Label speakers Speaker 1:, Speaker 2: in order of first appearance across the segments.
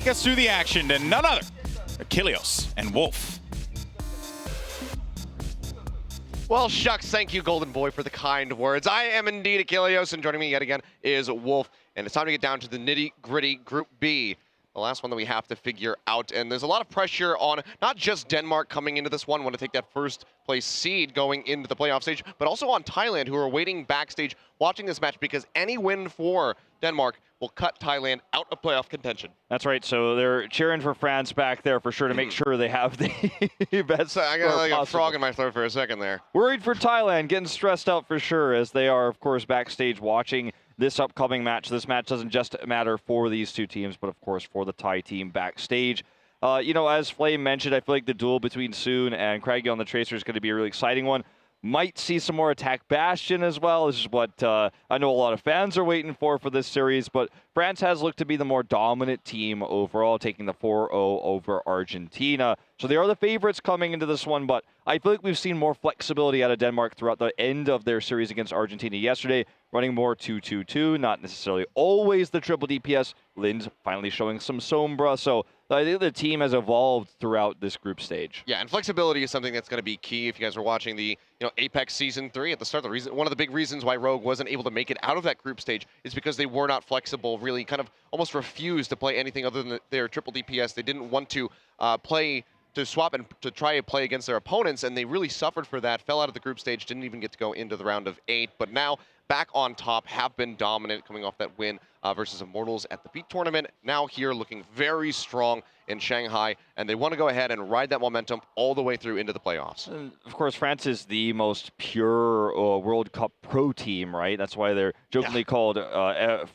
Speaker 1: Take us through the action, and none other, Achilles and Wolf.
Speaker 2: Well, shucks, thank you, Golden Boy, for the kind words. I am indeed Achilles, and joining me yet again is Wolf, and it's time to get down to the nitty-gritty Group B, the last one that we have to figure out. And there's a lot of pressure on not just Denmark coming into this one, want to take that first place seed going into the playoff stage, but also on Thailand, who are waiting backstage watching this match, because any win for Denmark will cut Thailand out of playoff contention.
Speaker 3: That's right. So they're cheering for France back there for sure to make sure they have the best.
Speaker 2: So I got like a frog in my throat for a second there.
Speaker 3: Worried for Thailand, getting stressed out for sure, as they are, of course, backstage watching this upcoming match. This match doesn't just matter for these two teams, but of course for the Thai team backstage. You know, as Flame mentioned, I feel like the duel between Soon and Craigie on the Tracer is going to be a really exciting one. Might see some more attack Bastion as well. This is what I know a lot of fans are waiting for this series, but France has looked to be the more dominant team overall, taking the 4-0 over Argentina. So they are the favorites coming into this one, but I feel like we've seen more flexibility out of Denmark throughout the end of their series against Argentina yesterday, running more 2-2-2, not necessarily always the triple DPS. Lin's finally showing some Sombra, so I think the team has evolved throughout this group stage.
Speaker 2: Yeah, and flexibility is something that's going to be key. If you guys were watching the Apex Season 3 at the start, one of the big reasons why Rogue wasn't able to make it out of that group stage is because they were not flexible, really kind of almost refused to play anything other than their triple DPS. They didn't want to swap and to try to play against their opponents, and they really suffered for that, fell out of the group stage, didn't even get to go into the round of 8, but now back on top, have been dominant coming off that win versus Immortals at the Peak Tournament. Now here looking very strong in Shanghai, and they want to go ahead and ride that momentum all the way through into the playoffs.
Speaker 3: And of course, France is the most pure World Cup pro team, right? That's why they're jokingly called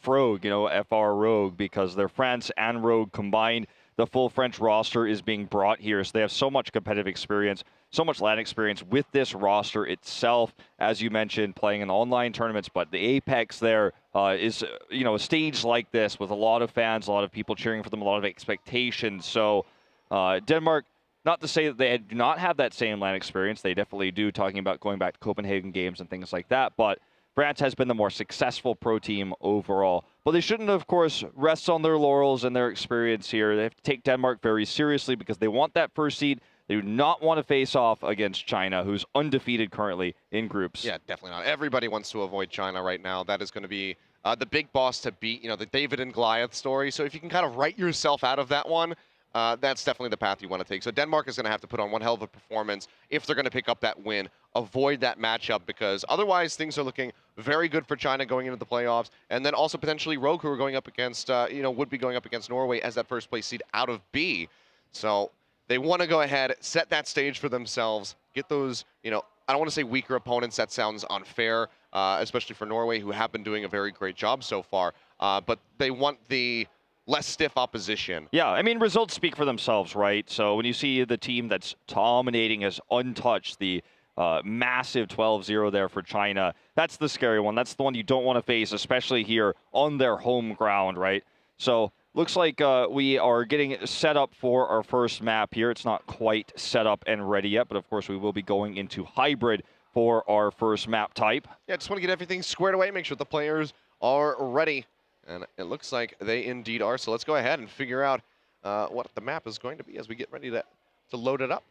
Speaker 3: Frogue, FR Rogue, because they're France and Rogue combined. The full French roster is being brought here, so they have so much competitive experience, so much LAN experience with this roster itself, as you mentioned, playing in the online tournaments. But the Apex there is, a stage like this with a lot of fans, a lot of people cheering for them, a lot of expectations. So Denmark, not to say that they do not have that same LAN experience, they definitely do, talking about going back to Copenhagen games and things like that, but France has been the more successful pro team overall. But they shouldn't, of course, rest on their laurels and their experience here. They have to take Denmark very seriously because they want that first seed. They do not want to face off against China, who's undefeated currently in groups.
Speaker 2: Yeah, definitely not. Everybody wants to avoid China right now. That is going to be the big boss to beat, the David and Goliath story. So if you can kind of write yourself out of that one, that's definitely the path you want to take. So Denmark is going to have to put on one hell of a performance if they're going to pick up that win. Avoid that matchup, because otherwise things are looking very good for China going into the playoffs. And then also potentially Rogue, who are going up against, would be going up against Norway as that first place seed out of B. So they want to go ahead, set that stage for themselves, get those, I don't want to say weaker opponents. That sounds unfair, especially for Norway, who have been doing a very great job so far. But they want the less stiff opposition.
Speaker 3: Yeah, I mean, results speak for themselves, right? So when you see the team that's dominating as untouched, the massive 12-0 there for China, that's the scary one. That's the one you don't want to face, especially here on their home ground, right? So looks like we are getting set up for our first map here. It's not quite set up and ready yet, but of course we will be going into hybrid for our first map type.
Speaker 2: Yeah, just want to get everything squared away, make sure the players are ready. And it looks like they indeed are. So let's go ahead and figure out what the map is going to be as we get ready to load it up.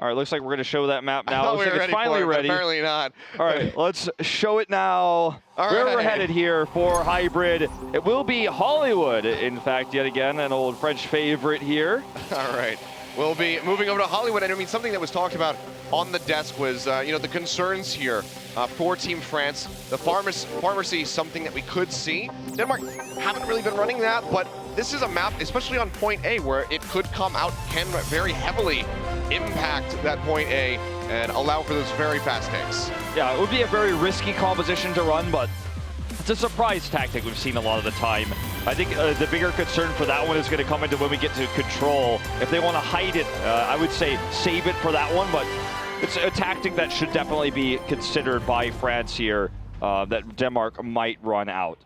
Speaker 3: All right, looks like we're going to show that map now.
Speaker 2: Looks like it's finally ready. Apparently not.
Speaker 3: All right, let's show it now. Where we're headed here for hybrid. It will be Hollywood, in fact, yet again, an old French favorite here.
Speaker 2: All right. We'll be moving over to Hollywood. And I mean, something that was talked about on the desk was, the concerns here for Team France. The pharmacy, something that we could see. Denmark haven't really been running that, but this is a map, especially on point A, where it could come out, can very heavily impact that point A and allow for those very fast takes.
Speaker 3: Yeah, it would be a very risky composition to run, but it's a surprise tactic we've seen a lot of the time. I think the bigger concern for that one is going to come into when we get to control. If they want to hide it, I would say save it for that one, but it's a tactic that should definitely be considered by France here, that Denmark might run out.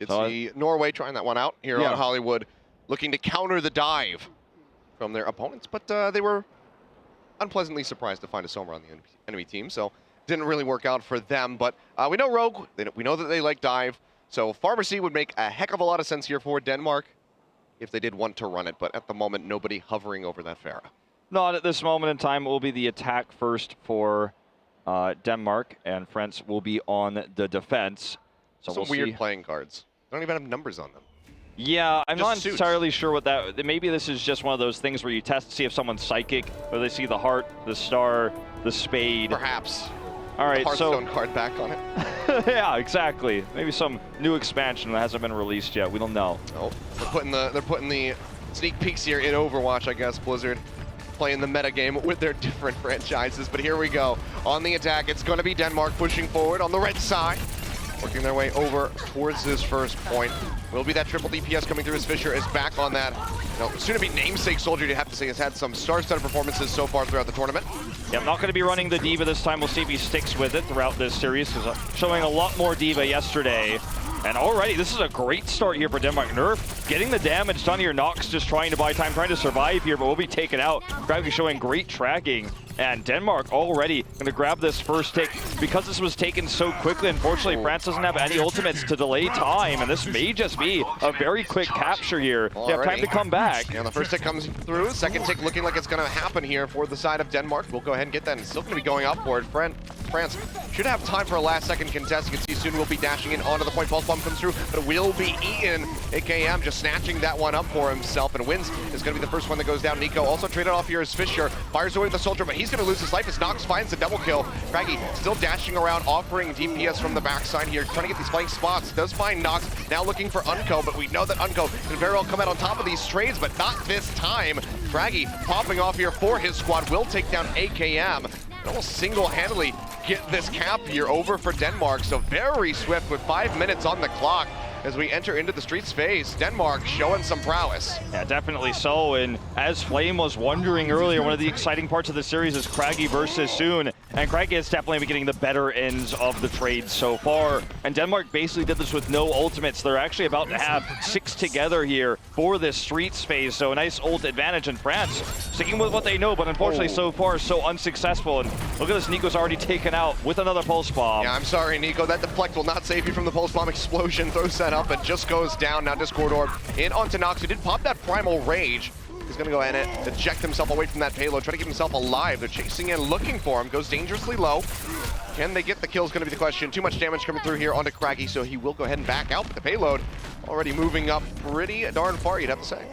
Speaker 2: It's the Norway trying that one out here on Hollywood, looking to counter the dive from their opponents, but they were unpleasantly surprised to find a Sombra on the enemy team, so didn't really work out for them. But we know Rogue, we know that they like dive, so Pharmacy would make a heck of a lot of sense here for Denmark. if they did want to run it, but at the moment, nobody hovering over that Pharah.
Speaker 3: Not at this moment in time. It will be the attack first for Denmark, and France will be on the defense. So
Speaker 2: Some
Speaker 3: we'll
Speaker 2: weird
Speaker 3: see.
Speaker 2: playing cards. They don't even have numbers on them.
Speaker 3: Yeah, I'm
Speaker 2: Just
Speaker 3: not
Speaker 2: suits.
Speaker 3: entirely sure what that... Maybe this is just one of those things where you test to see if someone's psychic, where they see the heart, the star, the spade.
Speaker 2: Perhaps.
Speaker 3: All right,
Speaker 2: the Hearthstone
Speaker 3: so...
Speaker 2: card back on it.
Speaker 3: yeah, exactly. Maybe some new expansion that hasn't been released yet. We don't know.
Speaker 2: Oh, they're putting the sneak peeks here in Overwatch, I guess, Blizzard. Playing the meta game with their different franchises. But here we go. On the attack, it's going to be Denmark pushing forward on the red side. Working their way over towards this first point. Will be that triple DPS coming through as Fisher is back on that. Soon to be namesake soldier, you have to say, has had some star-studded performances so far throughout the tournament.
Speaker 3: Yeah, I'm not going to be running the D.Va this time. We'll see if he sticks with it throughout this series, because showing a lot more D.Va yesterday. And already, this is a great start here for Denmark. Nerf getting the damage done here. Nox just trying to buy time, trying to survive here, but will be taken out. Gravity showing great tracking. And Denmark already going to grab this first take. Because this was taken so quickly, unfortunately, France doesn't have any ultimates to delay time. And this may just be a very quick capture here. They have time to come back.
Speaker 2: Yeah, the first tick comes through. Second tick looking like it's going to happen here for the side of Denmark. We'll go ahead and get that. And it's still going to be going up for it. France should have time for a last-second contest. You can see soon we'll be dashing in onto the point. Pulse bomb comes through, but it will be eaten. AKM just snatching that one up for himself, and wins is going to be the first one that goes down. Nico also traded off here as Fisher. Fires away the soldier, but he's going to lose his life as Nox finds the double kill. Craggy still dashing around, offering DPS from the backside here, trying to get these flank spots. Does find Nox, now looking for Unco, but we know that Unco can very well come out on top of these trades, but not this time. Craggy popping off here for his squad, will take down AKM. Almost single-handedly get this cap here over for Denmark. So very swift with 5 minutes on the clock as we enter into the streets phase. Denmark showing some prowess.
Speaker 3: Yeah, definitely so. And as Flame was wondering earlier, one of the exciting parts of the series is Craggy versus Soon. And Craggy is definitely been getting the better ends of the trade so far. And Denmark basically did this with no ultimates. They're actually about to have 6 together here for this streets phase. So a nice ult advantage in France. Sticking with what they know, but unfortunately so far so unsuccessful. And look at this, Nico's already taken out with another pulse bomb.
Speaker 2: Yeah, I'm sorry, Nico. That deflect will not save you from the pulse bomb explosion. Throws that up and just goes down. Now Discord Orb in onto Nox, who did pop that Primal Rage. He's going to go ahead and eject himself away from that payload, try to keep himself alive. They're chasing in, looking for him. Goes dangerously low. Can they get the kill is going to be the question. Too much damage coming through here onto Craggy, so he will go ahead and back out. But the payload already moving up pretty darn far, you'd have to say.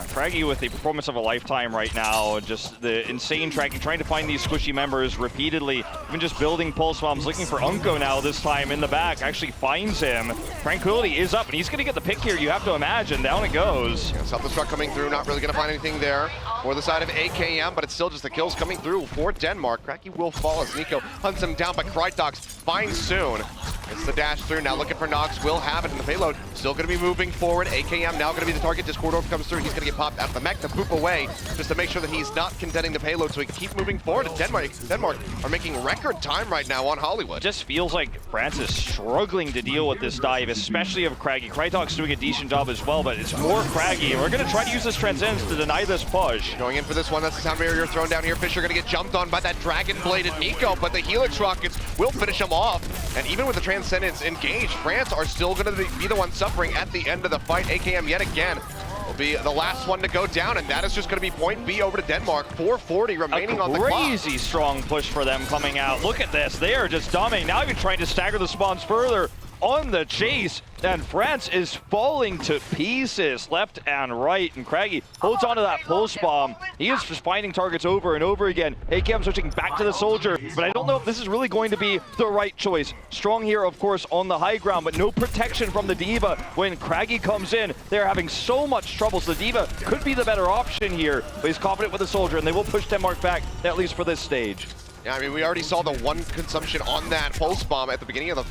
Speaker 3: Craggy with the performance of a lifetime right now, just the insane tracking, trying to find these squishy members repeatedly, even just building pulse bombs, looking for Unco now this time in the back, actually finds him. Tranquility is up, and he's going to get the pick here, you have to imagine. Down it goes.
Speaker 2: Yeah, self-destruct coming through, not really going to find anything there for the side of AKM, but it's still just the kills coming through for Denmark. Craggy will fall as Nico hunts him down, but Krytox finds Soon. It's the dash through, now looking for Nox, will have it in the payload. Still going to be moving forward. AKM now going to be the target. Discord Orb comes through, he's going to get popped out of the mech to poop away, just to make sure that he's not contending the payload so he can keep moving forward. And Denmark are making record time right now on Hollywood.
Speaker 3: It just feels like France is struggling to deal with this dive, especially of Craggy. Krytox doing a decent job as well, but it's more Craggy, and we're going to try to use this Transcendence to deny this push.
Speaker 2: Going in for this one, that's the sound barrier thrown down here. Fisher going to get jumped on by that Dragon-bladed Nico, but the Helix Rockets will finish him off. And even with the Transcendence engaged, France are still going to be the one suffering at the end of the fight. AKM yet again will be the last one to go down, and that is just going to be point B over to Denmark. 4:40 remaining on the clock.
Speaker 3: Crazy strong push for them coming out. Look at this. They are just dumbing. Now even trying to stagger the spawns further on the chase, and France is falling to pieces left and right, and Craggy holds onto that pulse bomb. He is just finding targets over and over again. AKM switching back to the soldier, but I don't know if this is really going to be the right choice. Strong here, of course, on the high ground, but no protection from the D.Va. When Craggy comes in, they're having so much trouble, so the D.Va could be the better option here, but he's confident with the soldier, and they will push Denmark back, at least for this stage.
Speaker 2: Yeah, I mean, we already saw the one consumption on that pulse bomb at the beginning of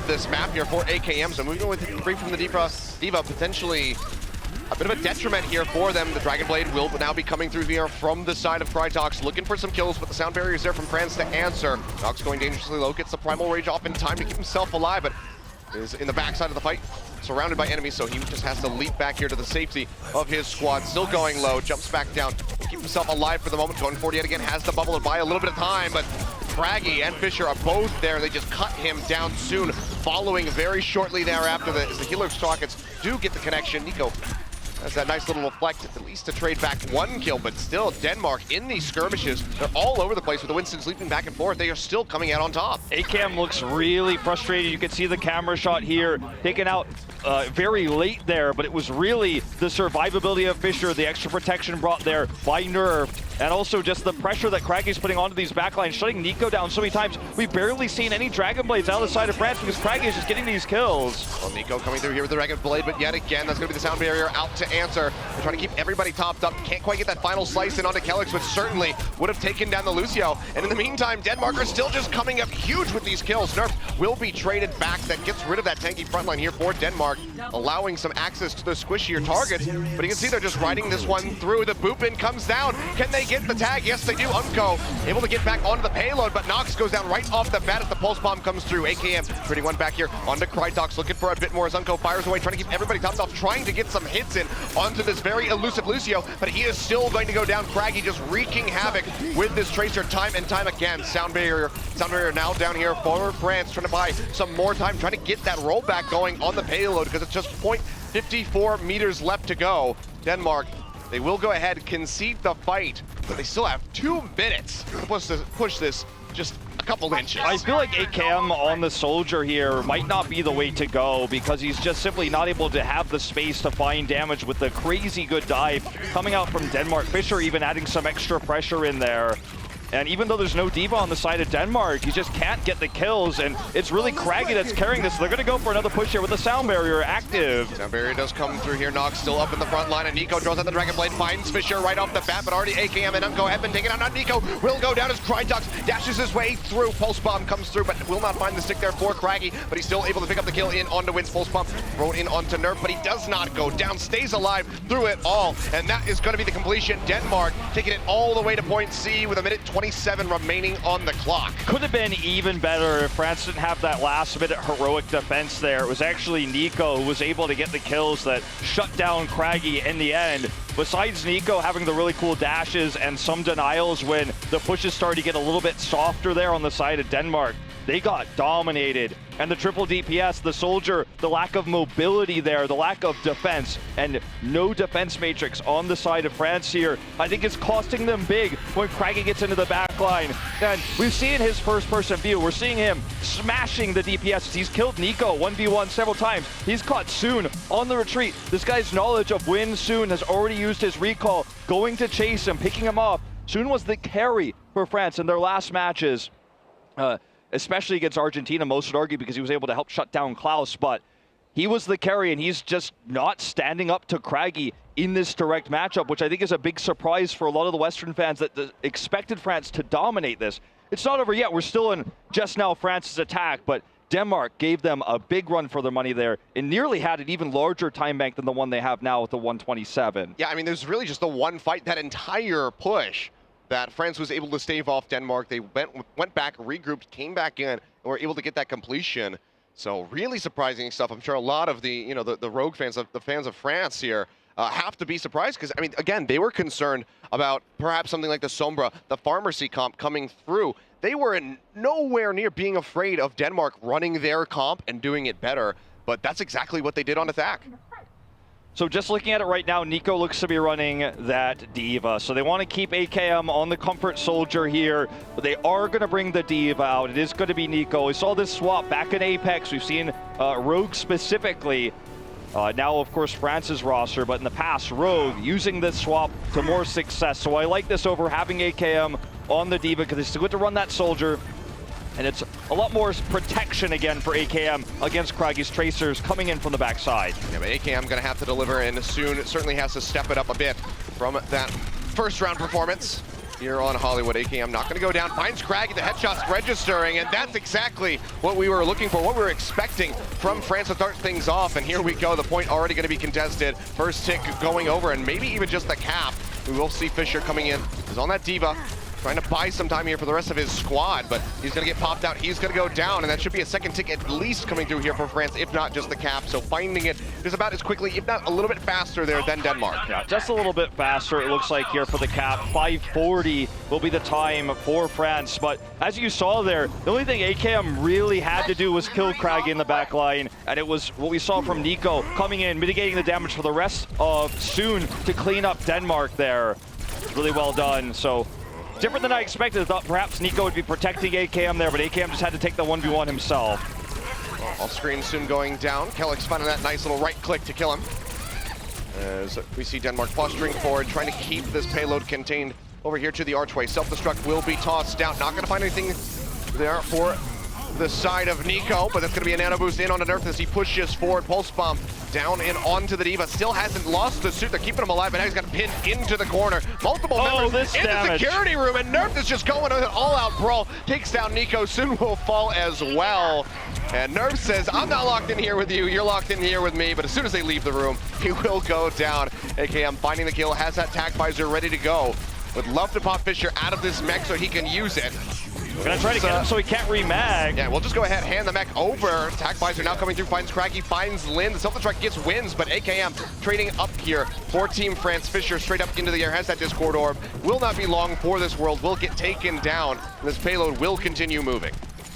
Speaker 2: this map here for AKM, so moving with 3 from the D.Va, potentially a bit of a detriment here for them. The Dragon Blade will now be coming through here from the side of Krytox, looking for some kills, but the sound barrier is there from France to answer. Nox going dangerously low, gets the Primal Rage off in time to keep himself alive, but is in the backside of the fight, surrounded by enemies, so he just has to leap back here to the safety of his squad. Still going low, jumps back down, keep himself alive for the moment. Going 40 yet again, has the bubble to buy a little bit of time, but Craggy and Fisher are both there. They just cut him down soon, following very shortly thereafter. The Helix Rockets do get the connection. Nico That's that nice little reflect, at least to trade back 1 kill, but still Denmark in these skirmishes. They're all over the place with the Winston leaping back and forth. They are still coming out on top.
Speaker 3: ACAM looks really frustrated. You can see the camera shot here, taken out very late there, but it was really the survivability of Fisher, the extra protection brought there by Nerf, and also just the pressure that Craggy's putting onto these backlines, shutting Nico down so many times. We've barely seen any Dragon Blades out of the side of France because Craggy is just getting these kills.
Speaker 2: Well, Nico coming through here with the Dragon Blade, but yet again, that's going to be the sound barrier out to answer. They're trying to keep everybody topped up. Can't quite get that final slice in onto Kelix, which certainly would have taken down the Lucio. And in the meantime, Denmark are still just coming up huge with these kills. Nerf will be traded back. That gets rid of that tanky frontline here for Denmark, allowing some access to the squishier targets. But you can see they're just riding this one through. The Boopin comes down. Can they get the tag? Yes, they do. Unco able to get back onto the payload, but Nox goes down right off the bat as the pulse bomb comes through. AKM trading one back here onto Krytox, looking for a bit more as Unco fires away, trying to keep everybody topped off, trying to get some hits in onto this very elusive Lucio, but he is still going to go down. Craggy just wreaking havoc with this Tracer time and time again. Sound barrier now down here for France, trying to buy some more time, trying to get that rollback going on the payload because it's just 0.54 meters left to go. Denmark, they will go ahead, concede the fight, but they still have 2 minutes to push this just a couple inches.
Speaker 3: I feel like AKM on the Soldier here might not be the way to go because he's just simply not able to have the space to find damage with the crazy good dive coming out from Denmark. Fisher even adding some extra pressure in there. And even though there's no D.Va on the side of Denmark, he just can't get the kills, and it's really Craggy that's carrying this. They're going to go for another push here with the sound barrier active.
Speaker 2: Sound barrier does come through here. Nox still up in the front line, and Nico draws out the Dragon Blade, finds Fisher right off the bat, but already AKM and Unco have been taken out. Not Nico will go down as Krytox dashes his way through. Pulse Bomb comes through, but will not find the stick there for Craggy, but he's still able to pick up the kill in onto Wins. Pulse Bomb thrown in onto Nerf, but he does not go down, stays alive through it all, and that is going to be the completion. Denmark taking it all the way to point C with 1:27 remaining on the clock.
Speaker 3: Could have been even better if France didn't have that last minute heroic defense there. It was actually Nico who was able to get the kills that shut down Craggy in the end. Besides Nico having the really cool dashes and some denials when the pushes started to get a little bit softer there on the side of Denmark, they got dominated. And the triple DPS, the Soldier, the lack of mobility there, the lack of defense, and no defense matrix on the side of France here, I think is costing them big when Craggy gets into the back line. And we've seen his first-person view. We're seeing him smashing the DPS. He's killed Nico 1v1 several times. He's caught Soon on the retreat. This guy's knowledge of when Soon has already used his recall, going to chase him, picking him off. Soon was the carry for France in their last matches. Especially against Argentina, most would argue, because he was able to help shut down Klaus, but he was the carry, and he's just not standing up to Craggy in this direct matchup, which I think is a big surprise for a lot of the Western fans that expected France to dominate this. It's not over yet. We're still in just now France's attack, but Denmark gave them a big run for their money there and nearly had an even larger time bank than the one they have now with the 127.
Speaker 2: Yeah, I mean, there's really just the one fight, that entire push, that France was able to stave off Denmark. They went back, regrouped, came back in, and were able to get that completion. So really surprising stuff. I'm sure a lot of the, the Rogue fans, the fans of France here, have to be surprised because, I mean, again, they were concerned about perhaps something like the Sombra, the Pharmacy comp coming through. They were nowhere near being afraid of Denmark running their comp and doing it better, but that's exactly what they did on attack.
Speaker 3: So just looking at it right now, Nico looks to be running that D.Va. So they want to keep AKM on the Comfort Soldier here, but they are going to bring the D.Va out. It is going to be Nico. We saw this swap back in Apex. We've seen Rogue specifically. Now, of course, France's roster, but in the past, Rogue using this swap to more success. So I like this over having AKM on the D.Va because they still get to run that Soldier. And it's a lot more protection again for AKM against Craggy's Tracers coming in from the backside.
Speaker 2: Yeah, but AKM going to have to deliver, and soon certainly has to step it up a bit from that first round performance here on Hollywood. AKM not going to go down, finds Craggy, the headshots registering, and that's exactly what we were looking for, what we were expecting from France to start things off. And here we go, the point already going to be contested. First tick going over, and maybe even just the cap. We will see Fisher coming in. He's on that D.Va. trying to buy some time here for the rest of his squad, but he's going to get popped out. He's going to go down, and that should be a second tick at least coming through here for France, if not just the cap. So finding it is about as quickly, if not a little bit faster there than Denmark.
Speaker 3: Yeah, just a little bit faster, it looks like here for the cap. 5:40 will be the time for France, but as you saw there, the only thing AKM really had to do was kill Craggy in the back line, and it was what we saw from Nico coming in, mitigating the damage for the rest of Soon to clean up Denmark there. Really well done. So different than I expected. I thought perhaps Nico would be protecting AKM there, but AKM just had to take the 1v1 himself.
Speaker 2: Off screen soon going down. Kellex finding that nice little right click to kill him. As we see Denmark posturing forward, trying to keep this payload contained over here to the archway. Self-destruct will be tossed down. Not going to find anything there for the side of Nico, but that's going to be a nano boost in on the Nerf as he pushes forward. Pulse bomb down and onto the D.Va. Still hasn't lost the suit. They're keeping him alive, but now he's got pinned into the corner. Multiple members in the security room, and Nerf is just going an all-out brawl. Takes down Nico. Soon will fall as well. And Nerf says, I'm not locked in here with you. You're locked in here with me. But as soon as they leave the room, he will go down. AKM finding the kill, has that tac visor ready to go. Would love to pop Fisher out of this mech so he can use it.
Speaker 3: Gonna try to get him so he can't remag.
Speaker 2: Yeah, we'll just go ahead, hand the mech over. Tac visor now coming through, finds Craggy, finds Lin. The self-destruct gets wins, but AKM trading up here for Team France. Fisher straight up into the air, has that Discord orb. Will not be long for this world, will get taken down. And this payload will continue moving.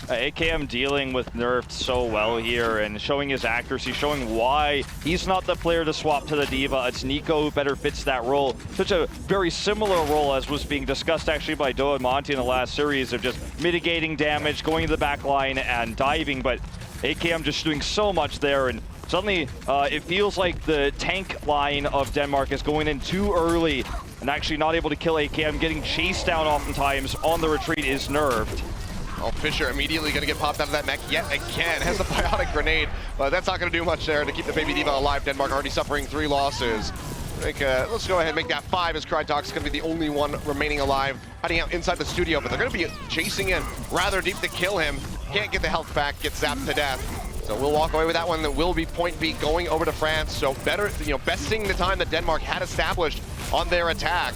Speaker 3: AKM dealing with Nerf so well here and showing his accuracy, showing why he's not the player to swap to the D.Va. It's Nico who better fits that role. Such a very similar role as was being discussed actually by Doe and Monty in the last series of just mitigating damage, going to the back line and diving, but AKM just doing so much there, and suddenly it feels like the tank line of Denmark is going in too early and actually not able to kill AKM. Getting chased down oftentimes on the retreat is nerfed.
Speaker 2: Oh, Fisher immediately going to get popped out of that mech yet again. Has the biotic grenade, but that's not going to do much there to keep the baby D.Va alive. Denmark already suffering 3 losses. I think, let's go ahead and make that 5 as Crytok's going to be the only one remaining alive, hiding out inside the studio, but they're going to be chasing in rather deep to kill him. Can't get the health back, gets zapped to death. So we'll walk away with that one. That will be point B going over to France. So better, besting the time that Denmark had established on their attack.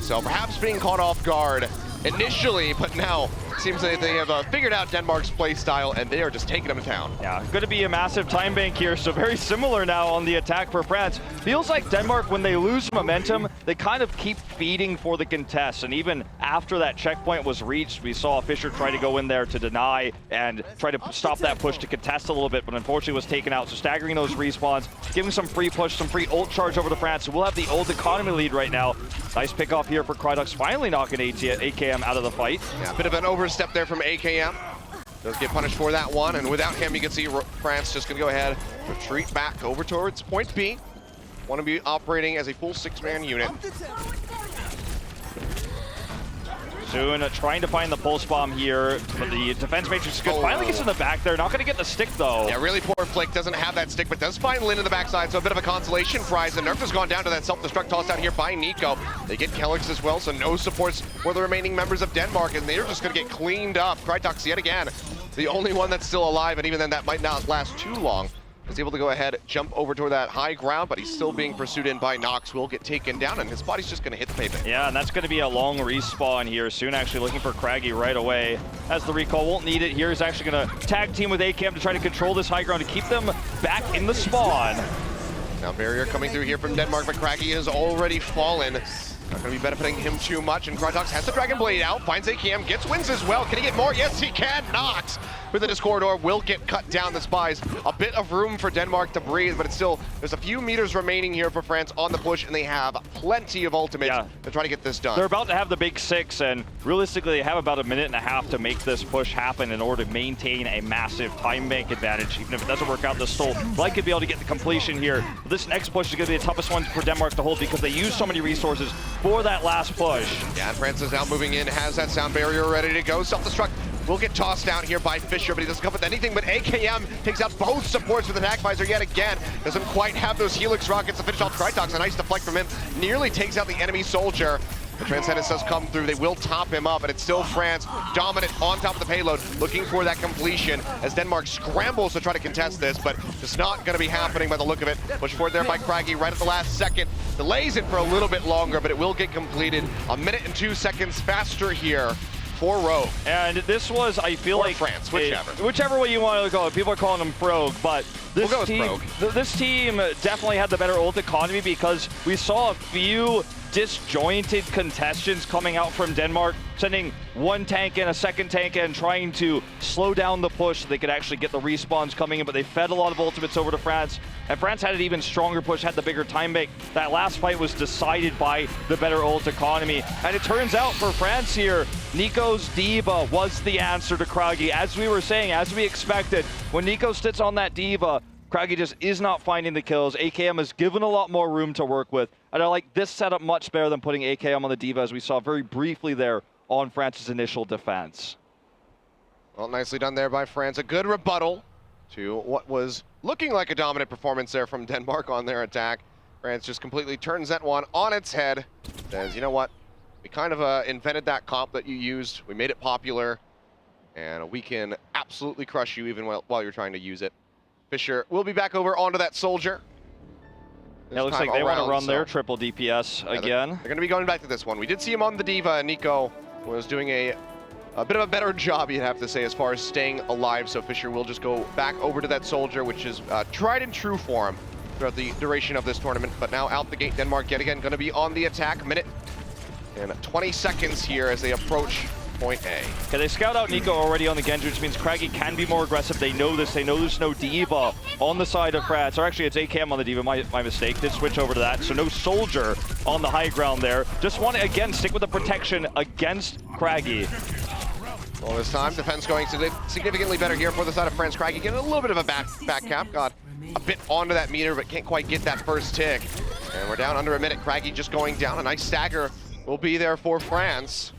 Speaker 2: So perhaps being caught off guard initially, but now seems that they have figured out Denmark's play style and they are just taking them to town.
Speaker 3: Yeah, going to be a massive time bank here, so very similar now on the attack for France. Feels like Denmark, when they lose momentum, they kind of keep feeding for the contest, and even after that checkpoint was reached, we saw Fisher try to go in there to deny and try to stop that push to contest a little bit, but unfortunately was taken out, so staggering those respawns, giving some free push, some free ult charge over to France, so we'll have the ult economy lead right now. Nice pick off here for Crydox, finally knocking AKM out of the fight.
Speaker 2: Yeah, a bit of an overstep there from AKM. Does get punished for that one, and without him, you can see France just gonna go ahead, retreat back over towards point B. Want to be operating as a full 6-man unit.
Speaker 3: Soon trying to find the pulse bomb here, but the defense matrix is good. Finally gets in the back there, not gonna get the stick though.
Speaker 2: Yeah, really poor flick, doesn't have that stick, but does find Lin in the backside, so a bit of a consolation prize. And Nerf has gone down to that self-destruct toss out here by Nico. They get Kellex as well, so no supports for the remaining members of Denmark, and they're just gonna get cleaned up. Crytox yet again, the only one that's still alive, and even then that might not last too long. Is able to go ahead, jump over toward that high ground, but he's still being pursued in by Nox. Will get taken down, and his body's just going to hit the pavement.
Speaker 3: Yeah, and that's going to be a long respawn here. Soon actually looking for Craggy right away. As the recall won't need it here, he's actually going to tag team with AKM to try to control this high ground to keep them back in the spawn.
Speaker 2: Now barrier coming through here from Denmark, but Craggy has already fallen. Not going to be benefiting him too much, and Crytox has the Dragon Blade out, finds AKM, gets wins as well. Can he get more? Yes, he can. Nox with the Discord orb will get cut down. The spies, a bit of room for Denmark to breathe, but it's still, there's a few meters remaining here for France on the push, and they have plenty of ultimates to try to get this done.
Speaker 3: They're about to have the big 6, and realistically, they have about a minute and a half to make this push happen in order to maintain a massive time bank advantage. Even if it doesn't work out, the Stoll might could be able to get the completion here. But this next push is going to be the toughest one for Denmark to hold because they use so many resources for that last push.
Speaker 2: Yeah, and France is now moving in, has that sound barrier ready to go. Self-destruct will get tossed down here by Fisher, but he doesn't come with anything. But AKM takes out both supports with an attack visor yet again. Doesn't quite have those Helix rockets to finish off Crytox. A nice deflect from him. Nearly takes out the enemy soldier. The Transcendence does come through. They will top him up, and it's still France dominant on top of the payload, looking for that completion as Denmark scrambles to try to contest this, but it's not going to be happening by the look of it. Pushed forward there by Craggy right at the last second. Delays it for a little bit longer, but it will get completed. A minute and 2 seconds faster here for Rogue.
Speaker 3: And this was, I feel
Speaker 2: or
Speaker 3: like
Speaker 2: France, whichever.
Speaker 3: Whichever way you want to go. People are calling him Frog, but this
Speaker 2: We'll go with
Speaker 3: team,
Speaker 2: Frog.
Speaker 3: this team definitely had the better ult economy because we saw a few disjointed contestants coming out from Denmark, sending one tank in, a second tank in, trying to slow down the push so they could actually get the respawns coming in, but they fed a lot of ultimates over to France, and France had an even stronger push, had the bigger time bank. That last fight was decided by the better ult economy, and it turns out for France here, Nico's D.Va was the answer to Craggy. As we were saying, as we expected, when Nico sits on that D.Va, Craggy just is not finding the kills. AKM is given a lot more room to work with. And I like this setup much better than putting AKM on the D.Va, as we saw very briefly there on France's initial defense.
Speaker 2: Well, nicely done there by France. A good rebuttal to what was looking like a dominant performance there from Denmark on their attack. France just completely turns that one on its head. Says, you know what? We kind of invented that comp that you used. We made it popular. And we can absolutely crush you even while you're trying to use it. Fisher will be back over onto that soldier.
Speaker 3: It looks like they want to run their triple DPS again.
Speaker 2: They're going to be going back to this one. We did see him on the D.Va, and Nico was doing a bit of a better job, you'd have to say, as far as staying alive. So Fisher will just go back over to that soldier, which is tried and true for him throughout the duration of this tournament. But now out the gate, Denmark yet again going to be on the attack. Minute and 20 seconds here as they approach point A.
Speaker 3: Okay, they scout out Nico already on the Genji, which means Craggy can be more aggressive. They know this. They know there's no D.Va on the side of France. Or actually, it's AKM on the D.Va. My mistake. Did switch over to that. So no soldier on the high ground there. Just want to, again, stick with the protection against Craggy.
Speaker 2: Well, this time, defense going significantly better here for the side of France. Craggy getting a little bit of a back cap. Got a bit onto that meter, but can't quite get that first tick. And we're down under a minute. Craggy just going down. A nice stagger will be there for France.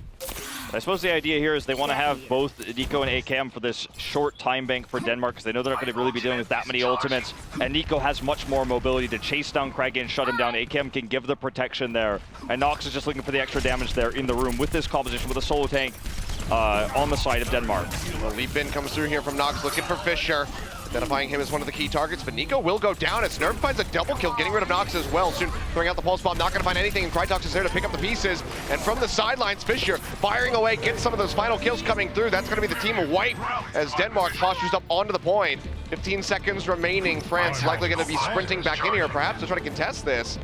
Speaker 3: I suppose the idea here is they want to have both Nico and AKM for this short time bank for Denmark, because they know they're not going to really be dealing with that many ultimates. And Nico has much more mobility to chase down Craggy and shut him down. AKM can give the protection there. And Nox is just looking for the extra damage there in the room with this composition, with a solo tank on the side of Denmark.
Speaker 2: Well, leap in comes through here from Nox, looking for Fisher. Identifying him as one of the key targets, but Nico will go down as Nerf finds a double kill, getting rid of Nox as well. Soon throwing out the pulse bomb, not going to find anything, and Krytox is there to pick up the pieces. And from the sidelines, Fisher firing away, gets some of those final kills coming through. That's going to be the team wipe as Denmark postures up onto the point. 15 seconds remaining. France likely going to be sprinting back in here, perhaps to try to contest this.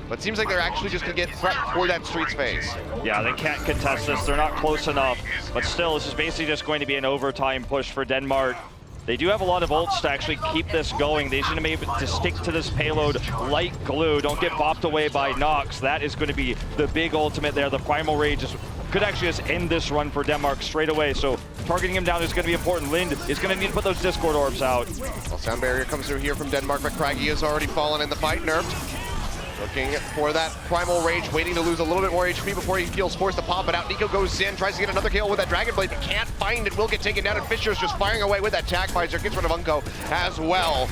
Speaker 2: But it seems like they're actually just going to get prepped for that Streets phase.
Speaker 3: Yeah, they can't contest this. They're not close enough. But still, this is basically just going to be an overtime push for Denmark. They do have a lot of ults to actually keep this going. They should be able to stick to this payload like glue. Don't get bopped away by Nox. That is going to be the big ultimate there. The Primal Rage could actually just end this run for Denmark straight away. So targeting him down is going to be important. Lind is going to need to put those Discord orbs out.
Speaker 2: Well, sound barrier comes through here from Denmark, but Craggy has already fallen in the fight, nerfed. Looking for that Primal Rage, waiting to lose a little bit more HP before he feels forced to pop it out. Nico goes in, tries to get another kill with that Dragon Blade, but can't find it. Will get taken down, and Fisher's just firing away with that Tag Visor. Gets rid of Unko as well.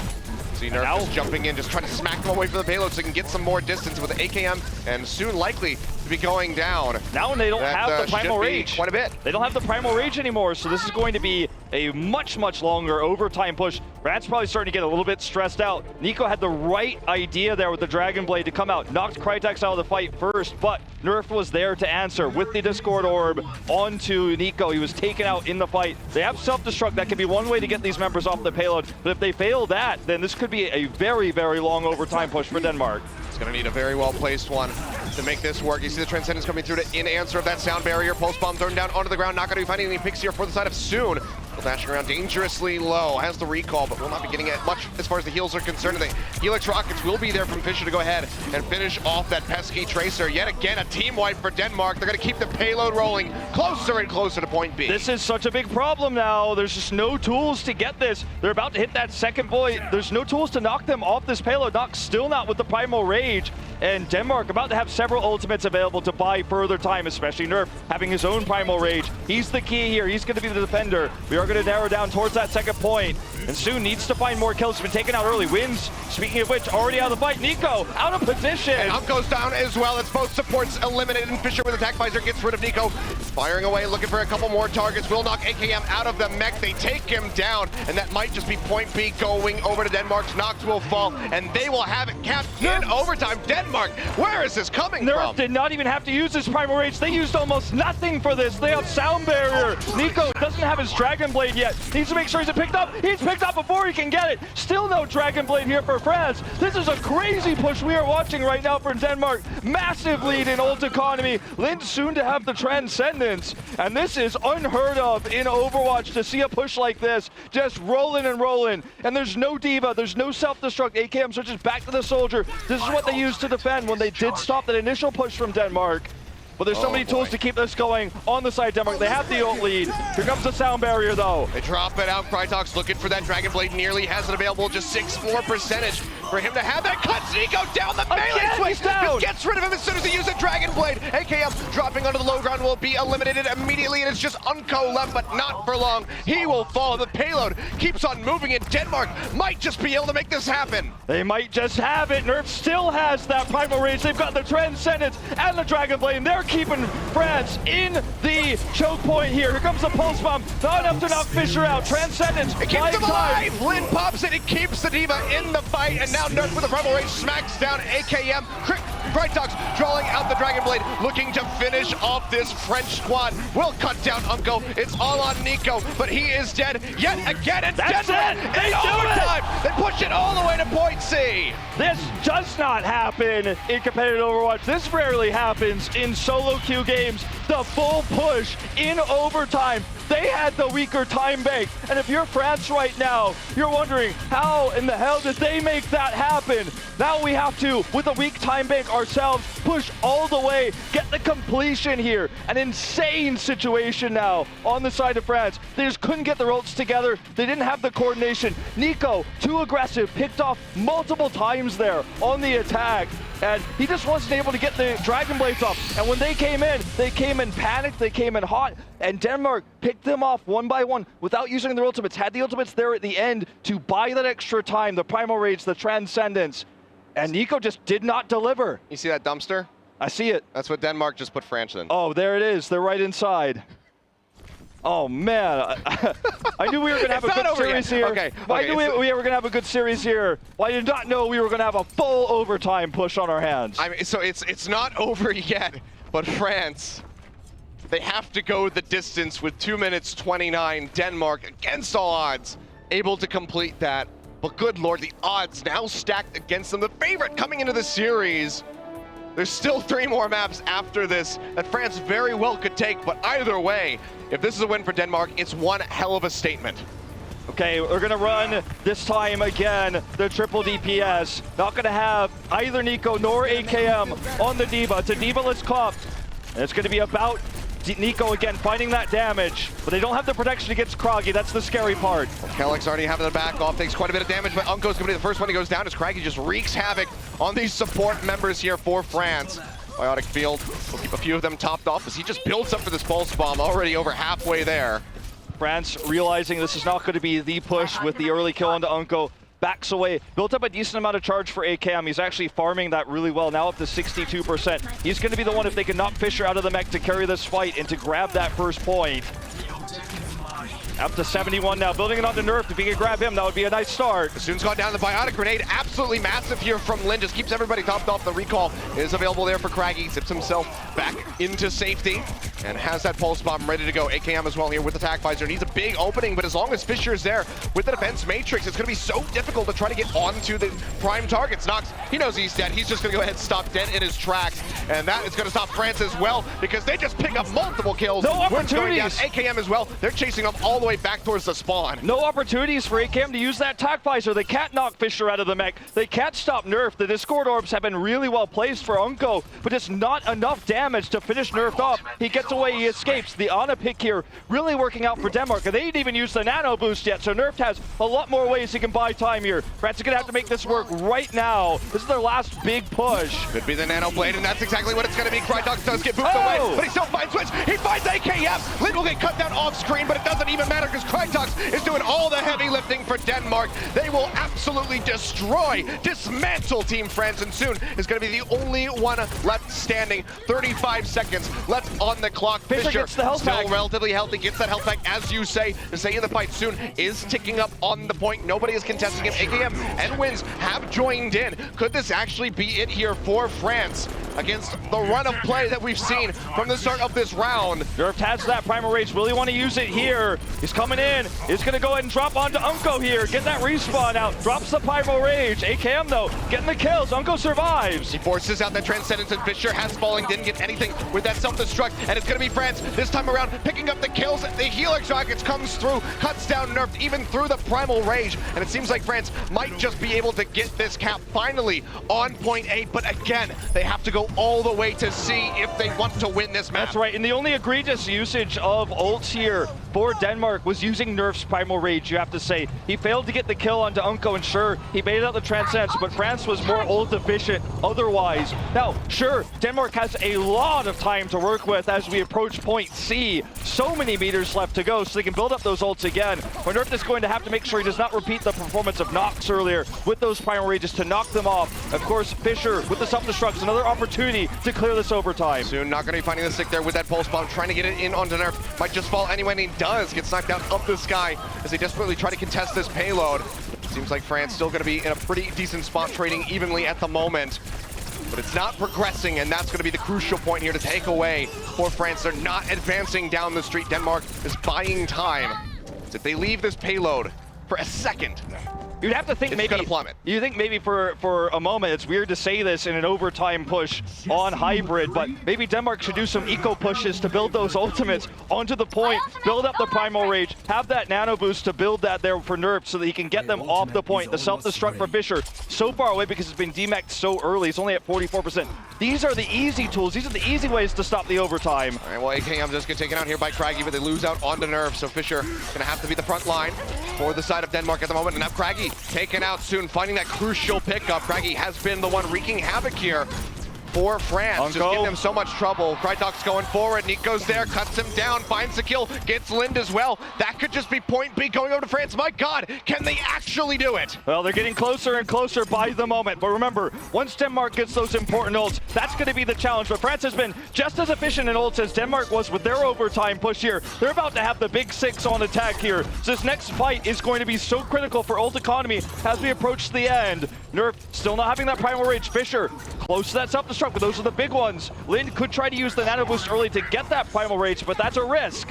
Speaker 2: See Nerf just jumping in, just trying to smack them away from the payload so he can get some more distance with the AKM, and soon likely to be going down.
Speaker 3: Now they don't have the Primal Rage.
Speaker 2: Quite a bit.
Speaker 3: They don't have the Primal Rage anymore, so this is going to be a much, much longer overtime push. France probably starting to get a little bit stressed out. Nico had the right idea there with the Dragon Blade to come out. Knocked Krytox out of the fight first, but Nerf was there to answer with the Discord Orb onto Nico. He was taken out in the fight. They have self-destruct. That could be one way to get these members off the payload, but if they fail that, then this could be a very, very long overtime push for Denmark.
Speaker 2: It's going to need a very well-placed one to make this work. You see the Transcendence coming through to in answer of that sound barrier. Pulse bomb thrown down onto the ground. Not going to be finding any picks here for the side of Soon. Dashing around dangerously low, has the recall, but will not be getting it much as far as the heals are concerned. The Helix rockets will be there from Fisher to go ahead and finish off that pesky Tracer. Yet again, a team wipe for Denmark. They're going to keep the payload rolling closer and closer to point B.
Speaker 3: This is such a big problem now. There's just no tools to get this. They're about to hit that second bullet. There's no tools to knock them off this payload. Nox still not with the Primal Rage. and Denmark about to have several ultimates available to buy further time, especially Nerf having his own Primal Rage. He's the key here. He's going to be the defender. We are going to narrow down towards that second point, and soon needs to find more kills. He's been taken out early. Wins, speaking of which, already out of the fight. Nico out of position.
Speaker 2: And Up goes down as well. It's both supports eliminated, and Fisher with attack visor gets rid of Nico. Firing away, looking for a couple more targets. Will knock AKM out of the mech. They take him down, and that might just be point B going over to Denmark's. Nox will fall, and they will have it capped in overtime. Denmark, where is this coming
Speaker 3: Nerf
Speaker 2: from?
Speaker 3: did not even have to use his Primal Rage. They used almost nothing for this. They have Sound Barrier. Nico doesn't have his Dragon Blade yet. Needs to make sure he's picked up. He's picked up before he can get it. Still no Dragon Blade here for France. This is a crazy push we are watching right now for Denmark. Massive lead in ult economy. Lin soon to have the Transcendence. And this is unheard of in Overwatch to see a push like this. Just rolling and rolling. And there's no Diva. There's no self-destruct. AKM switches back to the Soldier. This is what they used to defend when they did stop that initial push from Denmark. But there's so many tools to keep this going on the side of Denmark. They have the ult lead. Here comes the Sound Barrier, though.
Speaker 2: They drop it out. Krytox looking for that Dragon Blade. Nearly has it available. Just 6-4 percentage for him to have that. Cuts Nico down the melee switch. Just gets rid of him as soon as he uses Dragon Blade. AKM dropping onto the low ground will be eliminated immediately, and it's just Unco left, but not for long. He will fall. The payload keeps on moving, and Denmark might just be able to make this happen.
Speaker 3: They might just have it. Nerf still has that Primal Rage. They've got the Transcendence and the Dragon Blade, and they're keeping France in the choke point here. Here comes the Pulse Bomb. Not enough to knock Fisher out. Transcendence.
Speaker 2: It keeps him alive. Lin pops it. It keeps the Diva in the fight, and now Nerf with the Primal Rage smacks down AKM. Krytox drawing out the Dragon Blade, looking to finish off this French squad. Will cut down Unco. It's all on Nico, but he is dead yet again. It's Denmark in overtime. They push it all the way to point C.
Speaker 3: This does not happen in competitive Overwatch. This rarely happens in solo queue games. The full push in overtime. They had the weaker time bank. And if you're France right now, you're wondering, how in the hell did they make that happen? Now we have to, with a weak time bank ourselves, push all the way, get the completion here. An insane situation now on the side of France. They just couldn't get their ults together. They didn't have the coordination. Nico, too aggressive, picked off multiple times there on the attack. And he just wasn't able to get the Dragon Blades off. And when they came in panicked, they came in hot, and Denmark picked them off one by one without using their ultimates. Had the ultimates there at the end to buy that extra time, the Primal Rage, the Transcendence. And Nico just did not deliver.
Speaker 2: You see that dumpster?
Speaker 3: I see it.
Speaker 2: That's what Denmark just put France in.
Speaker 3: Oh, there it is. They're right inside. Oh, man. I knew we were going to have a good series here. I knew we were going to have a good series here. Well, I did not know we were going to have a full overtime push on our hands.
Speaker 2: I mean, so it's not over yet, but France, they have to go the distance with 2 minutes 29. Denmark, against all odds, able to complete that. But good lord, the odds now stacked against them. The favorite coming into the series. There's still 3 more maps after this that France very well could take, but either way, if this is a win for Denmark, it's one hell of a statement.
Speaker 3: Okay, we're gonna run this time again, the triple DPS. Not gonna have either Nico nor AKM on the Diva. It's a Diva-less comp. And it's gonna be about Nico again finding that damage, but they don't have the protection against Kragi. That's the scary part.
Speaker 2: Kellick's already having the back off, takes quite a bit of damage, but Unco's gonna be the first one he goes down as Kragi just wreaks havoc on these support members here for France. Biotic Field will keep a few of them topped off as he just builds up for this Pulse Bomb, already over halfway there.
Speaker 3: France realizing this is not going to be the push with the early kill onto Unco. Backs away, built up a decent amount of charge for AKM. He's actually farming that really well, now up to 62%. He's going to be the one, if they can knock Fisher out of the mech, to carry this fight and to grab that first point. Up to 71 now, building it onto Nerf. If he can grab him, that would be a nice start.
Speaker 2: Soon's gone down the Biotic Grenade, absolutely massive here from Lin, just keeps everybody topped off. The recall is available there for Kragi, zips himself back into safety, and has that Pulse Bomb ready to go. AKM as well here with Attack Visor, needs a big opening, but as long as Fisher's there with the defense matrix, it's gonna be so difficult to try to get onto the prime targets. Nox, he knows he's dead, he's just gonna go ahead and stop dead in his tracks. and that is going to stop France as well because they just pick up multiple kills.
Speaker 3: No
Speaker 2: Wins going down.
Speaker 3: opportunities.
Speaker 2: AKM as well. They're chasing them all the way back towards the spawn.
Speaker 3: No opportunities for AKM to use that tac visor. They can't knock Fisher out of the mech. They can't stop Nerf. The Discord orbs have been really well placed for Unko, but it's not enough damage to finish Nerf off. He gets away, he escapes. The Ana pick here really working out for Denmark, and they didn't even use the nano boost yet, so Nerf has a lot more ways he can buy time here. France is going to have to make this work right now. This is their last big push.
Speaker 2: Could be the nano blade, and that's exactly what it's going to be. Crydox does get booped away, but he still finds Switch. He finds AKM. Lin will get cut down off screen, but it doesn't even matter because Crydox is doing all the heavy lifting for Denmark. They will absolutely destroy, dismantle Team France, and soon is going to be the only one left standing. 35 seconds left on the clock.
Speaker 3: Fisher gets the health
Speaker 2: still
Speaker 3: back.
Speaker 2: relatively healthy, gets that health back, as you say. To stay in the fight soon is ticking up on the point. Nobody is contesting him. AKM and Wins have joined in. Could this actually be it here for France against the run of play that we've seen from the start of this round?
Speaker 3: Nerf has that Primal Rage, really want to use it here. He's coming in, he's going to go ahead and drop onto Unko here, get that respawn out, drops the Primal Rage. AKM though, getting the kills, Unko survives.
Speaker 2: He forces out that Transcendence, and Fisher has fallen, didn't get anything with that self-destruct, and it's going to be France this time around picking up the kills. The Helix Rockets comes through, cuts down Nerf even through the Primal Rage, and it seems like France might just be able to get this cap finally on point 8, but again, they have to go all the way to C if they want to win this match.
Speaker 3: That's right, and the only egregious usage of ults here for Denmark was using Nerf's Primal Rage, you have to say. He failed to get the kill onto Unko, and sure, he made out the Transcendence, but France was more ult efficient otherwise. Now, sure, Denmark has a lot of time to work with as we approach point C. So many meters left to go, so they can build up those ults again. But Nerf is going to have to make sure he does not repeat the performance of Nox earlier with those Primal Rages to knock them off. Of course, Fisher with the self-destructs, another opportunity to clear this overtime.
Speaker 2: Soon, not going to be finding the stick there with that pulse bomb, trying to get it in onto Nerf. Might just fall anyway, and he does get knocked out up the sky as they desperately try to contest this payload. Seems like France still going to be in a pretty decent spot, trading evenly at the moment. But it's not progressing, and that's going to be the crucial point here to take away for France. They're not advancing down the street. Denmark is buying time. If they leave this payload for a second,
Speaker 3: you'd have to think
Speaker 2: it's
Speaker 3: maybe
Speaker 2: gonna plummet.
Speaker 3: You think maybe for a moment, it's weird to say this in an overtime push on hybrid, but maybe Denmark should do some eco pushes to build those ultimates onto the point, build up the Primal Rage, have that nano boost to build that there for Nerf so that he can get them off the point. The self-destruct for Fisher so far away because it's been demeched so early. It's only at 44%. These are the easy tools. These are the easy ways to stop the overtime.
Speaker 2: All right, well, AKM just get taken out here by Craggy, but they lose out onto Nerf, so Fisher gonna have to be the front line for the side of Denmark at the moment. And now Craggy taken out soon, finding that crucial pickup. Craggy has been the one wreaking havoc here for France.
Speaker 3: Unko.
Speaker 2: Just giving them so much trouble. Crydox going forward, Nico's there, cuts him down, finds the kill, gets Lind as well. That could just be point B going over to France. My God, can they actually do it?
Speaker 3: Well, they're getting closer and closer by the moment. But remember, once Denmark gets those important ults, that's going to be the challenge. But France has been just as efficient in ults as Denmark was with their overtime push here. They're about to have the big 6 on attack here. So this next fight is going to be so critical for ult economy as we approach the end. Nerf still not having that Primal Rage. Fisher close to that self-destruct, but those are the big ones. Lind could try to use the nano boost early to get that Primal Rage, but that's a risk.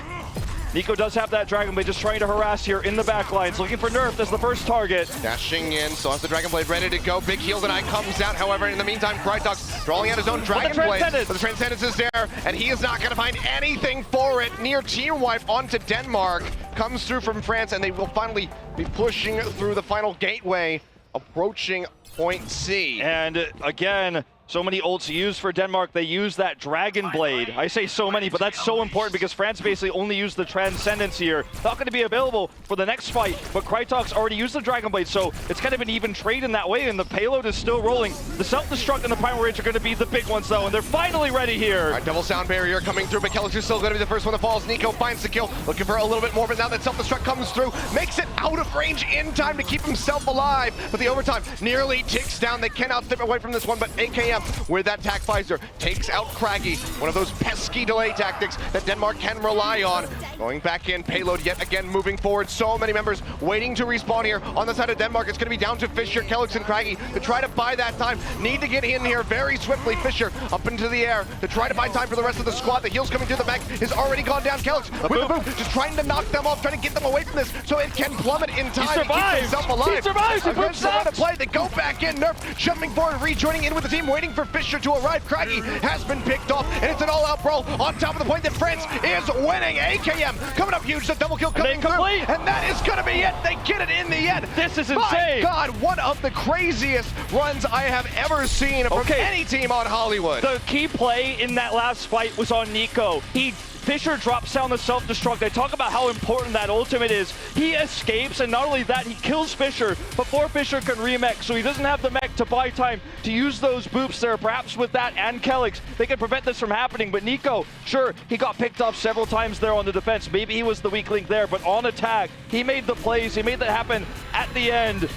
Speaker 3: Nico does have that Dragon Blade, just trying to harass here in the back lines, looking for Nerf as the first target.
Speaker 2: Dashing in, so has the Dragon Blade ready to go. Big heal tonight comes out, however, in the meantime, Crydox drawing out his own Dragon Blade. But the Transcendence is there, and he is not going to find anything for it. Near team wipe onto Denmark. Comes through from France, and they will finally be pushing through the final gateway, approaching point C.
Speaker 3: And again, so many ults used for Denmark. They use that Dragon Blade. I say so many, but that's so important because France basically only used the Transcendence here. Not going to be available for the next fight, but Crydox already used the Dragon Blade, so it's kind of an even trade in that way, and the payload is still rolling. The Self-Destruct and the Primal Rage are going to be the big ones, though, and they're finally ready here.
Speaker 2: All right, double sound barrier coming through, but Kellic is still going to be the first one that falls. Nico finds the kill, looking for a little bit more, but now that Self-Destruct comes through, makes it out of range in time to keep himself alive, but the overtime nearly ticks down. They cannot step away from this one, but AKM with that tac visor takes out Craggy, one of those pesky delay tactics that Denmark can rely on. Going back in, payload yet again moving forward. So many members waiting to respawn here on the side of Denmark. It's going to be down to Fisher, Kellic, and Craggy to try to buy that time. Need to get in here very swiftly. Fisher up into the air to try to buy time for the rest of the squad. The heals coming through the back is already gone down. Kellic with the boom, just trying to knock them off, trying to get them away from this so it can plummet in time.
Speaker 3: He survives!
Speaker 2: Keep himself alive.
Speaker 3: He survives! He
Speaker 2: Against the run of play, they go back in. Nerf jumping forward, rejoining in with the team, waiting waiting for Fisher to arrive. Craggy has been picked off, and it's an all-out brawl on top of the point that France is winning. AKM coming up huge, the double kill coming through, and that is going to be it. They get it in the end.
Speaker 3: This is insane.
Speaker 2: My God, one of the craziest runs I have ever seen from any team on Hollywood.
Speaker 3: The key play in that last fight was on Nico. Fisher drops down the self-destruct. They talk about how important that ultimate is. He escapes, and not only that, he kills Fisher before Fisher can remech, so he doesn't have the mech to buy time to use those boops there. Perhaps with that and Kelix, they can prevent this from happening. But Nico, sure, he got picked off several times there on the defense. Maybe he was the weak link there, but on attack, he made the plays. He made that happen at the end.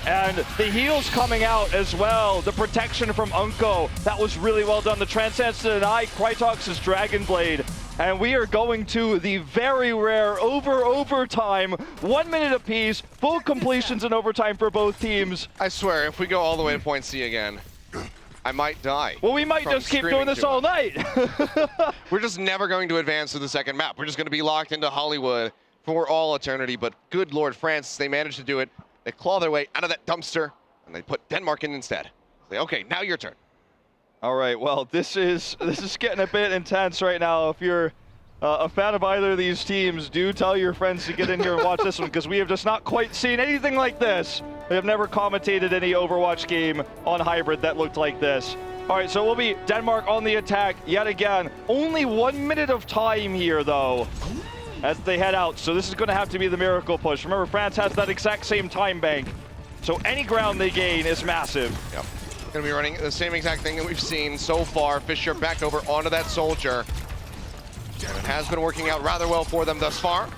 Speaker 3: And the heals coming out as well. The protection from Unko, that was really well done. The Transcends to deny Krytox's Dragon Blade. And we are going to the very rare overtime, 1 minute apiece, full completions in overtime for both teams.
Speaker 2: I swear, if we go all the way to point C again, I might die.
Speaker 3: Well, we might just keep doing this all night.
Speaker 2: We're just never going to advance to the second map. We're just going to be locked into Hollywood for all eternity. But good Lord, France, they managed to do it. They claw their way out of that dumpster, and they put Denmark in instead. Say, okay, now your turn.
Speaker 3: All right, well, this is getting a bit intense right now. If you're a fan of either of these teams, do tell your friends to get in here and watch this one, because we have just not quite seen anything like this. We have never commentated any Overwatch game on Hybrid that looked like this. All right, so we'll be Denmark on the attack yet again. Only 1 minute of time here, though, as they head out. So this is going to have to be the miracle push. Remember, France has that exact same time bank, so any ground they gain is massive.
Speaker 2: Yep. Going to be running the same exact thing that we've seen so far. Fisher back over onto that soldier. And it has been working out rather well for them thus far.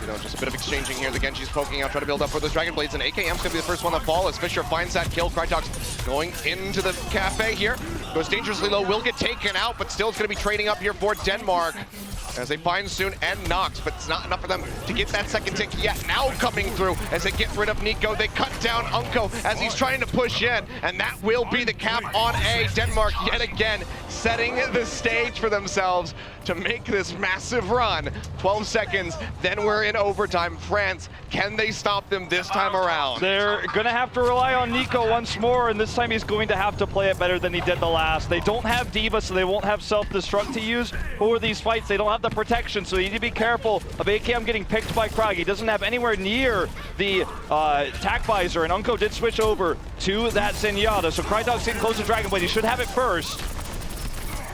Speaker 2: You know, just a bit of exchanging here. The Genji's poking out, trying to build up for those Dragon Blades, and AKM's going to be the first one to fall as Fisher finds that kill. Krytox going into the cafe here. Goes dangerously low, will get taken out, but still it's going to be trading up here for Denmark as they find Soon and Nox, but it's not enough for them to get that second tick yet. Now coming through as they get rid of Nico, they cut down Unko as he's trying to push in, and that will be the cap on A. Denmark yet again setting the stage for themselves to make this massive run. 12 seconds, then we're in overtime. France, can they stop them this time around?
Speaker 3: They're gonna have to rely on Nico once more, and this time he's going to have to play it better than he did the last. They don't have D.Va, so they won't have self-destruct to use for these fights. They don't have the protection, so you need to be careful of AKM getting picked by Krog. He doesn't have anywhere near the attack visor, and Unko did switch over to that Zenyatta, so Krytox getting close to Dragon Blade. He should have it first.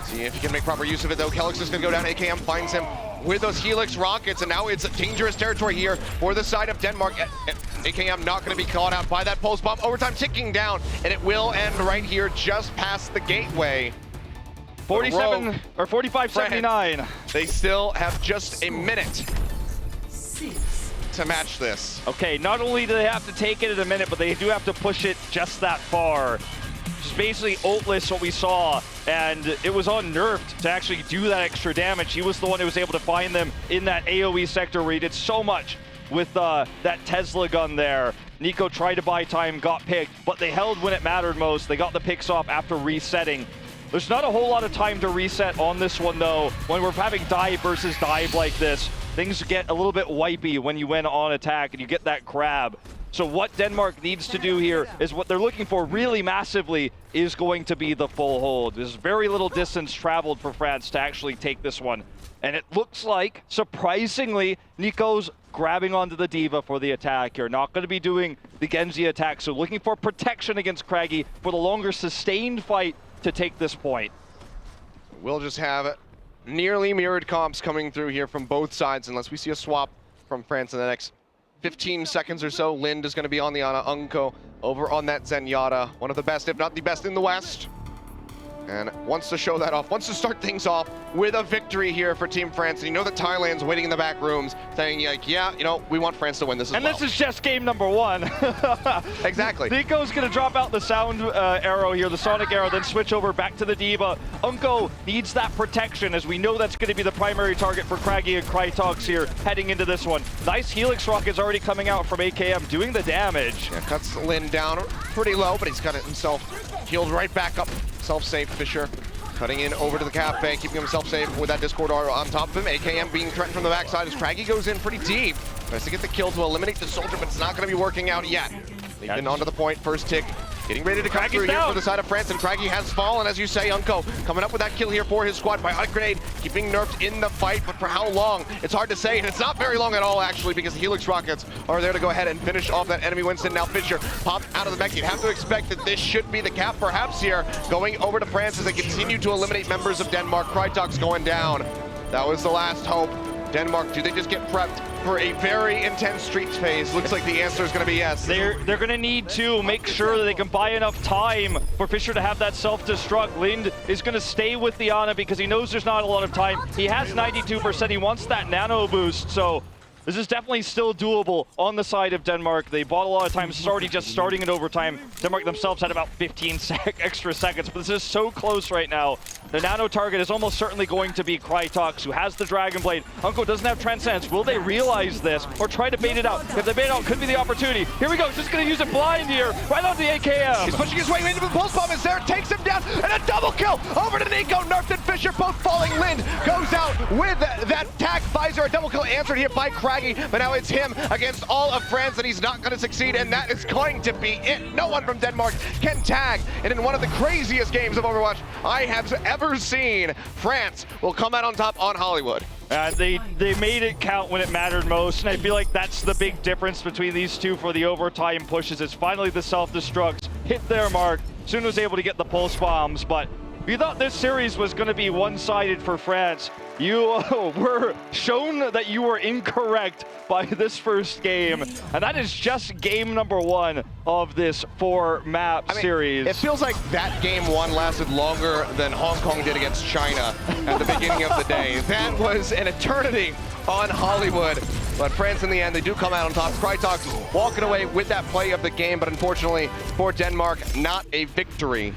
Speaker 2: See if he can make proper use of it, though. Kelix is going to go down. AKM finds him with those Helix rockets, and now it's dangerous territory here for the side of Denmark. AKM not going to be caught out by that pulse bomb. Overtime ticking down, and it will end right here just past the gateway.
Speaker 3: 47 or 45-79.
Speaker 2: They still have just a minute to match this.
Speaker 3: Okay, not only do they have to take it in a minute, but they do have to push it just that far. Just basically ultless what we saw, and it was on Nerfed to actually do that extra damage. He was the one who was able to find them in that AoE sector where he did so much with that Tesla gun there. Nico tried to buy time, got picked, but they held when it mattered most. They got the picks off after resetting. There's not a whole lot of time to reset on this one, though. When we're having dive versus dive like this, things get a little bit wipey when you win on attack and you get that crab. So what Denmark needs to do here is what they're looking for really massively is going to be the full hold. There's very little distance traveled for France to actually take this one. And it looks like, surprisingly, Nico's grabbing onto the D.Va for the attack here. Not going to be doing the Genji attack, so looking for protection against Craggy for the longer sustained fight to take this point.
Speaker 2: We'll just have nearly mirrored comps coming through here from both sides unless we see a swap from France in the next 15 seconds or so. Lind is going to be on the Unko over on that Zenyatta. One of the best, if not the best in the West. And wants to show that off, wants to start things off with a victory here for Team France. And you know that Thailand's waiting in the back rooms saying, like, yeah, you know, we want France to win this as well.
Speaker 3: And this is just game number one.
Speaker 2: Exactly.
Speaker 3: Nico's going to drop out the sound arrow here, the sonic arrow, then switch over back to the D.Va. Unko needs that protection, as we know that's going to be the primary target for Craggy and Krytox here heading into this one. Nice Helix rockets already coming out from AKM, doing the damage.
Speaker 2: Yeah, cuts Lin down pretty low, but he's got it himself healed right back up. Self-safe Fisher cutting in over to the cafe, keeping himself safe with that Discord R on top of him. AKM being threatened from the backside as Craggy goes in pretty deep. Tries to get the kill to eliminate the soldier, but it's not going to be working out yet. They've been onto the point. First tick Getting ready to come
Speaker 3: Craggy's
Speaker 2: through here
Speaker 3: down.
Speaker 2: for the side of France, and Craggy has fallen, as you say. Unko coming up with that kill here for his squad. Bionic Grenade keeping nerfed in the fight, but for how long? It's hard to say, and it's not very long at all, actually, because the Helix Rockets are there to go ahead and finish off that enemy Winston. Now Fisher popped out of the mech. You'd have to expect that this should be the cap, perhaps, here, going over to France as they continue to eliminate members of Denmark. Krytok's going down. That was the last hope. Denmark, do they just get prepped for a very intense street phase? Looks like the answer is going to be yes.
Speaker 3: They're going to need to make sure that they can buy enough time for Fisher to have that self-destruct. Lind is going to stay with the Ana because he knows there's not a lot of time. He has 92%. He wants that nano boost, so this is definitely still doable on the side of Denmark. They bought a lot of time. This is already just starting in overtime. Denmark themselves had about 15 extra seconds, but this is so close right now. The nano target is almost certainly going to be Krytox, who has the Dragon Blade. Unko doesn't have Transcendence. Will they realize this or try to bait it out? If they bait it out, could be the opportunity. Here we go. Just going to use it blind here, right on the AKM.
Speaker 2: He's pushing his way into the pulse bomb. Is there? Takes him down, and a double kill over to Nico. Nerfed and Fisher both falling. Lind goes out with that tag visor. A double kill answered here by Craggy, but now it's him against all of France, and he's not going to succeed, and that is going to be it. No one from Denmark can tag, and in one of the craziest games of Overwatch I have ever seen, France will come out on top on Hollywood.
Speaker 3: They made it count when it mattered most, and I feel like that's the big difference between these two for the overtime pushes. It's finally the self-destructs hit their mark. Soon was able to get the pulse bombs, but if you thought this series was going to be one-sided for France, you were shown that you were incorrect by this first game, and that is just game number 1 of this 4-map series.
Speaker 2: It feels like that game 1 lasted longer than Hong Kong did against China at the beginning of the day. That was an eternity on Hollywood, but France in the end, they do come out on top. Krytox walking away with that play of the game, but unfortunately for Denmark, not a victory.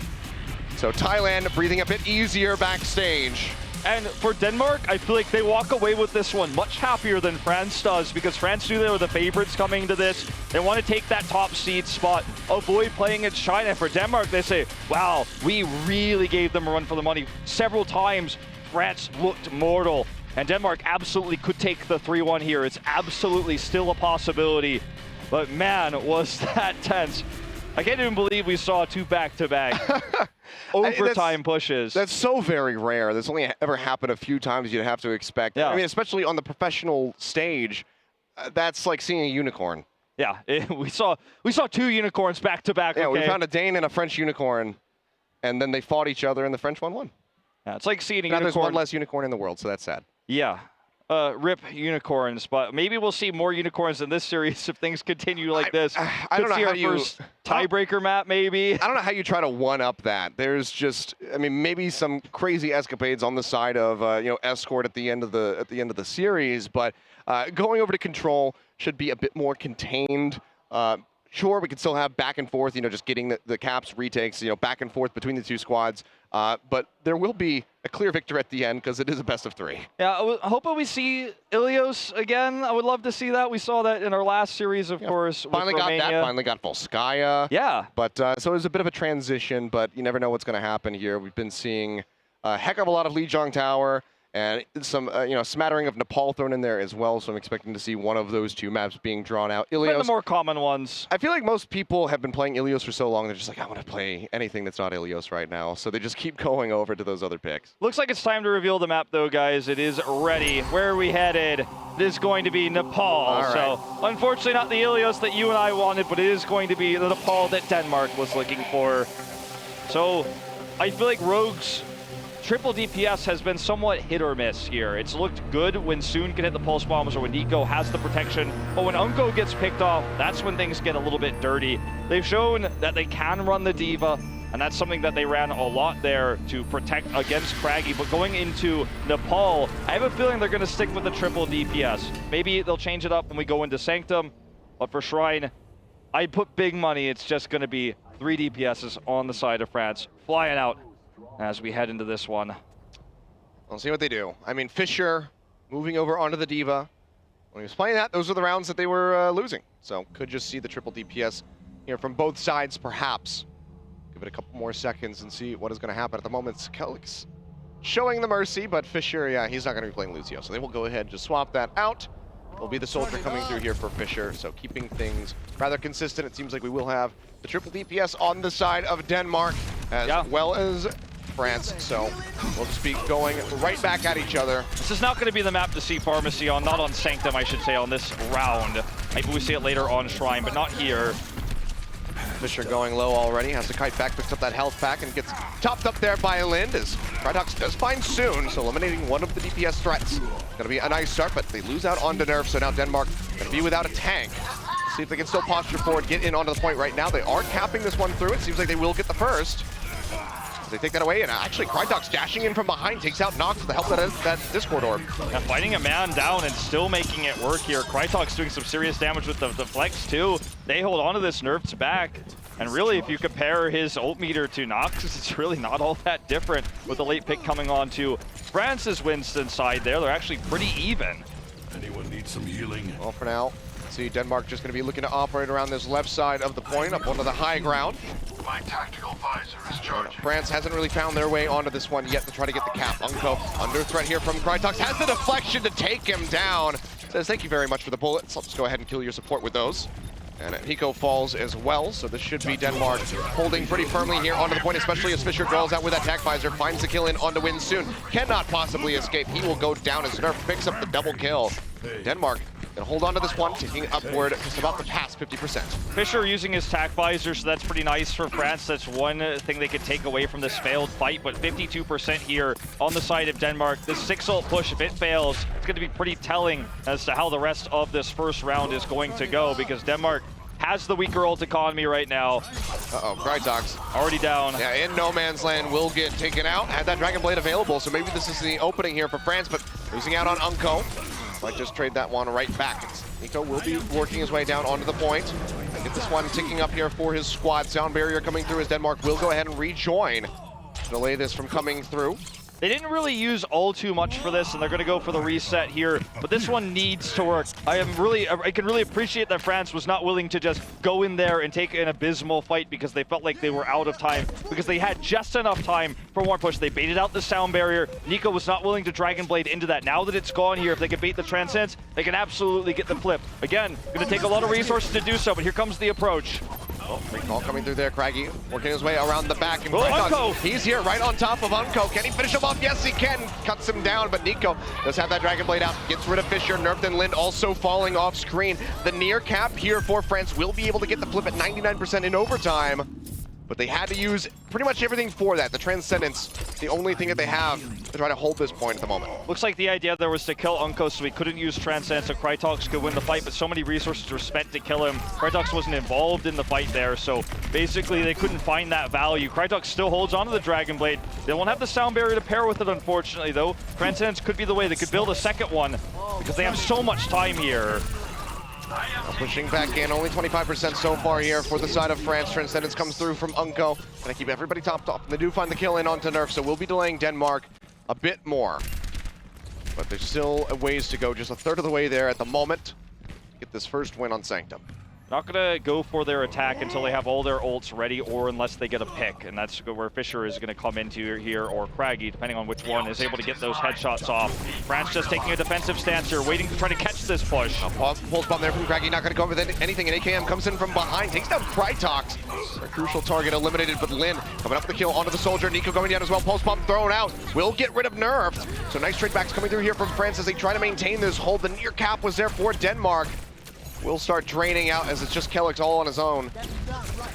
Speaker 2: So Thailand breathing a bit easier backstage.
Speaker 3: And for Denmark, I feel like they walk away with this one much happier than France does, because France knew they were the favorites coming to this. They want to take that top seed spot, avoid playing against China. For Denmark, they say, wow, we really gave them a run for the money. Several times, France looked mortal, and Denmark absolutely could take the 3-1 here. It's absolutely still a possibility, but man, was that tense. I can't even believe we saw 2 back-to-back overtime pushes.
Speaker 2: That's so very rare. That's only ever happened a few times. You'd have to expect.
Speaker 3: Yeah.
Speaker 2: I mean, especially on the professional stage, that's like seeing a unicorn.
Speaker 3: Yeah, we saw 2 unicorns back-to-back.
Speaker 2: Yeah,
Speaker 3: okay?
Speaker 2: we found a Dane and a French unicorn, and then they fought each other, and the French one won.
Speaker 3: Yeah, it's like seeing a
Speaker 2: now
Speaker 3: unicorn.
Speaker 2: there's one less unicorn in the world, so that's sad.
Speaker 3: Yeah. RIP unicorns, but maybe we'll see more unicorns in this series if things continue like this.
Speaker 2: I don't know
Speaker 3: see
Speaker 2: how
Speaker 3: our
Speaker 2: you
Speaker 3: first tiebreaker map, maybe.
Speaker 2: I don't know how you try to one-up that. There's just, I mean, maybe some crazy escapades on the side of Escort at the end of the series, but going over to Control should be a bit more contained. Sure, we can still have back and forth, just getting the caps, retakes, back and forth between the two squads. But there will be a clear victor at the end because it is a best of 3.
Speaker 3: Yeah, hoping we see Ilios again. I would love to see that. We saw that in our last series, of course.
Speaker 2: Finally got that. Finally got Volskaya.
Speaker 3: Yeah.
Speaker 2: But so it was a bit of a transition, but you never know what's going to happen here. We've been seeing a heck of a lot of Lijiang Tower. And some, smattering of Nepal thrown in there as well. So I'm expecting to see one of those 2 maps being drawn out. Ilios,
Speaker 3: the more common ones.
Speaker 2: I feel like most people have been playing Ilios for so long, they're just like, I want to play anything that's not Ilios right now. So they just keep going over to those other picks.
Speaker 3: Looks like it's time to reveal the map, though, guys. It is ready. Where are we headed? It is going to be Nepal.
Speaker 2: All right.
Speaker 3: So unfortunately, not the Ilios that you and I wanted, but it is going to be the Nepal that Denmark was looking for. So I feel like Rogue's triple DPS has been somewhat hit or miss here. It's looked good when Soon can hit the pulse bombs or when Nico has the protection, but when Unko gets picked off, that's when things get a little bit dirty. They've shown that they can run the Diva, and that's something that they ran a lot there to protect against Craggy, but going into Nepal, I have a feeling they're gonna stick with the triple DPS. Maybe they'll change it up when we go into Sanctum, but for Shrine, I put big money it's just gonna be 3 DPSs on the side of France, flying out as we head into this one.
Speaker 2: We'll see what they do. I mean, Fisher moving over onto the Diva. When he was playing that, those were the rounds that they were losing. So could just see the triple DPS here from both sides, perhaps. Give it a couple more seconds and see what is going to happen. At the moment, Skelix showing the mercy, but Fisher, yeah, he's not going to be playing Lucio. So they will go ahead and just swap that out. will be the soldier coming through here for Fisher. So keeping things rather consistent. It seems like we will have the triple DPS on the side of Denmark as well as France. So we'll just be going right back at each other.
Speaker 3: This is not going to be the map to see Pharmacy on, not on Sanctum, I should say, on this round. Maybe we see it later on Shrine, but not here.
Speaker 2: Fisher going low already, has to kite back, picks up that health pack, and gets topped up there by Lind as Krytox does find Soon, so eliminating one of the DPS threats. Gonna be a nice start, but they lose out onto Nerf, so now Denmark gonna be without a tank. See if they can still posture forward, get in onto the point right now. They are capping this one through. It seems like they will get the first. They take that away, and actually Krytox dashing in from behind, takes out Nox with the help of that Discord orb.
Speaker 3: Yeah, fighting a man down and still making it work here. Krytox doing some serious damage with the flex too. They hold on to this Nerf's back. And really, if you compare his ult meter to Nox, it's really not all that different with the late pick coming on to France's Winston side there. They're actually pretty even.
Speaker 4: Anyone need some healing?
Speaker 2: Well, for now, see Denmark just going to be looking to operate around this left side of the point, up onto the high ground.
Speaker 4: My tactical visor is charging.
Speaker 2: France hasn't really found their way onto this one yet to try to get the cap. Unco under threat here from Krytox, has the deflection to take him down. Says, thank you very much for the bullets. Let's go ahead and kill your support with those. And Nico falls as well, so this should be Denmark holding pretty firmly here onto the point, especially as Fisher draws out with that tac visor, finds the kill in onto Win soon. Cannot possibly escape. He will go down as Nerf picks up the double kill. Denmark gonna hold on to this one, ticking upward just about the past 50%.
Speaker 3: Fisher using his tac visor, so that's pretty nice for France. That's one thing they could take away from this failed fight, but 52% here on the side of Denmark. This 6 ult push, if it fails, it's going to be pretty telling as to how the rest of this first round is going to go, because Denmark has the weaker ult economy right now.
Speaker 2: Uh-oh, Krytox
Speaker 3: already down.
Speaker 2: Yeah, in no man's land, will get taken out. Had that Dragon Blade available, so maybe this is the opening here for France, but losing out on Unco. Might just trade that one right back. Nico will be working his way down onto the point. Get this one ticking up here for his squad. Sound barrier coming through as Denmark will go ahead and rejoin. Delay this from coming through.
Speaker 3: They didn't really use all too much for this, and they're going to go for the reset here. But this one needs to work. I can really appreciate that France was not willing to just go in there and take an abysmal fight because they felt like they were out of time, because they had just enough time for one push. They baited out the sound barrier. Nico was not willing to Dragon Blade into that. Now that it's gone here, if they can bait the Transcends, they can absolutely get the flip. Again, going to take a lot of resources to do so, but here comes the approach.
Speaker 2: Oh, recall coming through there. Craggy working his way around the back. And
Speaker 3: Unco!
Speaker 2: He's here right on top of Unco. Can he finish him off? Yes, he can. Cuts him down, but Nico does have that Dragon Blade out. Gets rid of Fisher. Nerf and Lind also falling off screen. The near cap here for France will be able to get the flip at 99% in overtime. But they had to use pretty much everything for that. The Transcendence, the only thing that they have to try to hold this point at the moment.
Speaker 3: Looks like the idea there was to kill Unco, so he couldn't use Transcendence, so Krytox could win the fight, but so many resources were spent to kill him. Krytox wasn't involved in the fight there, so basically they couldn't find that value. Krytox still holds onto the Dragon Blade. They won't have the sound barrier to pair with it, unfortunately, though. Transcendence could be the way. They could build a second one, because they have so much time here.
Speaker 2: Pushing back in, only 25% so far here for the side of France. Transcendence comes through from Unco. Gonna keep everybody topped off. They do find the kill in onto Nerf, so we'll be delaying Denmark a bit more. But there's still a ways to go, just a third of the way there at the moment. Get this first win on Sanctum.
Speaker 3: Not gonna go for their attack until they have all their ults ready, or unless they get a pick, and that's where Fisher is gonna come into here, or Craggy, depending on which one is able to get those headshots off. France just taking a defensive stance here, waiting to try to catch this push.
Speaker 2: Pulse bomb there from Craggy, not gonna go with anything, and AKM comes in from behind, takes down Krytox. A crucial target eliminated, but Lind coming up the kill onto the soldier. Nico going down as well, pulse bomb thrown out, will get rid of Nerfed. So nice trade backs coming through here from France as they try to maintain this hold. The near cap was there for Denmark. Will start draining out as it's just Kellix all on his own.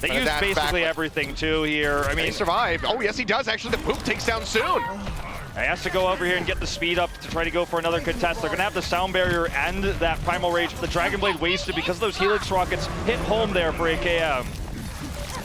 Speaker 3: They use basically everything too here. I mean,
Speaker 2: he survived. Oh yes, he does. Actually, the poop takes down Soon.
Speaker 3: He has to go over here and get the speed up to try to go for another contest. They're gonna have the sound barrier and that primal rage, but the Dragon Blade wasted because of those Helix rockets hit home there for AKM.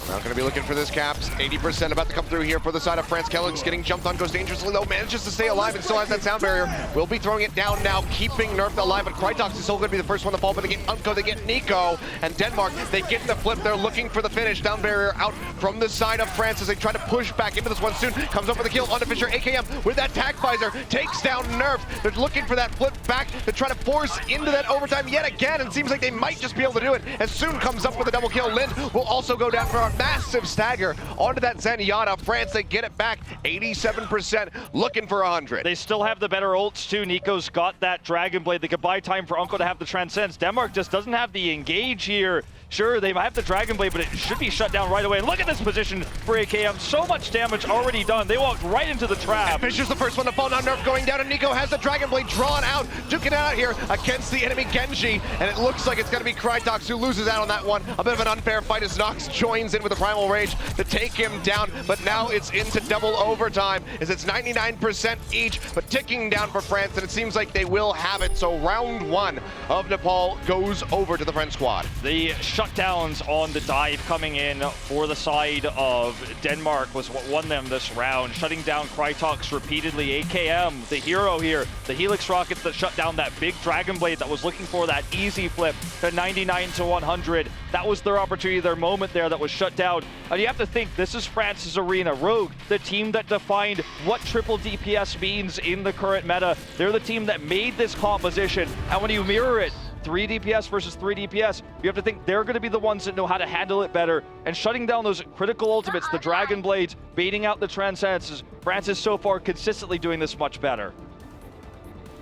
Speaker 2: Now going to be looking for this caps. 80% about to come through here for the side of France. Kellix getting jumped on, goes dangerously low, manages to stay alive and still has that sound barrier. Will be throwing it down now, keeping Nerf alive, but Krytox is still going to be the first one to fall, but they get Unco, they get Nico, and Denmark, they get the flip. They're looking for the finish. Down barrier out from the side of France as they try to push back into this one soon. Comes up with a kill onto Fisher. AKM with that tac visor takes down Nerf. They're looking for that flip back to try to force into that overtime yet again, and seems like they might just be able to do it. As Soon comes up with a double kill. Lind will also go down for that massive stagger onto that Zenyatta. France, they get it back, 87%, looking for 100.
Speaker 3: They still have the better ults too. Nico's got that Dragon Blade. They could buy time for Uncle to have the Transcends. Denmark just doesn't have the engage here. Sure, they might have the Dragon Blade, but it should be shut down right away. Look at this position for AKM. So much damage already done. They walked right into the trap.
Speaker 2: Fisher's the first one to fall down. Nerf going down, and Nico has the Dragon Blade drawn out, duking it out here against the enemy Genji, and it looks like it's going to be Krytox who loses out on that one. A bit of an unfair fight as Nox joins in with the Primal Rage to take him down, but now it's into double overtime as it's 99% each, but ticking down for France, and it seems like they will have it. So round one of Nepal goes over to the French squad.
Speaker 3: The shutdowns on the dive coming in for the side of Denmark was what won them this round. Shutting down Krytox repeatedly. AKM, the hero here. The Helix rockets that shut down that big Dragon Blade that was looking for that easy flip to 99 to 100. That was their opportunity, their moment there that was shut down. And you have to think, this is France's arena. Rogue, the team that defined what triple DPS means in the current meta. They're the team that made this composition. And when you mirror it, 3 DPS versus 3 DPS, you have to think they're going to be the ones that know how to handle it better. And shutting down those critical ultimates, the Dragon Blades, baiting out the Transcendences, France is so far consistently doing this much better.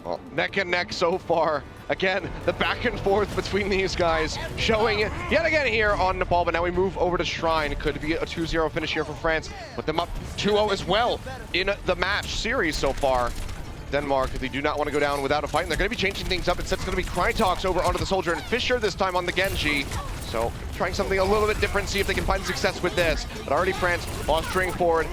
Speaker 2: Well, neck and neck so far. Again, the back and forth between these guys showing it yet again here on Nepal, but now we move over to Shrine. Could be a 2-0 finish here for France. Put them up 2-0 as well in the match series so far. Denmark, they do not want to go down without a fight, and they're going to be changing things up. Instead, it's going to be Krytox over onto the Soldier, and Fisher this time on the Genji. So, trying something a little bit different, see if they can find success with this. But already France posturing forward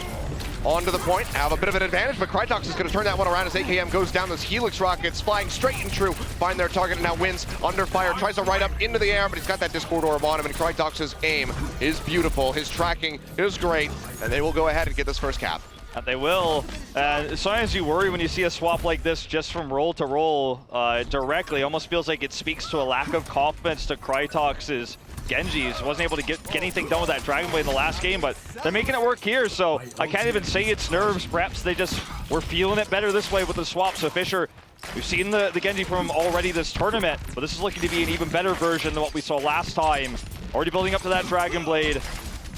Speaker 2: onto the point, have a bit of an advantage, but Krytox is going to turn that one around as AKM goes down. Those Helix rockets flying straight and true, find their target, and now wins under fire. Tries to ride up into the air, but he's got that Discord orb on him, and Krytox's aim is beautiful. His tracking is great, and they will go ahead and get this first cap.
Speaker 3: And they will. Sometimes you worry when you see a swap like this just from roll to roll directly. Almost feels like it speaks to a lack of confidence to Krytox's Genjis. Wasn't able to get anything done with that Dragon Blade in the last game, but they're making it work here, so I can't even say it's nerves. Perhaps they just were feeling it better this way with the swap. So Fisher, we've seen the Genji from him already this tournament, but this is looking to be an even better version than what we saw last time. Already building up to that Dragon Blade.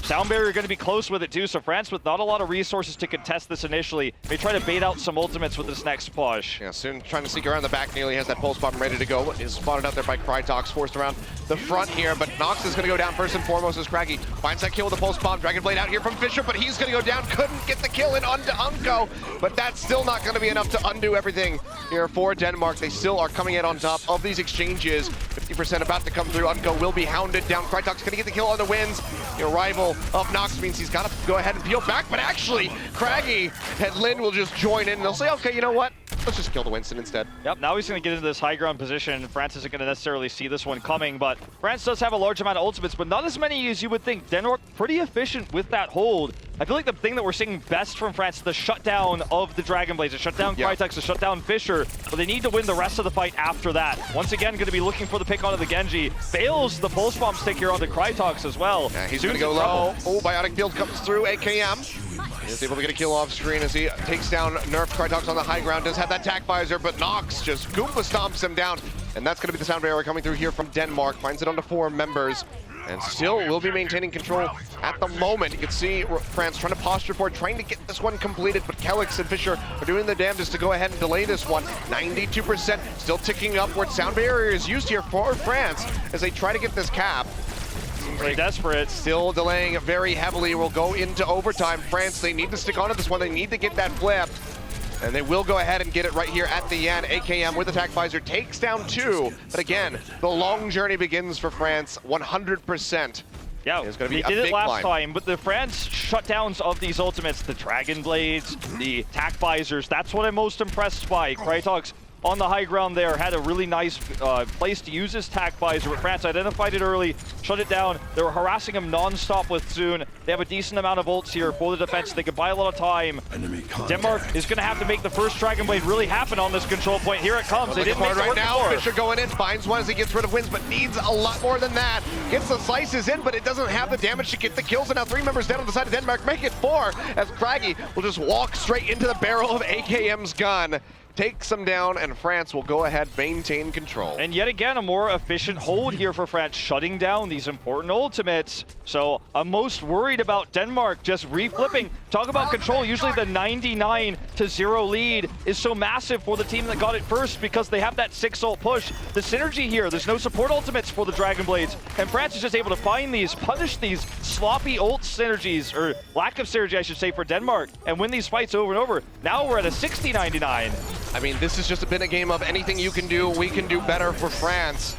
Speaker 3: Sound barrier going to be close with it too, so France with not a lot of resources to contest this initially may try to bait out some ultimates with this next push.
Speaker 2: Yeah, soon trying to sneak around the back. Nearly has that pulse bomb ready to go. Is spotted out there by Krytox, forced around the front here, but Nox is going to go down first and foremost as Craggy finds that kill with the pulse bomb. Dragon Blade out here from Fisher, but he's going to go down. Couldn't get the kill in onto Unko, but that's still not going to be enough to undo everything here for Denmark. They still are coming in on top of these exchanges. 50% about to come through. Unko will be hounded down. Krytox going to get the kill on the wins. The arrival of Nox means he's got to go ahead and peel back, but actually, Craggy and Lin will just join in and they'll say, okay, you know what? Let's just kill the Winston instead.
Speaker 3: Yep, now he's going to get into this high ground position. France isn't going to necessarily see this one coming, but France does have a large amount of ultimates, but not as many as you would think. Denmark pretty efficient with that hold. I feel like the thing that we're seeing best from France is the shutdown of the Dragon Blades, the shutdown Krytox, the shutdown Fisher, but they need to win the rest of the fight after that. Once again, going to be looking for the pick onto the Genji. Fails the pulse bomb stick here onto Krytox as well.
Speaker 2: Yeah, he's going to go low. Oh, Biotic Field comes through. AKM is able to get a kill off screen as he takes down Nerf. Krytox on the high ground, does have that tack visor, but Nox just Goomba stomps him down. And that's going to be the sound barrier coming through here from Denmark. Finds it onto 4 members. And still will be maintaining control at the moment. You can see France trying to posture forward, trying to get this one completed, but Kelix and Fisher are doing the damnedest to go ahead and delay this one. 92% still ticking upward. Sound barrier is used here for France as they try to get this cap.
Speaker 3: Pretty desperate.
Speaker 2: Still delaying very heavily. We'll go into overtime. France, they need to stick onto this one. They need to get that flip. And they will go ahead and get it right here at the end. AKM with attack visor takes down 2. But again, the long journey begins for France, 100%.
Speaker 3: Yeah,
Speaker 2: it's gonna be
Speaker 3: they did it last
Speaker 2: climb.
Speaker 3: time, but the France shutdowns of these ultimates, the Dragon Blades, the attack visors, that's what I'm most impressed by. Krytox on the high ground there had a really nice place to use his tack visor, but France identified it early, shut it down. They were harassing him non-stop with Soon. They have a decent amount of ults here for the defense. They can buy a lot of time. Denmark is going to have to make the first Dragon Blade really happen on this control point. Here it comes. They didn't make it
Speaker 2: right
Speaker 3: work
Speaker 2: now.
Speaker 3: before.
Speaker 2: Fisher going in, finds one as he gets rid of wins, but needs a lot more than that. Gets the slices in, but it doesn't have the damage to get the kills. And now 3 members down on the side of Denmark, make it 4 as Craggy will just walk straight into the barrel of AKM's gun. takes them down, and France will go ahead, maintain control.
Speaker 3: And yet again, a more efficient hold here for France, shutting down these important ultimates. So I'm most worried about Denmark just reflipping. Talk about control. Usually the 99-0 lead is so massive for the team that got it first because they have that 6-ult push. The synergy here, there's no support ultimates for the Dragon Blades, and France is just able to find these, punish these sloppy ult synergies, or lack of synergy, I should say, for Denmark, and win these fights over and over. Now we're at a 60-99.
Speaker 2: I mean, this has just been a game of anything you can do, we can do better for France.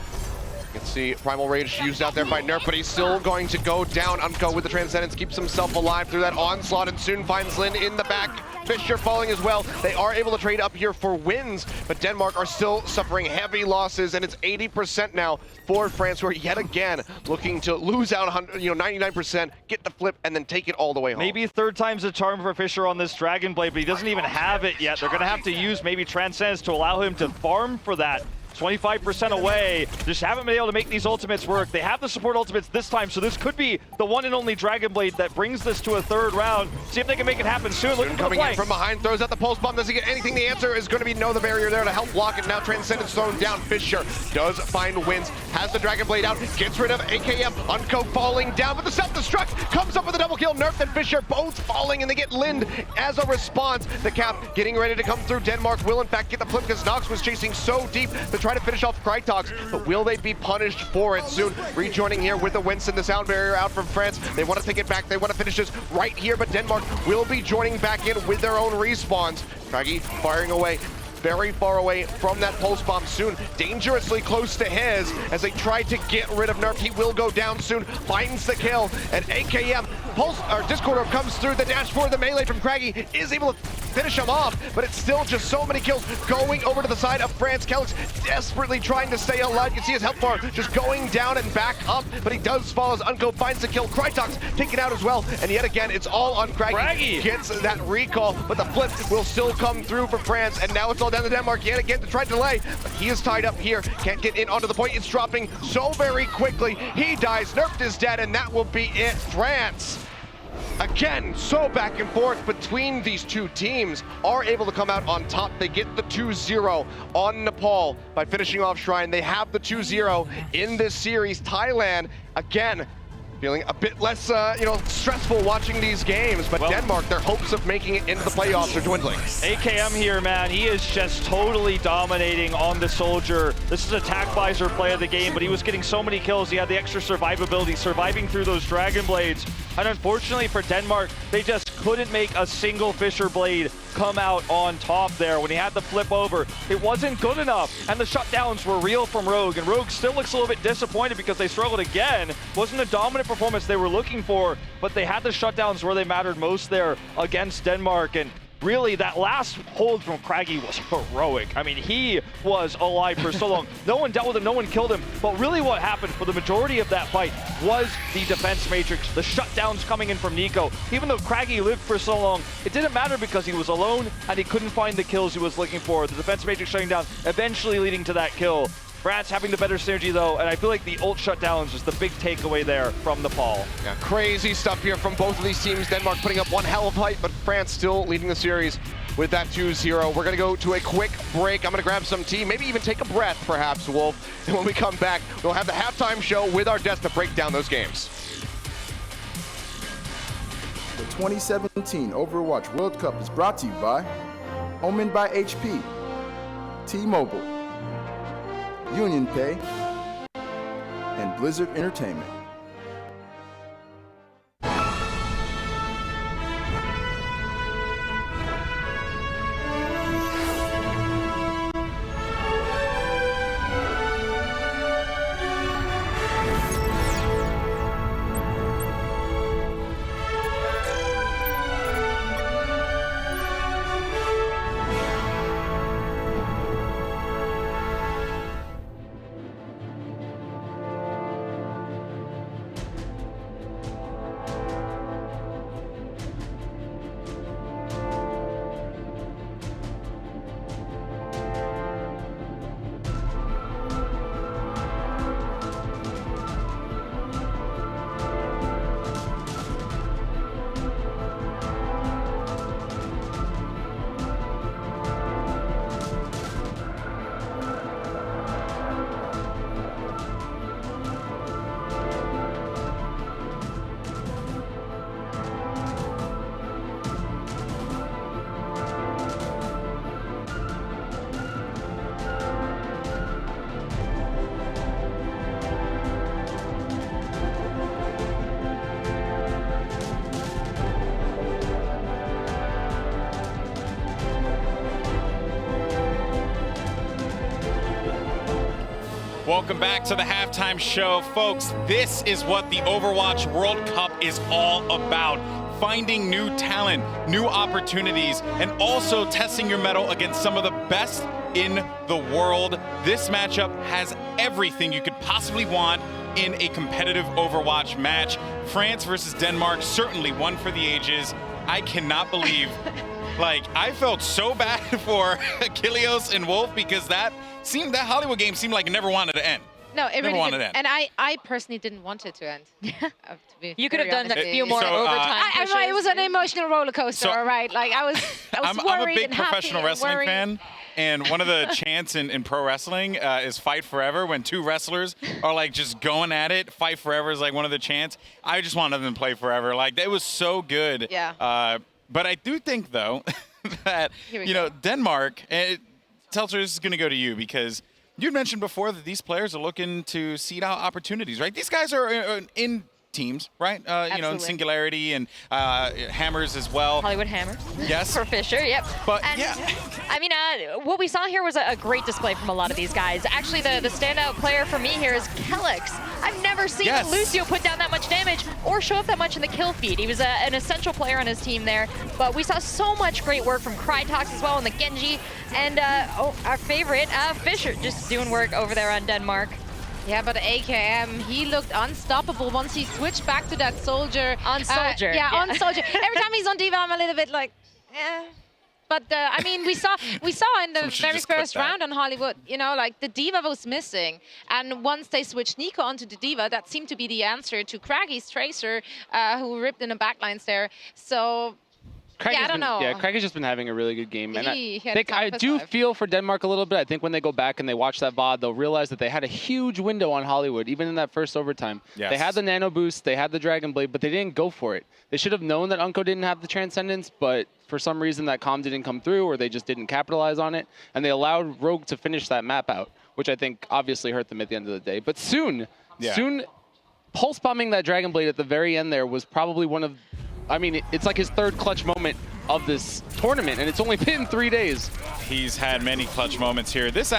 Speaker 2: You can see Primal Rage used out there by Nerf, but he's still going to go down. Unco with the Transcendence keeps himself alive through that onslaught and soon finds Lin in the back. Fisher falling as well. They are able to trade up here for wins, but Denmark are still suffering heavy losses, and it's 80% now for France, who are yet again looking to lose out 99%, get the flip, and then take it all the way home.
Speaker 3: Maybe third time's a charm for Fisher on this Dragon Blade, but he doesn't even have it yet. They're going to have to use maybe Transcendence to allow him to farm for that. 25% away, just haven't been able to make these ultimates work. They have the support ultimates this time, so this could be the one and only Dragon Blade that brings this to a third round. See if they can make it happen soon. Looking
Speaker 2: coming in from behind, throws out the pulse bomb, doesn't get anything. The answer is going to be no, the barrier there to help block it. Now Transcendence thrown down. Fisher does find wins, has the Dragon Blade out, gets rid of AKM. Unco falling down, but the self-destruct comes up with a double kill. Nerf and Fisher both falling, and they get Lind as a response. The cap getting ready to come through. Denmark will in fact get the flip because Nox was chasing so deep to try to finish off Krytox, but will they be punished for it soon? Rejoining here with the Winston, the sound barrier out from France. They want to take it back, they want to finish this right here, but Denmark will be joining back in with their own respawns. Craggy firing away, very far away from that pulse bomb soon, dangerously close to his as they try to get rid of Nerf. He will go down soon, finds the kill, and AKM Pulse or Discord Orb comes through the dashboard. The melee from Craggy is able to finish him off, but it's still just so many kills going over to the side of France. Calyx desperately trying to stay alive. You can see his health bar just going down and back up, but he does fall as Unco finds the kill. Krytox taken out as well, and yet again, it's all on Craggy.
Speaker 3: Craggy
Speaker 2: gets that recall, but the flip will still come through for France, and now it's all down to Denmark yet again to try to delay, but he is tied up here. Can't get in onto the point. It's dropping so very quickly. He dies. Nerfed is dead, and that will be it. France, again, so back and forth between these two teams, are able to come out on top. They get the 2-0 on Nepal by finishing off Shrine. They have the 2-0 in this series. Thailand, again, feeling a bit less, stressful watching these games, but Denmark, their hopes of making it into the playoffs are dwindling.
Speaker 3: AKM here, man, he is just totally dominating on the Soldier. This is attack visor play of the game, but he was getting so many kills. He had the extra survivability, surviving through those Dragon Blades. And unfortunately for Denmark, they just couldn't make a single Fisher Blade come out on top there. When he had the flip over, it wasn't good enough. And the shutdowns were real from Rogue. And Rogue still looks a little bit disappointed because they struggled again. Wasn't a dominant performance they were looking for, but they had the shutdowns where they mattered most there against Denmark. And really, that last hold from Craggy was heroic. I mean, he was alive for so long. No one dealt with him, no one killed him. But really what happened for the majority of that fight was the defense matrix, the shutdowns coming in from Nico. Even though Craggy lived for so long, it didn't matter because he was alone and he couldn't find the kills he was looking for. The defense matrix shutting down, eventually leading to that kill. France having the better synergy though, and I feel like the ult shutdowns is the big takeaway there from Nepal.
Speaker 2: Yeah, crazy stuff here from both of these teams. Denmark putting up one hell of a fight, but France still leading the series with that 2-0. We're gonna go to a quick break. I'm gonna grab some tea, maybe even take a breath perhaps, Wolf. And when we come back, we'll have the halftime show with our guests to break down those games.
Speaker 5: The 2017 Overwatch World Cup is brought to you by Omen by HP, T-Mobile, Union Pay, and Blizzard Entertainment.
Speaker 1: Welcome back to the halftime show, folks. This is what the Overwatch World Cup is all about. Finding new talent, new opportunities, and also testing your mettle against some of the best in the world. This matchup has everything you could possibly want in a competitive Overwatch match. France versus Denmark, certainly one for the ages. I cannot believe, I felt so bad for Achilleos and Wolf because that Hollywood game seemed like it never wanted to end.
Speaker 6: No, it
Speaker 1: never
Speaker 6: really
Speaker 1: wanted
Speaker 6: didn't.
Speaker 1: to end.
Speaker 6: And I personally didn't want it to end.
Speaker 7: You could have done a few more
Speaker 1: So,
Speaker 7: overtime pushes.
Speaker 6: It was an emotional roller coaster, all right? Like, I was
Speaker 1: I'm
Speaker 6: worried
Speaker 1: a big
Speaker 6: and happy
Speaker 1: professional
Speaker 6: and
Speaker 1: wrestling
Speaker 6: worried.
Speaker 1: fan, and one of the chants in pro wrestling is fight forever. When two wrestlers are like just going at it, fight forever is like one of the chants. I just wanted them to play forever. Like, it was so good.
Speaker 6: Yeah.
Speaker 1: But I do think, though, that, Denmark, Teltzer, this is going to go to you because you'd mentioned before that these players are looking to seed out opportunities, right? These guys are in teams, right? In Singularity and Hammers as well.
Speaker 7: Hollywood Hammers.
Speaker 1: Yes.
Speaker 7: For Fisher, yep.
Speaker 1: But,
Speaker 7: and, I mean, what we saw here was a great display from a lot of these guys. Actually, the standout player for me here is Kellex. I've never seen Lucio put down that much damage or show up that much in the kill feed. He was an essential player on his team there, but we saw so much great work from Crytox as well in the Genji, and our favorite, Fisher, just doing work over there on Denmark.
Speaker 6: Yeah, but AKM, he looked unstoppable once he switched back to that Soldier.
Speaker 7: On Soldier.
Speaker 6: On Soldier. Every time he's on D.Va, I'm a little bit like, eh. But I mean, we saw in the very first round on Hollywood, the D.Va was missing, and once they switched Nico onto the D.Va, that seemed to be the answer to Craggy's Tracer, who ripped in the backlines there. So. I don't know.
Speaker 8: Yeah, Craig has just been having a really good game. And
Speaker 6: I
Speaker 8: do feel for Denmark a little bit. I think when they go back and they watch that VOD, they'll realize that they had a huge window on Hollywood, even in that first overtime.
Speaker 1: Yes.
Speaker 8: They had the Nano Boost, they had the Dragon Blade, but they didn't go for it. They should have known that Unko didn't have the Transcendence, but for some reason that comm didn't come through, or they just didn't capitalize on it, and they allowed Rogue to finish that map out, which I think obviously hurt them at the end of the day. But soon, pulse bombing that Dragon Blade at the very end there was probably one of, it's like his third clutch moment of this tournament, and it's only been 3 days.
Speaker 1: He's had many clutch moments here. This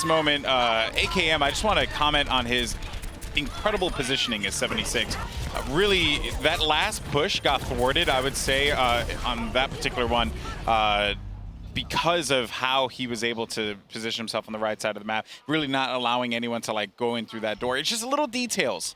Speaker 1: moment, AKM, I just want to comment on his incredible positioning as 76. Really, that last push got thwarted, I would say, on that particular one, because of how he was able to position himself on the right side of the map, really not allowing anyone to go in through that door. It's just little details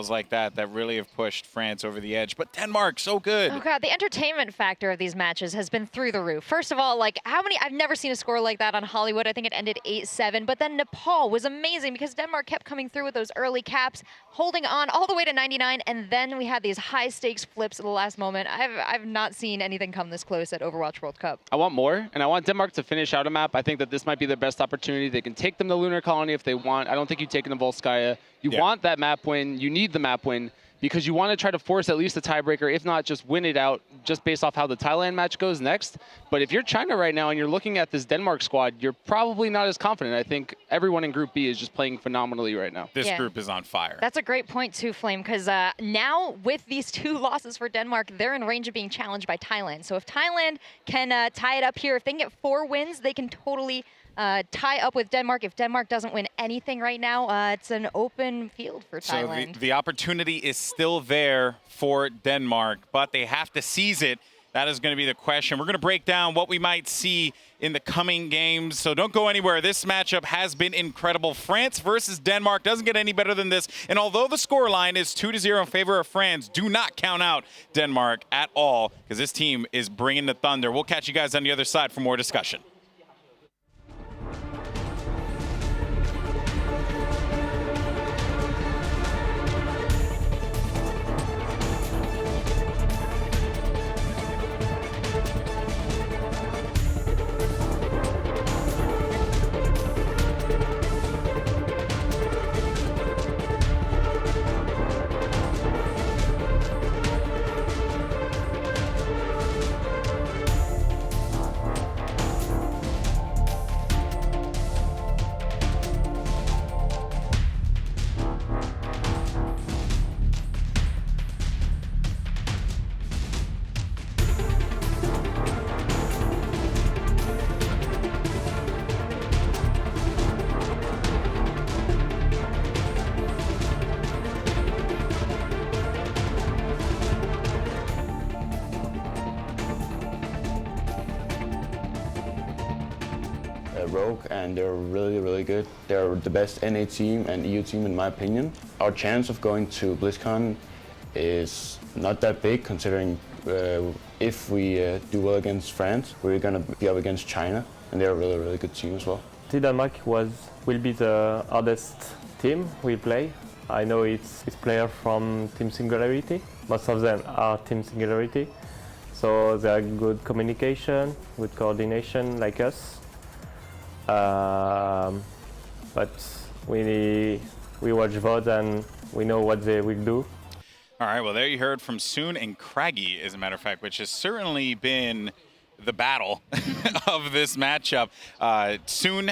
Speaker 1: like that really have pushed France over the edge. But Denmark, so good.
Speaker 7: Oh god, the entertainment factor of these matches has been through the roof. First of all, I've never seen a score like that on Hollywood. I think it ended 8-7. But then Nepal was amazing because Denmark kept coming through with those early caps, holding on all the way to 99, and then we had these high stakes flips at the last moment. I've not seen anything come this close at Overwatch World Cup.
Speaker 8: I want more, and I want Denmark to finish out a map. I think that this might be their best opportunity. They can take them to Lunar Colony if they want. I don't think you take them to Volskaya. You want that map win. You need the map win because you want to try to force at least a tiebreaker, if not just win it out just based off how the Thailand match goes next. But if you're China right now and you're looking at this Denmark squad, you're probably not as confident. I think everyone in Group B is just playing phenomenally right now.
Speaker 1: This group is on fire.
Speaker 7: That's a great point too, Flame, because now with these 2 losses for Denmark, they're in range of being challenged by Thailand. So if Thailand can tie it up here, if they can get 4 wins, they can totally tie up with Denmark. If Denmark doesn't win anything right now, it's an open field for Thailand.
Speaker 1: So the opportunity is still there for Denmark, but they have to seize it. That is going to be the question. We're going to break down what we might see in the coming games, so don't go anywhere. This matchup has been incredible. France versus Denmark doesn't get any better than this, and although the scoreline is 2-0 in favor of France, do not count out Denmark at all, because this team is bringing the thunder. We'll catch you guys on the other side for more discussion.
Speaker 9: Rogue, and they're really, really good. They're the best NA team and EU team in my opinion. Our chance of going to BlizzCon is not that big, considering if we do well against France, we're gonna be up against China, and they're a really, really good team as well.
Speaker 10: Denmark will be the hardest team we play. I know it's players from Team Singularity. Most of them are Team Singularity. So they are good communication, good coordination like us. But we watch VOD and we know what they will do.
Speaker 1: All right, well, there you heard from Soon and Craggy, as a matter of fact, which has certainly been the battle of this matchup. Soon,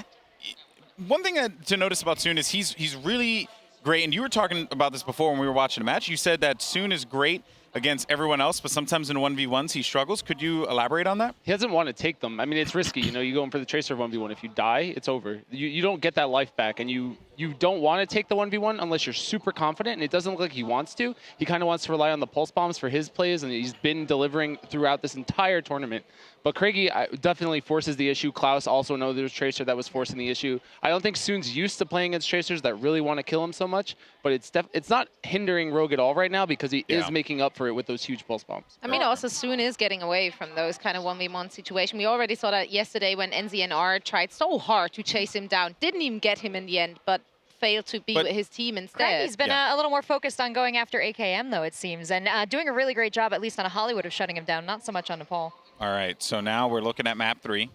Speaker 1: one thing to notice about Soon is he's really great, and you were talking about this before when we were watching a match. You said that Soon is great against everyone else, but sometimes in 1v1s he struggles. Could you elaborate on that?
Speaker 8: He doesn't want to take them. I mean, it's risky. You know, you go in for the Tracer 1v1. If you die, it's over. You don't get that life back, and you don't want to take the 1v1 unless you're super confident, and it doesn't look like he wants to. He kind of wants to rely on the pulse bombs for his plays, and he's been delivering throughout this entire tournament. But Craigie definitely forces the issue. Klaus also knows there's Tracer that was forcing the issue. I don't think Soon's used to playing against Tracers that really want to kill him so much, but it's not hindering Rogue at all right now because he is making up for it with those huge pulse bombs.
Speaker 6: I mean, also Soon is getting away from those kind of 1v1 situations. We already saw that yesterday when NZNR tried so hard to chase him down. Didn't even get him in the end, but failed to be with his team instead.
Speaker 7: He's been a little more focused on going after AKM, though, it seems, and doing a really great job, at least on a Hollywood, of shutting him down, not so much on Nepal.
Speaker 1: All right, so now we're looking at map 3.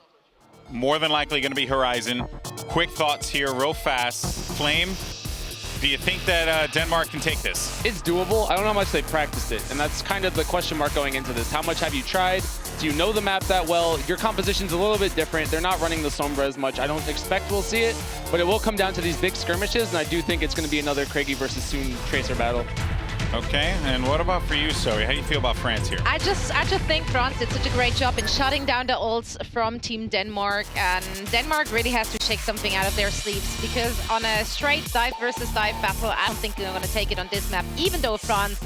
Speaker 1: More than likely going to be Horizon. Quick thoughts here, real fast. Flame, do you think that Denmark can take this?
Speaker 8: It's doable. I don't know how much they practiced it, and that's kind of the question mark going into this. How much have you tried? Do you know the map that well? Your composition's a little bit different. They're not running the Sombra as much. I don't expect we'll see it, but it will come down to these big skirmishes, and I do think it's going to be another Craigie versus Soon Tracer battle.
Speaker 1: Okay, and what about for you, Zoe? How do you feel about France here?
Speaker 6: I just think France did such a great job in shutting down the ults from Team Denmark, and Denmark really has to shake something out of their sleeves, because on a straight dive versus dive battle, I don't think they're going to take it on this map, even though France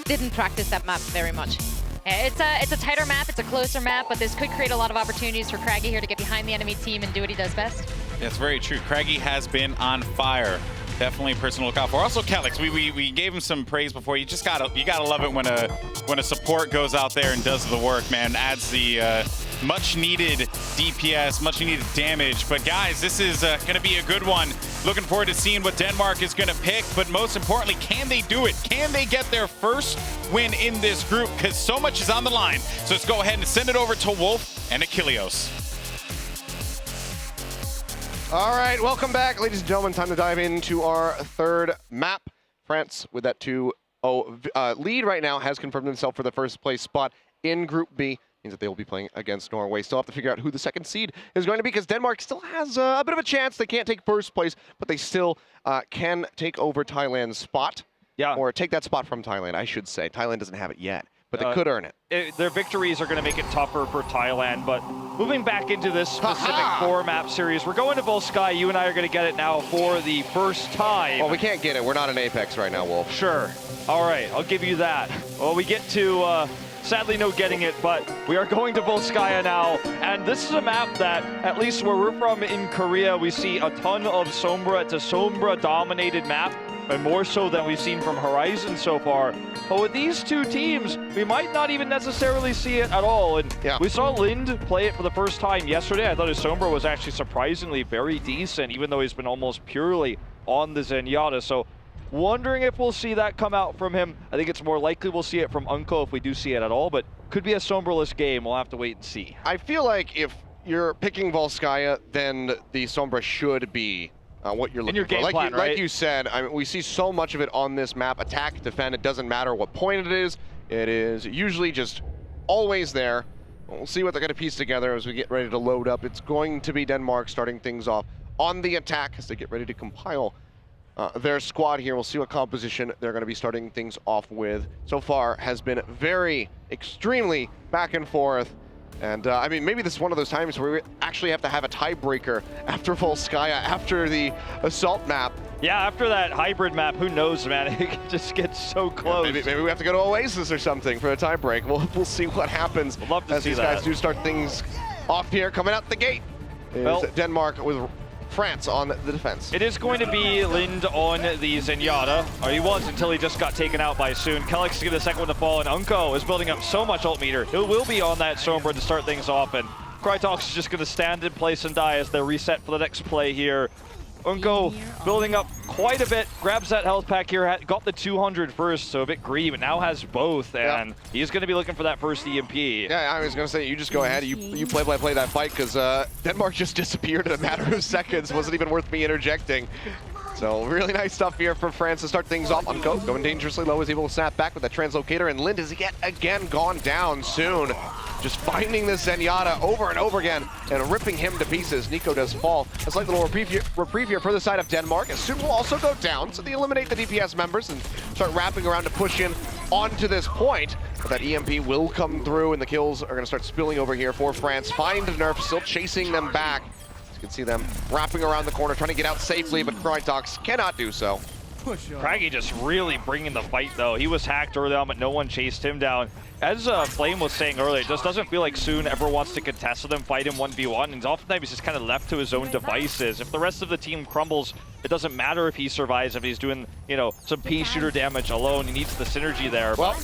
Speaker 6: didn't practice that map very much.
Speaker 7: It's a tighter map, it's a closer map, but this could create a lot of opportunities for Craggy here to get behind the enemy team and do what he does best.
Speaker 1: That's very true. Craggy has been on fire. Definitely a person to look out for. Also, Kelix, we gave him some praise before. You gotta love it when a support goes out there and does the work, man. Adds the much needed DPS, much needed damage. But guys, this is gonna be a good one. Looking forward to seeing what Denmark is gonna pick. But most importantly, can they do it? Can they get their first win in this group? Because so much is on the line. So let's go ahead and send it over to Wolf and Achilleos.
Speaker 2: All right, welcome back, ladies and gentlemen. Time to dive into our third map. France, with that 2-0 lead right now, has confirmed himself for the first place spot in Group B. Means that they will be playing against Norway. Still have to figure out who the second seed is going to be, because Denmark still has a bit of a chance. They can't take first place, but they still can take over Thailand's spot. Yeah. Or take that spot from Thailand, I should say. Thailand doesn't have it yet, but they could earn it.
Speaker 3: Their victories are going to make it tougher for Thailand, but moving back into this specific four-map series, we're going to Volsky. You and I are going to get it now for the first time.
Speaker 2: Well, we can't get it. We're not in Apex right now, Wolf.
Speaker 3: Sure. All right, I'll give you that. Well, we get to, sadly, no getting it, but we are going to Volskaya now, and this is a map that, at least where we're from in Korea, we see a ton of Sombra. It's a Sombra-dominated map, and more so than we've seen from Horizon so far. But with these two teams, we might not even necessarily see it at all. And we saw Lind play it for the first time yesterday. I thought his Sombra was actually surprisingly very decent, even though he's been almost purely on the Zenyatta. So wondering if we'll see that come out from him. I think it's more likely we'll see it from Unko if we do see it at all, but could be a Sombra-less game. We'll have to wait and see.
Speaker 2: I feel like if you're picking Volskaya, then the Sombra should be what you're looking
Speaker 3: in your game
Speaker 2: for.
Speaker 3: plan, right?
Speaker 2: Like you said, I mean, we see so much of it on this map. Attack, defend, it doesn't matter what point it is. It is usually just always there. We'll see what they're going to piece together as we get ready to load up. It's going to be Denmark starting things off on the attack as they get ready to compile their squad here. We'll see what composition they're going to be starting things off with. So far has been very, extremely back and forth. And I mean, maybe this is one of those times where we actually have to have a tiebreaker after Volskaya, after the assault map.
Speaker 3: Yeah, after that hybrid map, who knows, man? It just gets so close.
Speaker 2: Yeah, maybe we have to go to Oasis or something for a tiebreak. We'll see what happens.
Speaker 3: We'd love to
Speaker 2: as
Speaker 3: see
Speaker 2: these
Speaker 3: that.
Speaker 2: guys do start things off here, coming out the gate. is Denmark with France on the defense.
Speaker 3: It is going to be Lind on the Zenyatta, or he was until he just got taken out by Soon. Kellex is getting the second one to fall, and Unko is building up so much ult meter. It will be on that Sombra to start things off, and Krytox is just going to stand in place and die as they reset for the next play here. Unko building up quite a bit, grabs that health pack here, got the 200 first, so a bit greedy, but now has both, and he's going to be looking for that first EMP.
Speaker 2: Yeah, I was going to say, you just go ahead, you play that fight, because Denmark just disappeared in a matter of seconds. Wasn't even worth me interjecting. So really nice stuff here for France to start things off. Unco going dangerously low, is able to snap back with that translocator, and Lind is yet again gone down soon. Just finding this Zenyatta over and over again and ripping him to pieces. Nico does fall. That's like a little reprieve here for the side of Denmark. And soon will also go down, so they eliminate the DPS members and start wrapping around to push in onto this point. But that EMP will come through, and the kills are going to start spilling over here for France. Find Nerf, still chasing them back. You can see them wrapping around the corner, trying to get out safely, but Krytox cannot do so.
Speaker 3: Craggy just really bringing the fight, though. He was hacked early on, but no one chased him down. As Flame was saying earlier, it just doesn't feel like Soon ever wants to contest with him, fight him 1v1, and oftentimes he's just kind of left to his own devices. If the rest of the team crumbles, it doesn't matter if he survives, if he's doing, you know, some pea shooter damage alone. He needs the synergy there.
Speaker 2: Well,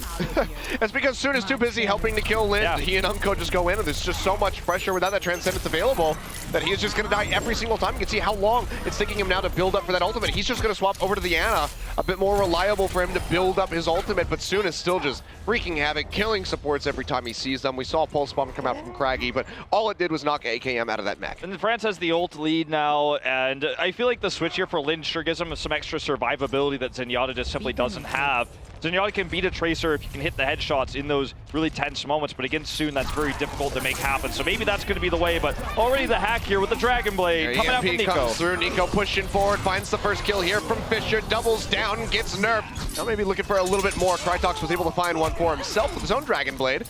Speaker 2: it's because Soon is too busy helping to kill Lind. Yeah. He and Unco just go in, and there's just so much pressure without that Transcendence available that he is just going to die every single time. You can see how long it's taking him now to build up for that ultimate. He's just going to swap over to the Ana, a bit more reliable for him to build up his ultimate, but Soon is still just wreaking havoc, killing supports every time he sees them. We saw a Pulse Bomb come out from Craggy, but all it did was knock AKM out of that mech.
Speaker 3: And France has the ult lead now, and I feel like the switch here for Lind sure gives him some extra survivability that Zenyatta just simply doesn't have. Zenyatta can beat a Tracer if you can hit the headshots in those really tense moments, but against Soon, that's very difficult to make happen. So maybe that's going to be the way, but already the hack here with the Dragon Blade coming out from Nico.
Speaker 2: Comes through, Nico pushing forward, finds the first kill here from Fisher, doubles down, gets nerfed. Now maybe looking for a little bit more. Krytox was able to find one for himself with his own Dragon Blade,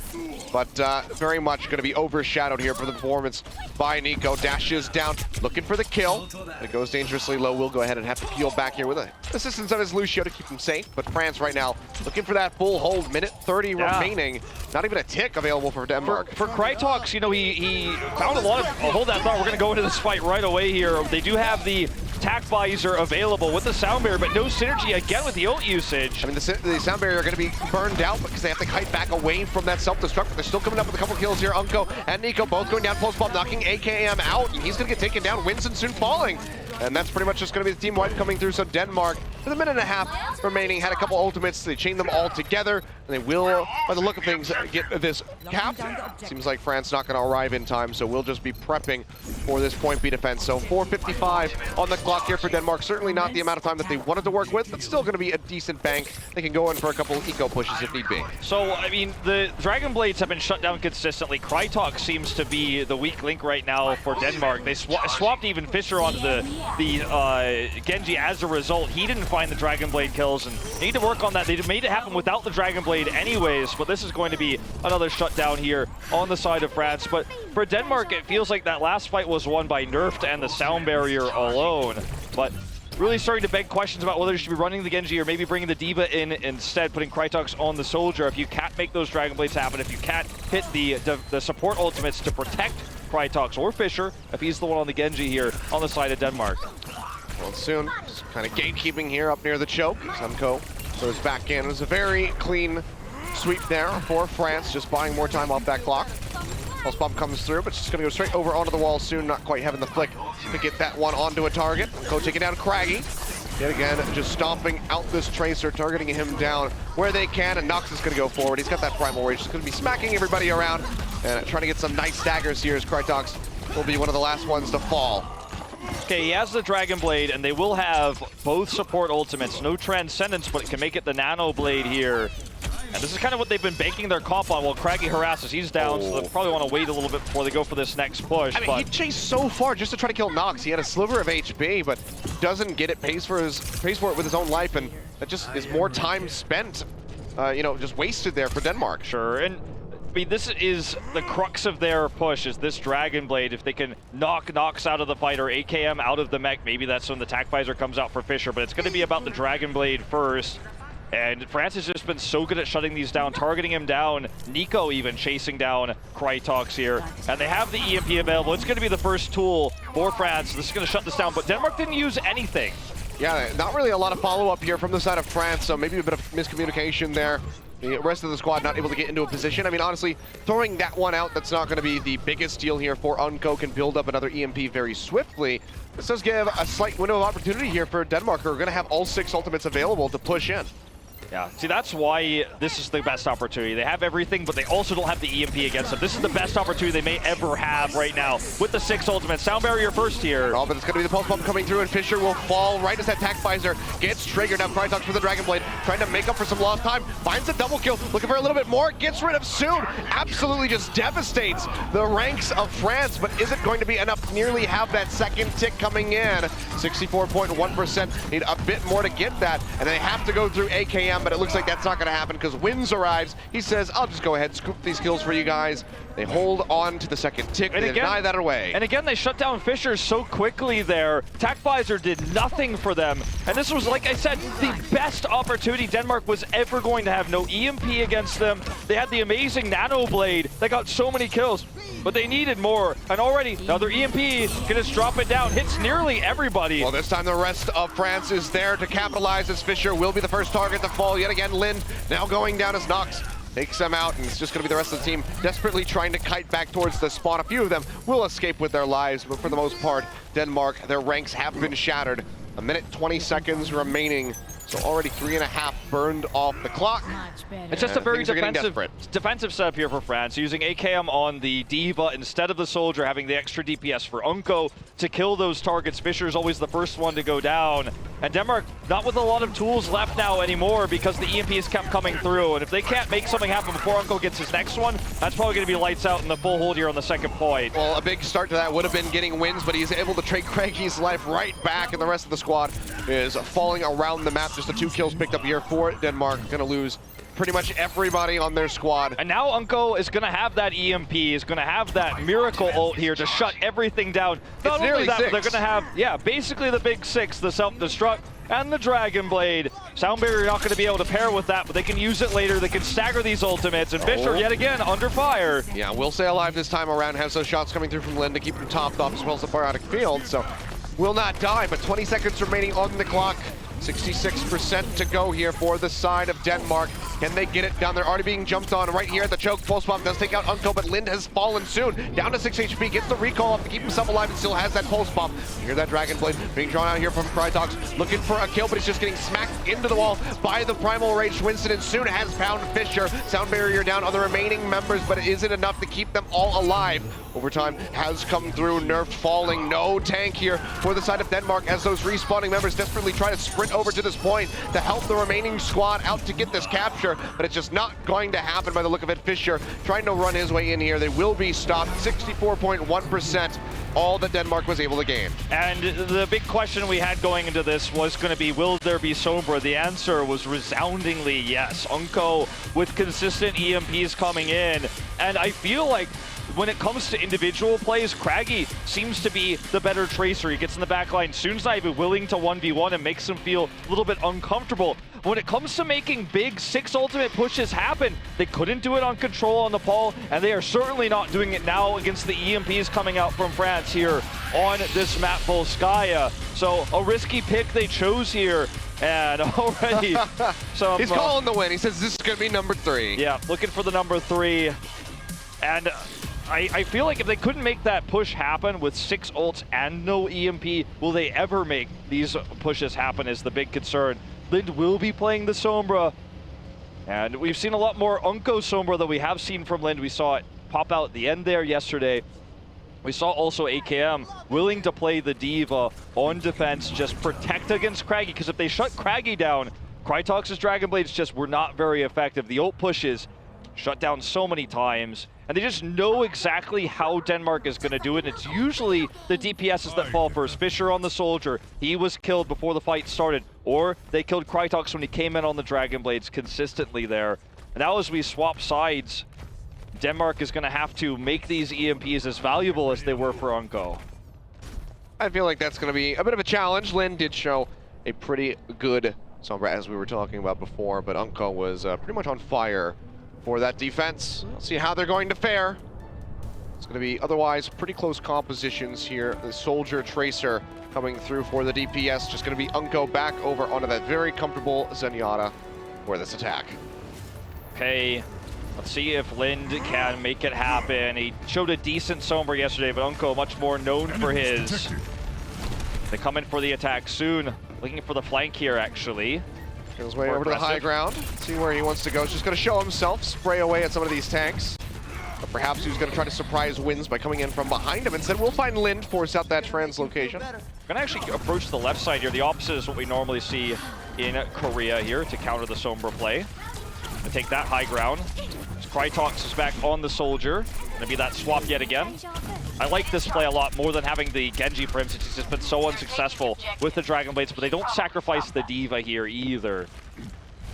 Speaker 2: but very much going to be overshadowed here for the performance by Nico. Dashes down, looking for the kill. It goes dangerously low. Will go ahead and have to peel back here with the assistance of his Lucio to keep him safe, but France right now looking for that full hold. Minute 30 remaining. Not even a tick available for Denmark.
Speaker 3: For Krytox, you know, he found a lot of... Oh, hold that thought. We're going to go into this fight right away here. They do have the attack visor available with the sound barrier, but no synergy again with the ult usage.
Speaker 2: I mean, the sound barrier are going to be burned out because they have to kite back away from that self-destruct, but they're still coming up with a couple kills here. Unco and Nico both going down, Pulse Bomb knocking AKM out, and he's going to get taken down. Winston soon falling. And that's pretty much just going to be the team wipe coming through. So Denmark, with a minute and a half remaining, had a couple ultimates. They chained them all together, and they will, by the look of things, get this cap. Seems like France not going to arrive in time, so we'll just be prepping for this point B defense. So 4:55 on the clock here for Denmark. Certainly not the amount of time that they wanted to work with, but still going to be a decent bank. They can go in for a couple of eco pushes if need be.
Speaker 3: So, I mean, the Dragon Blades have been shut down consistently. Krytox seems to be the weak link right now for Denmark. They swapped even Fisher onto the Genji as a result. He didn't find the Dragon Blade kills, and they need to work on that. They made it happen without the Dragon Blade anyways, but this is going to be another shutdown here on the side of France. But for Denmark, it feels like that last fight was won by Nerfed and the sound barrier alone. But really starting to beg questions about whether you should be running the Genji or maybe bringing the Diva in instead, putting Krytox on the Soldier. If you can't make those Dragon Blades happen, if you can't hit the support ultimates to protect Krytox or Fisher, if he's the one on the Genji here on the side of Denmark.
Speaker 2: Well, soon, just kind of gatekeeping here up near the choke. Sunko throws back in. It was a very clean sweep there for France, just buying more time off that clock. Pulse Bomb comes through, but she's going to go straight over onto the wall soon, not quite having the flick to get that one onto a target. Go taking down Craggy. Yet again, just stomping out this Tracer, targeting him down where they can, and Nox is going to go forward. He's got that Primal Rage. He's going to be smacking everybody around and trying to get some nice daggers here as Krytox will be one of the last ones to fall.
Speaker 3: Okay, he has the Dragon Blade, and they will have both support ultimates. No Transcendence, but it can make it the Nano Blade here. And this is kind of what they've been banking their comp on while Craggy harasses. He's down, so they'll probably want to wait a little bit before they go for this next push.
Speaker 2: I mean, he chased so far just to try to kill Nox. He had a sliver of HP, but doesn't get it, pays for it with his own life, and that just is more time spent, you know, just wasted there for Denmark.
Speaker 3: Sure, and I mean, this is the crux of their push, is this Dragon Blade. If they can knock Nox out of the fight or AKM out of the mech, maybe that's when the attack visor comes out for Fisher, but it's going to be about the Dragon Blade first. And France has just been so good at shutting these down, targeting him down. Nico even chasing down Krytox here. And they have the EMP available. It's going to be the first tool for France. This is going to shut this down, but Denmark didn't use anything.
Speaker 2: Yeah, not really a lot of follow-up here from the side of France, so maybe a bit of miscommunication there. The rest of the squad not able to get into a position. I mean, honestly, throwing that one out, that's not going to be the biggest deal here for Unco. Can build up another EMP very swiftly. This does give a slight window of opportunity here for Denmark, who are going to have all 6 ultimates available to push in.
Speaker 3: Yeah, see, that's why this is the best opportunity. They have everything, but they also don't have the EMP against them. This is the best opportunity they may ever have right now with the 6 ultimates. Sound barrier first here.
Speaker 2: Oh, but it's going to be the pulse bomb coming through, and Fisher will fall right as that attack visor gets triggered. Now Krytox for the Dragon Blade, trying to make up for some lost time. Finds a double kill, looking for a little bit more. Gets rid of Soon. Absolutely just devastates the ranks of France, but is it going to be enough to nearly have that second tick coming in? 64.1%. Need a bit more to get that, and they have to go through AKM, but it looks like that's not going to happen because Wins arrives. He says, I'll just go ahead and scoop these kills for you guys. They hold on to the second tick, and they deny that away.
Speaker 3: And again, they shut down Fisher so quickly there. Attack Visor did nothing for them. And this was, like I said, the best opportunity Denmark was ever going to have. No EMP against them. They had the amazing Nano Blade that got so many kills, but they needed more. And already, another EMP can just drop it down. Hits nearly everybody.
Speaker 2: Well, this time the rest of France is there to capitalize as Fisher will be the first target to fall. Yet again, Lind now going down as Nox takes them out, and it's just going to be the rest of the team desperately trying to kite back towards the spawn. A few of them will escape with their lives, but for the most part, Denmark, their ranks have been shattered. A minute, 20 seconds remaining. So already 3.5 burned off the clock.
Speaker 3: It's just a very defensive setup here for France, using AKM on the D.Va instead of the Soldier, having the extra DPS for Unco to kill those targets. Fisher's always the first one to go down. And Denmark, not with a lot of tools left now anymore because the EMPs kept coming through. And if they can't make something happen before Unco gets his next one, that's probably going to be lights out in the full hold here on the second point.
Speaker 2: Well, a big start to that would have been getting Wins, but he's able to trade Craiggie's life right back, and the rest of the squad is falling around the map. Just the 2 kills picked up here for Denmark. Going to lose pretty much everybody on their squad.
Speaker 3: And now Unco is going to have that EMP, is going to have that miracle ult here to shut everything down. Not only that, but they're going to have, yeah, basically the big 6, the self-destruct and the Dragon Blade. Sound Barrier not going to be able to pair with that, but they can use it later. They can stagger these ultimates, and Fisher yet again under fire.
Speaker 2: Yeah, will stay alive this time around. Has those shots coming through from Lin to keep him topped off, as well as the biotic field, so will not die, but 20 seconds remaining on the clock. 66% to go here for the side of Denmark. Can they get it down? They're already being jumped on right here at the choke. Pulse bomb does take out Unco, but Lind has fallen soon. Down to 6 HP, gets the recall up to keep himself alive and still has that pulse bomb. You hear that Dragon Blade being drawn out here from Krytox, looking for a kill, but he's just getting smacked into the wall by the Primal Rage. Winston and soon has found Fisher. Sound barrier down on the remaining members, but it isn't enough to keep them all alive. Overtime has come through, nerfed falling. No tank here for the side of Denmark as those respawning members desperately try to sprint over to this point to help the remaining squad out to get this capture, but it's just not going to happen by the look of it. Fisher trying to run his way in here. They will be stopped. 64.1%, all that Denmark was able to gain.
Speaker 3: And the big question we had going into this was going to be, will there be Sombra? The answer was resoundingly yes. Unco with consistent EMPs coming in, and I feel like when it comes to individual plays, Craggy seems to be the better tracer. He gets in the back line. Soon's not even willing to 1v1 and makes him feel a little bit uncomfortable. When it comes to making big 6 ultimate pushes happen, they couldn't do it on Control on Nepal, and they are certainly not doing it now against the EMPs coming out from France here on this map Volskaya. So a risky pick they chose here. And already some...
Speaker 2: He's calling the win. He says this is going to be number 3.
Speaker 3: Yeah, looking for the number 3. And I feel like if they couldn't make that push happen with 6 ults and no EMP, will they ever make these pushes happen is the big concern. Lind will be playing the Sombra, and we've seen a lot more Unco Sombra than we have seen from Lind. We saw it pop out at the end there yesterday. We saw also AKM willing to play the D.Va on defense, just protect against Craggy, because if they shut Craggy down, Krytox's Dragon Blades just were not very effective. The ult pushes shut down so many times, and they just know exactly how Denmark is going to do it. It's usually the DPSs that fall first. Fisher on the Soldier, he was killed before the fight started, or they killed Krytox when he came in on the Dragon Blades consistently there. And now as we swap sides, Denmark is going to have to make these EMPs as valuable as they were for Unco.
Speaker 2: I feel like that's going to be a bit of a challenge. Lin did show a pretty good Sombra, as we were talking about before, but Unco was pretty much on fire for that defense. Let's see how they're going to fare. It's going to be otherwise pretty close compositions here. The Soldier Tracer coming through for the DPS. Just going to be Unco back over onto that very comfortable Zenyatta for this attack.
Speaker 3: Okay, let's see if Lind can make it happen. He showed a decent Sombra yesterday, but Unco much more known for his. They come in for the attack soon. Looking for the flank here, actually.
Speaker 2: Making his way over to the high ground. See where he wants to go. He's just going to show himself, spray away at some of these tanks. But perhaps he's going to try to surprise wins by coming in from behind him. Instead, we'll find Lind, force out that translocation.
Speaker 3: We're going to actually approach the left side here. The opposite is what we normally see in Korea here to counter the Sombra play. Gonna take that high ground. Krytox is back on the Soldier. Gonna be that swap yet again. I like this play a lot more than having the Genji for him, since he's just been so unsuccessful with the Dragon Blades, but they don't sacrifice the Diva here either.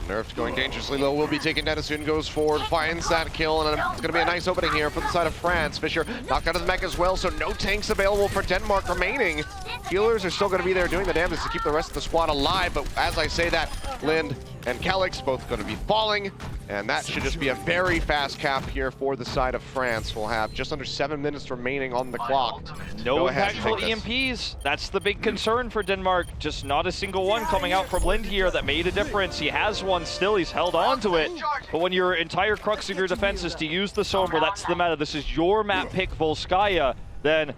Speaker 2: Nerf's going dangerously low, will be taken down as soon goes forward, finds that kill, and it's going to be a nice opening here for the side of France. Fisher knocked out of the mech as well, so no tanks available for Denmark remaining. Healers are still going to be there doing the damage to keep the rest of the squad alive, but as I say that, Lind and Calyx both going to be falling, and that should just be a very fast cap here for the side of France. We'll have just under 7 minutes remaining on the clock.
Speaker 3: No impactful EMPs. That's the big concern for Denmark. Just not a single one coming out from Lind here that made a difference. He has one still, he's held on to it. But when your entire crux of your defense is to use the Sombra, that's the meta. This is your map pick, Volskaya, then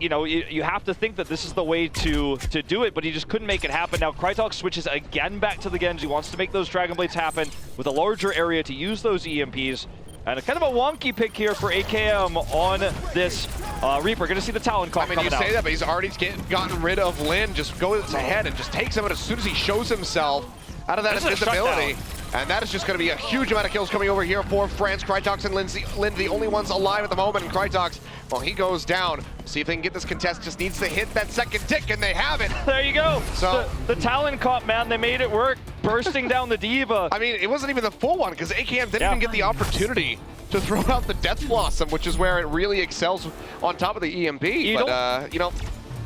Speaker 3: you have to think that this is the way to do it, but he just couldn't make it happen. Now Krytox switches again back to the Genji, wants to make those Dragon Blades happen with a larger area to use those EMPs. And a kind of a wonky pick here for AKM on this Reaper. Gonna see the Talon Comp coming out.
Speaker 2: You say that, but he's already gotten rid of Lind. Just goes ahead and just takes him out as soon as he shows himself out of that invisibility. And that is just going to be a huge amount of kills coming over here for France. Krytox and Lind, the only ones alive at the moment. And Krytox, well, he goes down. See if they can get this contest. Just needs to hit that second tick, and they have it.
Speaker 3: There you go.
Speaker 2: So
Speaker 3: the Talon Comp, man, they made it work. Bursting down the Diva.
Speaker 2: I mean, it wasn't even the full one, because AKM didn't even get the opportunity to throw out the Death Blossom, which is where it really excels on top of the EMP.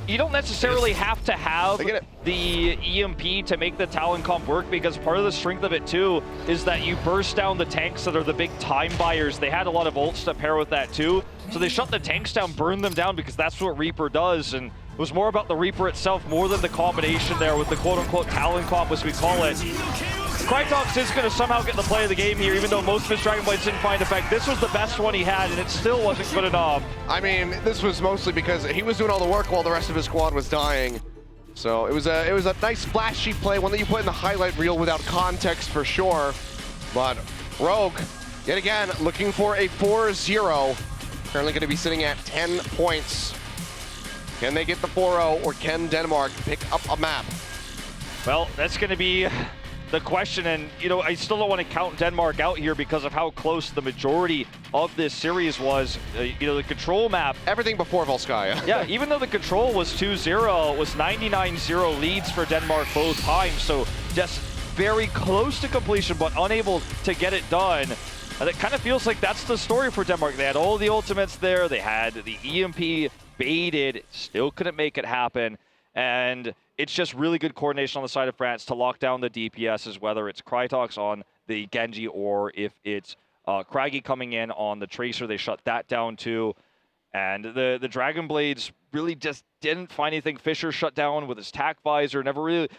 Speaker 3: You don't necessarily have to have the EMP to make the Talon Comp work, because part of the strength of it too is that you burst down the tanks that are the big time buyers. They had a lot of ults to pair with that too. So they shut the tanks down, burned them down, because that's what Reaper does. And it was more about the Reaper itself more than the combination there with the quote-unquote Talon Comp, as we call it. Krytox is going to somehow get the play of the game here, even though most of his Dragon Blades didn't find effect. This was the best one he had, and it still wasn't good enough.
Speaker 2: I mean, this was mostly because he was doing all the work while the rest of his squad was dying. So it was a nice flashy play, one that you put in the highlight reel without context for sure. But Rogue, yet again, looking for a 4-0. Currently going to be sitting at 10 points. Can they get the 4-0, or can Denmark pick up a map?
Speaker 3: Well, that's going to be the question, and I still don't want to count Denmark out here because of how close the majority of this series was. The control map.
Speaker 2: Everything before Volskaya.
Speaker 3: Yeah, even though the control was 2-0, it was 99-0 leads for Denmark both times, so just very close to completion, but unable to get it done. And it kind of feels like that's the story for Denmark. They had all the ultimates there, they had the EMP baited, still couldn't make it happen, and it's just really good coordination on the side of France to lock down the DPSs, whether it's Krytox on the Genji or if it's Craggy coming in on the Tracer. They shut that down too. And the Dragon Blades really just didn't find anything. Fisher shut down with his tack visor.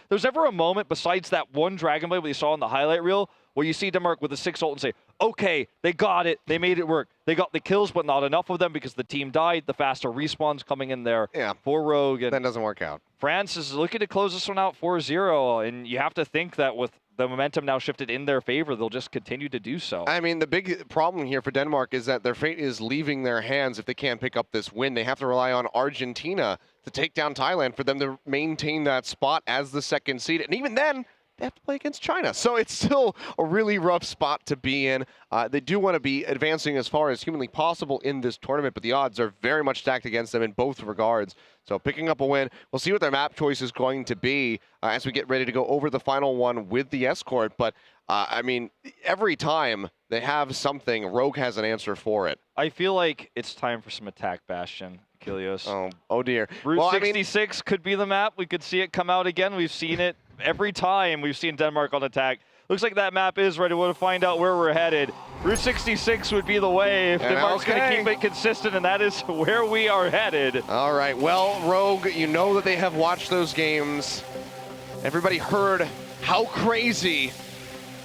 Speaker 3: There's never a moment besides that one Dragon Blade we saw in the highlight reel where you see Denmark with a 6 ult and say, okay, they got it. They made it work. They got the kills, but not enough of them because the team died. The faster respawns coming in there for Rogue. And
Speaker 2: that doesn't work out.
Speaker 3: France is looking to close this one out 4-0, and you have to think that with the momentum now shifted in their favor, they'll just continue to do so.
Speaker 2: I mean, the big problem here for Denmark is that their fate is leaving their hands if they can't pick up this win. They have to rely on Argentina to take down Thailand for them to maintain that spot as the second seed. And even then, they have to play against China. So it's still a really rough spot to be in. They do want to be advancing as far as humanly possible in this tournament, but the odds are very much stacked against them in both regards. So picking up a win, we'll see what their map choice is going to be as we get ready to go over the final one with the escort. But I mean, every time they have something, Rogue has an answer for it.
Speaker 3: I feel like it's time for some attack Bastion, Achilles.
Speaker 2: Oh dear.
Speaker 3: Route 66 could be the map. We could see it come out again. We've seen it every time we've seen Denmark on attack. Looks like that map is ready. We'll find out where we're headed. Route 66 would be the way if Denmark's going to keep it consistent, and that is where we are headed.
Speaker 2: All right, well, Rogue, you know that they have watched those games. Everybody heard how crazy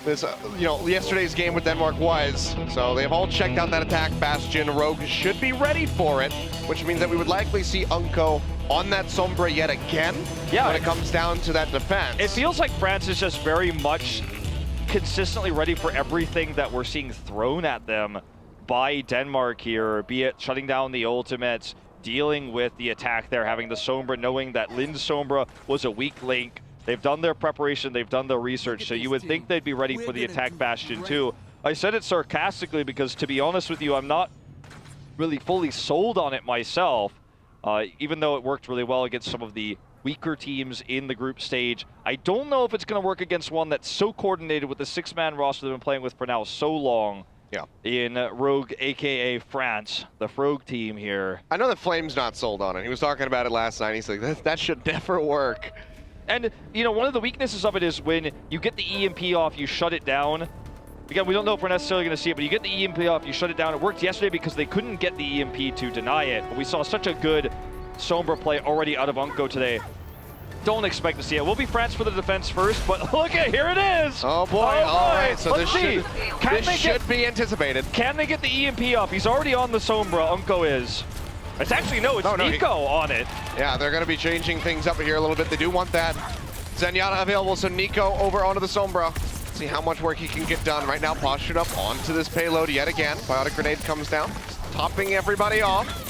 Speaker 2: this, yesterday's game with Denmark was. So they've all checked out that attack bastion. Rogue should be ready for it, which means that we would likely see Unco on that Sombra yet again when it comes down to that defense.
Speaker 3: It feels like France is just very much consistently ready for everything that we're seeing thrown at them by Denmark here, be it shutting down the ultimates, dealing with the attack there, having the Sombra, knowing that Lin's Sombra was a weak link. They've done their preparation, they've done their research, so you would think they'd be ready for the attack bastion too. I said it sarcastically because, to be honest with you, I'm not really fully sold on it myself, even though it worked really well against some of the weaker teams in the group stage. I don't know if it's going to work against one that's so coordinated with the 6-man roster they've been playing with for now so long.
Speaker 2: Yeah.
Speaker 3: In Rogue, aka France, the Frog team here.
Speaker 2: I know that Flame's not sold on it. He was talking about it last night. He's like, that should never work.
Speaker 3: And, one of the weaknesses of it is when you get the EMP off, you shut it down. Again, we don't know if we're necessarily going to see it, but you get the EMP off, you shut it down. It worked yesterday because they couldn't get the EMP to deny it. But we saw such a good Sombra play already out of Unco today. Don't expect to see it. We'll be France for the defense first, but look at, here it is!
Speaker 2: Oh boy, all right, so this should be anticipated.
Speaker 3: Can they get the EMP off? He's already on the Sombra, Unco is. It's actually, it's Nico on it.
Speaker 2: Yeah, they're going to be changing things up here a little bit. They do want that Zenyatta available, so Nico over onto the Sombra. See how much work he can get done. Right now, postured up onto this payload yet again. Biotic Grenade comes down, topping everybody off.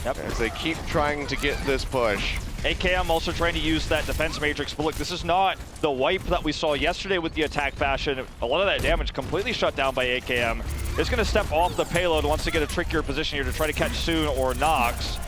Speaker 3: Yep.
Speaker 2: As they keep trying to get this push.
Speaker 3: AKM also trying to use that defense matrix, but look, this is not the wipe that we saw yesterday with the attack bastion. A lot of that damage completely shut down by AKM. It's going to step off the payload, wants to get a trickier position here to try to catch Soon or Nox.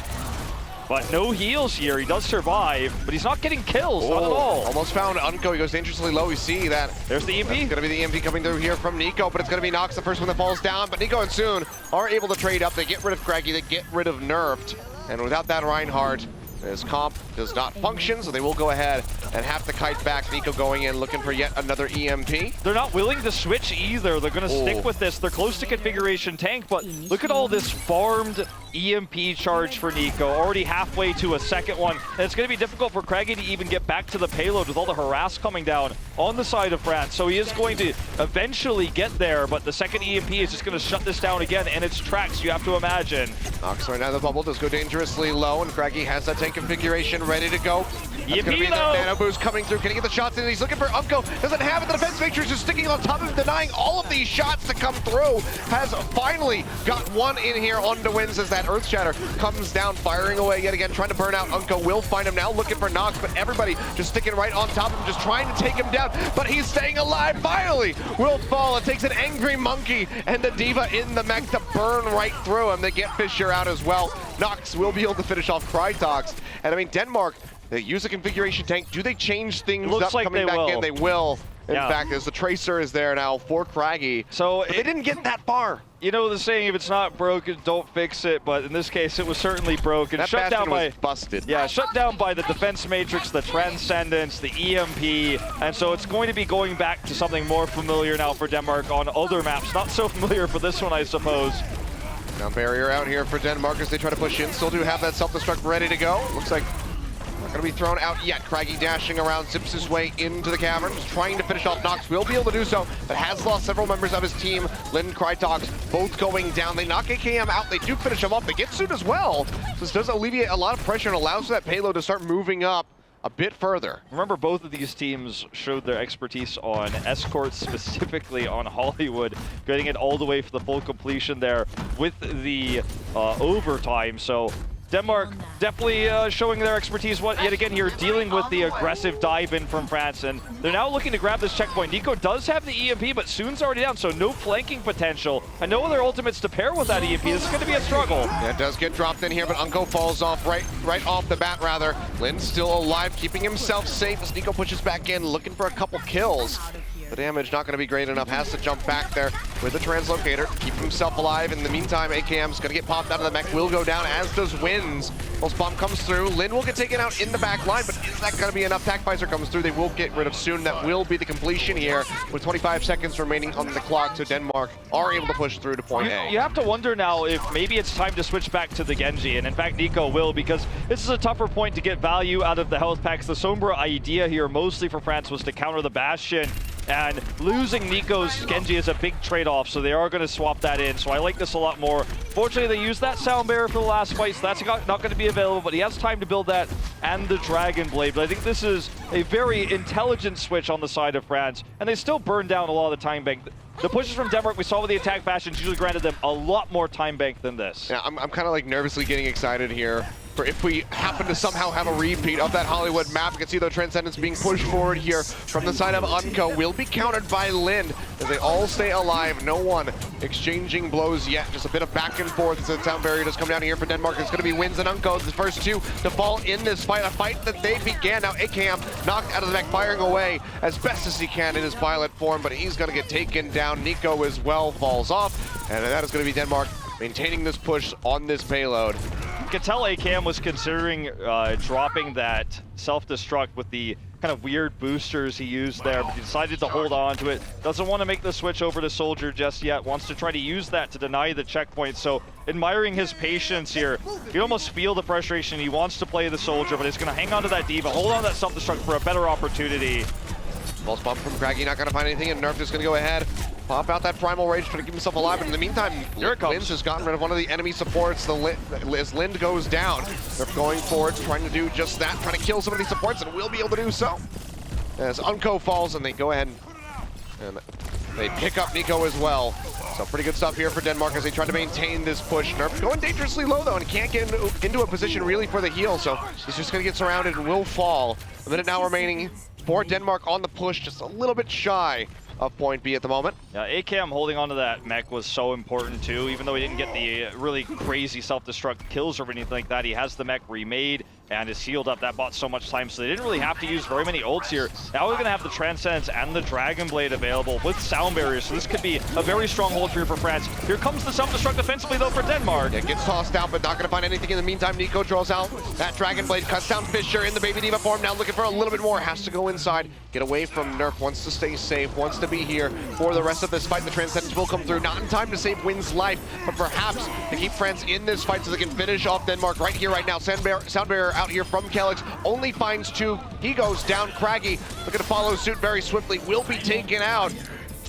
Speaker 3: But no heals here. He does survive, but he's not getting kills, not at all.
Speaker 2: Almost found Unco. He goes dangerously low. We see that.
Speaker 3: There's the EMP.
Speaker 2: It's going to be the EMP coming through here from Nico, but it's going to be Nox, the first one that falls down. But Nico and Soon are able to trade up. They get rid of Craggy. They get rid of Nerfed. And without that Reinhardt, his comp does not function, so they will go ahead and have to kite back. Nico going in, looking for yet another EMP.
Speaker 3: They're not willing to switch either. They're going to stick with this. They're close to configuration tank, but look at all this farmed EMP charge for Nico. Already halfway to a second one. And it's going to be difficult for Craggy to even get back to the payload with all the harass coming down on the side of France. So he is going to eventually get there, but the second EMP is just going to shut this down again, and it's tracks, you have to imagine.
Speaker 2: Nox right now, the bubble does go dangerously low, and Craggy has that tank configuration ready to go. That's
Speaker 3: EMP
Speaker 2: going to be
Speaker 3: though.
Speaker 2: the nano boost coming through. Can he get the shots in? He's looking for Unco. Doesn't have it. The defense matrix is sticking on top of him, denying all of these shots to come through. Has finally got one in here on the wins as that Earth Shatter comes down, firing away yet again, trying to burn out. Unco will find him now, looking for Nox, but everybody just sticking right on top of him, just trying to take him down. But he's staying alive. Finally will fall. It takes an angry monkey and the Diva in the mech to burn right through him. They get Fisher out as well. Nox will be able to finish off Krytox. And I mean, Denmark, they use a configuration tank. Do they change things
Speaker 3: Looks
Speaker 2: up
Speaker 3: like
Speaker 2: coming
Speaker 3: they
Speaker 2: back
Speaker 3: will.
Speaker 2: in? They will. In fact, as the Tracer is there now for Craggy.
Speaker 3: So
Speaker 2: they didn't get that far.
Speaker 3: You know the saying, if it's not broken, don't fix it. But in this case, it was certainly broken.
Speaker 2: That
Speaker 3: shut down by
Speaker 2: was busted.
Speaker 3: Yeah, shut down by the defense matrix, the Transcendence, the EMP, and so it's going to be going back to something more familiar now for Denmark on other maps. Not so familiar for this one, I suppose.
Speaker 2: Now barrier out here for Denmark as they try to push in. Still do have that self-destruct ready to go. Looks like not going to be thrown out yet. Craggy dashing around, zips his way into the caverns, trying to finish off Nox. Will be able to do so, but has lost several members of his team. Lin, Krytox, both going down. They knock AKM out. They do finish him off. They get Soon as well. This does alleviate a lot of pressure and allows that payload to start moving up a bit further.
Speaker 3: Remember, both of these teams showed their expertise on escorts, specifically on Hollywood, getting it all the way for the full completion there with the overtime. So Denmark definitely showing their expertise yet again here, dealing with the aggressive dive in from France, and they're now looking to grab this checkpoint. Nico does have the EMP, but Soon's already down, so no flanking potential, and no other ultimates to pair with that EMP. This is going to be a struggle.
Speaker 2: Yeah, it does get dropped in here, but Unco falls off right off the bat, rather. Lin's still alive, keeping himself safe as Nico pushes back in, looking for a couple kills. The damage not going to be great enough. Has to jump back there with the translocator. Keep himself alive. In the meantime, AKM's going to get popped out of the mech. Will go down, as does Wins. Pulse Bomb comes through. Lin will get taken out in the back line, but is that going to be enough? Tac Visor comes through. They will get rid of soon. That will be the completion here with 25 seconds remaining on the clock. So Denmark are able to push through to point A.
Speaker 3: You have to wonder now if maybe it's time to switch back to the Genji, and in fact Nico will, because this is a tougher point to get value out of the health packs. The Sombra idea here mostly for France was to counter the Bastion, and losing Nico's Genji is a big trade-off, so they are going to swap that in. So I like this a lot more. Fortunately, they used that Sound Barrier for the last fight, so that's not going to be available, but he has time to build that and the Dragon Blade. But I think this is a very intelligent switch on the side of France, and they still burn down a lot of the time bank. The pushes from Denmark we saw with the attack bastions usually granted them a lot more time bank than this.
Speaker 2: Yeah, I'm kind of like nervously getting excited here for if we happen to somehow have a repeat of that Hollywood map. You can see the Transcendence being pushed forward here from the side of Unco. Will be countered by Lind as they all stay alive. No one exchanging blows yet. Just a bit of back and forth as the Sound Barrier does come down here for Denmark. It's going to be Wins and Unco, the first two to fall in this fight. A fight that they began. Now AKM knocked out of the mech, firing away as best as he can in his pilot form, but he's going to get taken down. Nico as well falls off, and that is going to be Denmark maintaining this push on this payload.
Speaker 3: You could tell AKM was considering dropping that self-destruct with the kind of weird boosters he used there, but he decided to hold on to it. Doesn't want to make the switch over to Soldier just yet. Wants to try to use that to deny the checkpoint. So admiring his patience here. You almost feel the frustration. He wants to play the Soldier, but he's going to hang on to that D.Va, hold on to that self-destruct for a better opportunity.
Speaker 2: Pulse Bomb from Craggy, not going to find anything, and Nerf is going to go ahead. Pop out that Primal Rage, trying to keep himself alive, but in the meantime, Wins has gotten rid of one of the enemy supports as Lind goes down. Nerf going forward, trying to do just that, trying to kill some of these supports, and will be able to do so. As Unco falls, and they go ahead and they pick up Nico as well. So pretty good stuff here for Denmark as they try to maintain this push. Nerf going dangerously low, though, and can't get into a position really for the heal, so he's just going to get surrounded and will fall. A minute now remaining for Denmark on the push, just a little bit shy of point B at the moment.
Speaker 3: Yeah, AKM holding onto that mech was so important too, even though he didn't get the really crazy self-destruct kills or anything like that. He has the mech remade and is healed up. That bought so much time, so they didn't really have to use very many ults here. Now we're going to have the Transcendence and the Dragon Blade available with Sound Barriers, so this could be a very strong hold here for France. Here comes the self-destruct defensively though for Denmark.
Speaker 2: It gets tossed out, but not going to find anything in the meantime. Nico draws out that Dragon Blade, cuts down Fisher in the Baby D.Va form, now looking for a little bit more. Has to go inside, get away from Nerf, wants to stay safe, wants to be here for the rest of this fight. The Transcendence will come through, not in time to save Win's life, but perhaps to keep France in this fight so they can finish off Denmark right here, right now. Sound Barrier out here from Kellix, only finds two. He goes down. Craggy looking to follow suit very swiftly, will be taken out.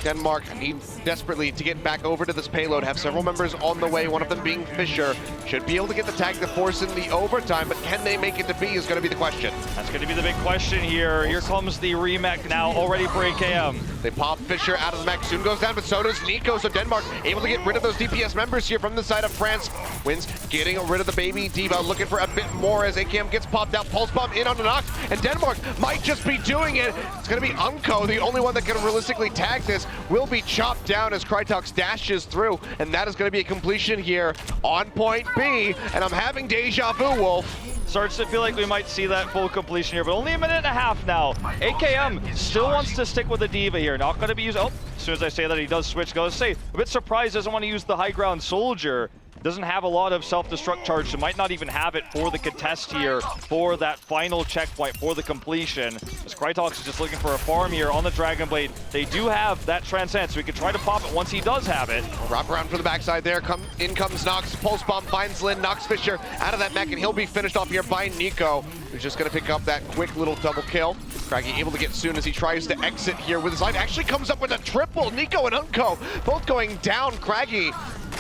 Speaker 2: Denmark need desperately to get back over to this payload, have several members on the way, one of them being Fisher. Should be able to get the tag to force in the overtime, but can they make it to B is going to be the question.
Speaker 3: That's going to be the big question here. Here comes the remech now, already for AKM.
Speaker 2: They pop Fisher out of the mech, soon goes down, but so does Nico, so Denmark able to get rid of those DPS members here from the side of France. Wins getting rid of the Baby D.Va, looking for a bit more as AKM gets popped out. Pulse Bomb in on the Nox, and Denmark might just be doing it. It's going to be Unco, the only one that can realistically tag this, will be chopped down as Krytox dashes through, and that is going to be a completion here on point B, and I'm having deja vu, Wolf.
Speaker 3: Starts to feel like we might see that full completion here, but only a minute and a half now. AKM still wants to stick with the D.Va here. Not going to be using... Oh, as soon as I say that, he does switch. Goes say, a bit surprised, doesn't want to use the high ground Soldier. Doesn't have a lot of self-destruct charge, so might not even have it for the contest here for that final checkpoint for the completion. As Krytox is just looking for a farm here on the Dragon Blade. They do have that Transcend, so we can try to pop it once he does have it.
Speaker 2: Wrap around for the backside there. In comes Nox. Pulse Bomb finds Lin, knocks Fisher out of that mech, and he'll be finished off here by Nico, who's just going to pick up that quick little double kill. Craggy able to get soon as he tries to exit here with his life. Actually comes up with a triple. Nico and Unco both going down. Craggy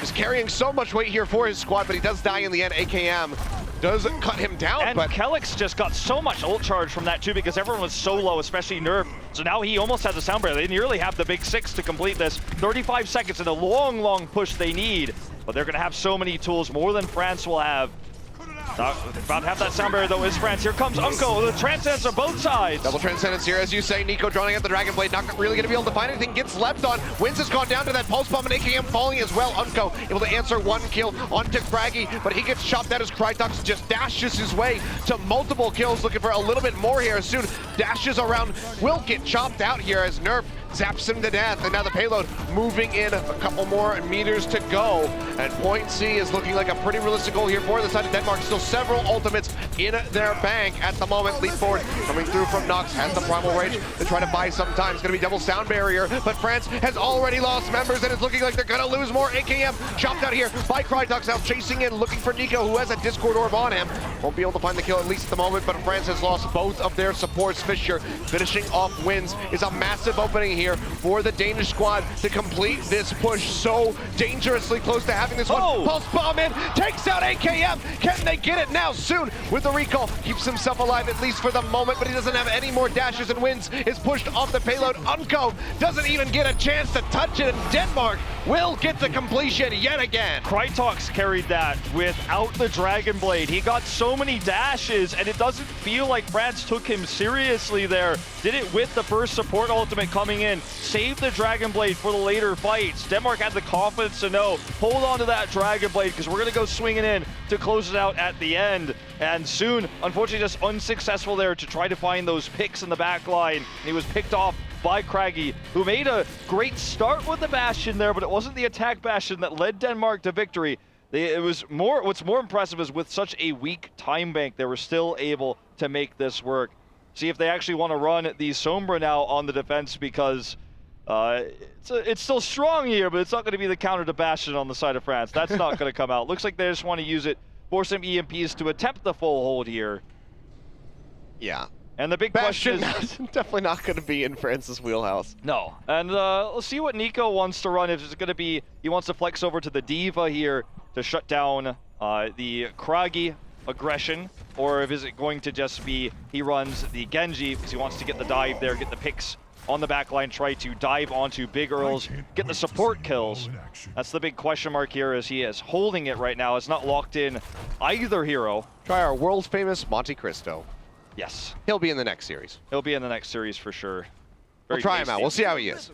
Speaker 2: is carrying so much weight here for his squad, but he does die in the end. AKM does cut him down.
Speaker 3: And
Speaker 2: but
Speaker 3: Kellix just got so much ult charge from that too, because everyone was so low, especially Nerf. So now he almost has a Sound Barrier. They nearly have the big 6 to complete this. 35 seconds and a long, long push they need. But they're going to have so many tools, more than France will have. About to have that Sound Barrier though is France. Here comes Unco. The Transcendence on both sides.
Speaker 2: Double Transcendence here, as you say. Nico drawing out the Dragon Blade, not really going to be able to find anything. Gets leapt on. Wins has gone down to that Pulse Bomb, and AKM falling as well. Unco able to answer one kill onto Craggy, but he gets chopped out as Krytox just dashes his way to multiple kills, looking for a little bit more here. Soon dashes around, will get chopped out here as Nerf zaps him to death, and now the payload moving in a couple more meters to go. And Point C is looking like a pretty realistic goal here for the side of Denmark. Still several ultimates in their bank at the moment. Leap forward coming through from Nox, has the Primal Rage to try to buy some time. It's going to be double sound barrier, but France has already lost members, and it's looking like they're going to lose more. AKM chopped out here by Crytox, now chasing in, looking for Nico, who has a Discord orb on him. Won't be able to find the kill, at least at the moment, but France has lost both of their supports. Fischer finishing off wins is a massive opening here for the Danish squad to complete this push. So dangerously close to having this one. Pulse bomb in, takes out AKM. Can they get it now? Soon with the recall. Keeps himself alive at least for the moment, but he doesn't have any more dashes, and wins is pushed off the payload. Unco doesn't even get a chance to touch it, and Denmark will get the completion yet again.
Speaker 3: Crytox carried that without the Dragon Blade. He got so many dashes, and it doesn't feel like France took him seriously there. Did it with the first support ultimate coming in, saved the Dragon Blade for the later fights. Denmark had the confidence to know, hold on to that Dragon Blade, because we're going to go swinging in to close it out at the end. And soon, unfortunately, just unsuccessful there to try to find those picks in the back line. And he was picked off by Craggy, who made a great start with the Bastion there, but it wasn't the attack Bastion that led Denmark to victory. It was more. What's more impressive is with such a weak time bank, they were still able to make this work. See if they actually want to run the Sombra now on the defense, because it's still strong here, but it's not going to be the counter to Bastion on the side of France. That's not going to come out. Looks like they just want to use it for some EMPs to attempt the full hold here.
Speaker 2: Yeah.
Speaker 3: And the big
Speaker 2: Bastion
Speaker 3: question is
Speaker 2: definitely not going to be in France's wheelhouse.
Speaker 3: No. And let's see what Nico wants to run. If it's going to be, he wants to flex over to the Diva here to shut down the Kragi aggression, or if is it going to just be he runs the Genji because he wants to get the dive there, get the picks on the back line, try to dive onto Big Earls, get the support kills. That's the big question mark here, as he is holding it right now. It's not locked in either hero.
Speaker 2: Try our world famous Monte Cristo.
Speaker 3: Yes.
Speaker 2: He'll be in the next series.
Speaker 3: He'll be in the next series for sure.
Speaker 2: We'll try him out. We'll see how he is.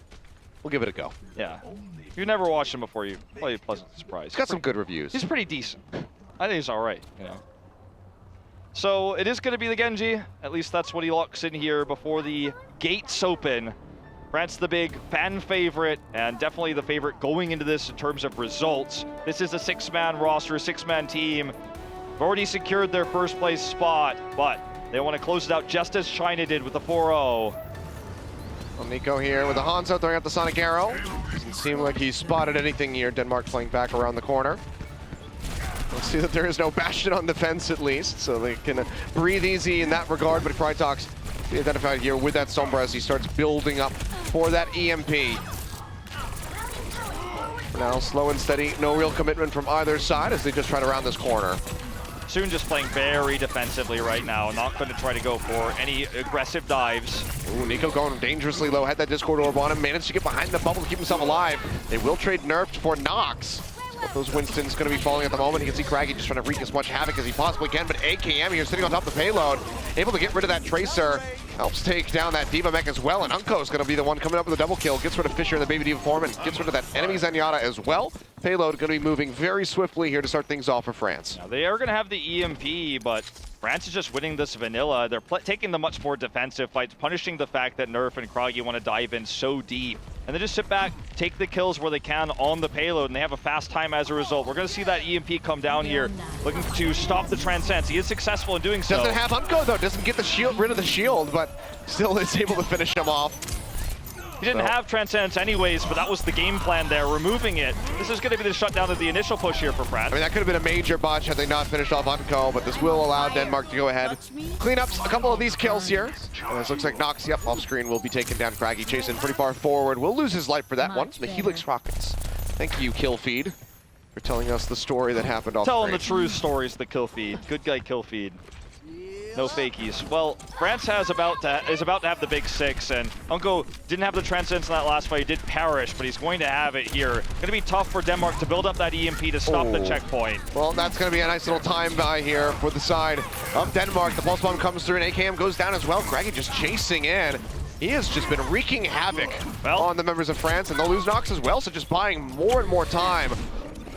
Speaker 2: We'll give it a go.
Speaker 3: Yeah. If you've never watched him before, you probably a pleasant surprise.
Speaker 2: He's got some good reviews.
Speaker 3: He's pretty decent. I think he's all right, you know. So it is going to be the Genji. At least that's what he locks in here before the gates open. France the big fan favorite, and definitely the favorite going into this in terms of results. This is a six-man roster, six-man team. They've already secured their first place spot, but they want to close it out just as China did with the 4-0.
Speaker 2: Well, Nico here with the Hanzo throwing out the Sonic Arrow. Doesn't seem like he's spotted anything here. Denmark playing back around the corner. Let's see that there is no Bastion on defense at least, so they can breathe easy in that regard. But Crytox identified here with that Sombra as he starts building up for that EMP. For now, slow and steady, no real commitment from either side as they just try to round this corner.
Speaker 3: Soon just playing very defensively right now, not going to try to go for any aggressive dives.
Speaker 2: Ooh, Nico going dangerously low, had that Discord orb on him, managed to get behind the bubble to keep himself alive. They will trade nerfed for Nox. But those Winston's going to be falling at the moment. You can see Craggy just trying to wreak as much havoc as he possibly can, but AKM here sitting on top of the payload, able to get rid of that Tracer, helps take down that Diva mech as well, and Unco's going to be the one coming up with a double kill, gets rid of Fischer and the Baby Diva form, and gets rid of that enemy Zenyatta as well. Payload going to be moving very swiftly here to start things off for France.
Speaker 3: Now, they are going to have the EMP, but France is just winning this vanilla. They're taking the much more defensive fights, punishing the fact that Nerf and Kragi want to dive in so deep. And they just sit back, take the kills where they can on the payload, and they have a fast time as a result. We're going to see that EMP come down here, looking to stop the Transcends. He is successful in doing so.
Speaker 2: Doesn't have Unco though, doesn't get the shield, rid of the shield, but still is able to finish him off.
Speaker 3: He didn't have Transcendence anyways, but that was the game plan there, removing it. This is going to be the shutdown of the initial push here for France.
Speaker 2: I mean, that could have been a major botch had they not finished off Unco, but this will allow Denmark to go ahead. Clean up a couple of these kills here. And this looks like Nox, yep, off screen will be taken down. Craggy chasing pretty far forward. Will lose his life for that one. The Helix Rockets. Thank you, Killfeed, for telling us the story that happened off
Speaker 3: Telling the
Speaker 2: screen.
Speaker 3: true stories, the Killfeed. Good guy Killfeed. No fakies. Well, France is about to have the big six, and Unco didn't have the Transcendence in that last fight. He did perish, but he's going to have it here. Going to be tough for Denmark to build up that EMP to stop the checkpoint.
Speaker 2: Well, that's going to be a nice little time buy here for the side of Denmark. The pulse bomb comes through, and AKM goes down as well. Craggy just chasing in. He has just been wreaking havoc on the members of France, and they'll lose Nox as well, so just buying more and more time.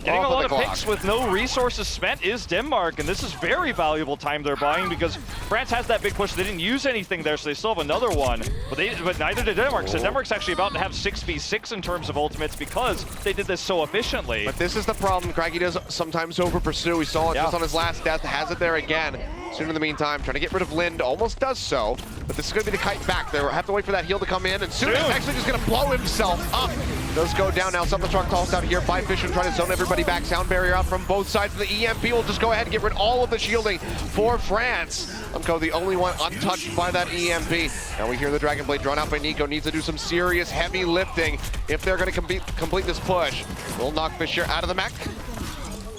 Speaker 3: Getting
Speaker 2: off
Speaker 3: a lot
Speaker 2: the
Speaker 3: of
Speaker 2: clock.
Speaker 3: picks with no resources spent is Denmark, and this is very valuable time they're buying because France has that big push. They didn't use anything there, so they still have another one. But neither did Denmark. So Denmark's actually about to have 6v6 in terms of ultimates because they did this so efficiently.
Speaker 2: But this is the problem. Craggy does sometimes over pursue. We saw it just on his last death. Has it there again. Soon in the meantime, trying to get rid of Lind. Almost does so. But this is going to be the kite back. They have to wait for that heal to come in. And soon it's actually just going to blow himself up. Does go down now. Something truck tossed out here by Fisher, trying to zone everybody back. Sound barrier out from both sides. The EMP will just go ahead and get rid of all of the shielding for France. Umko, the only one untouched by that EMP. Now we hear the Dragon Blade drawn out by Nico. Needs to do some serious heavy lifting if they're going to complete this push. Will knock Fisher out of the mech.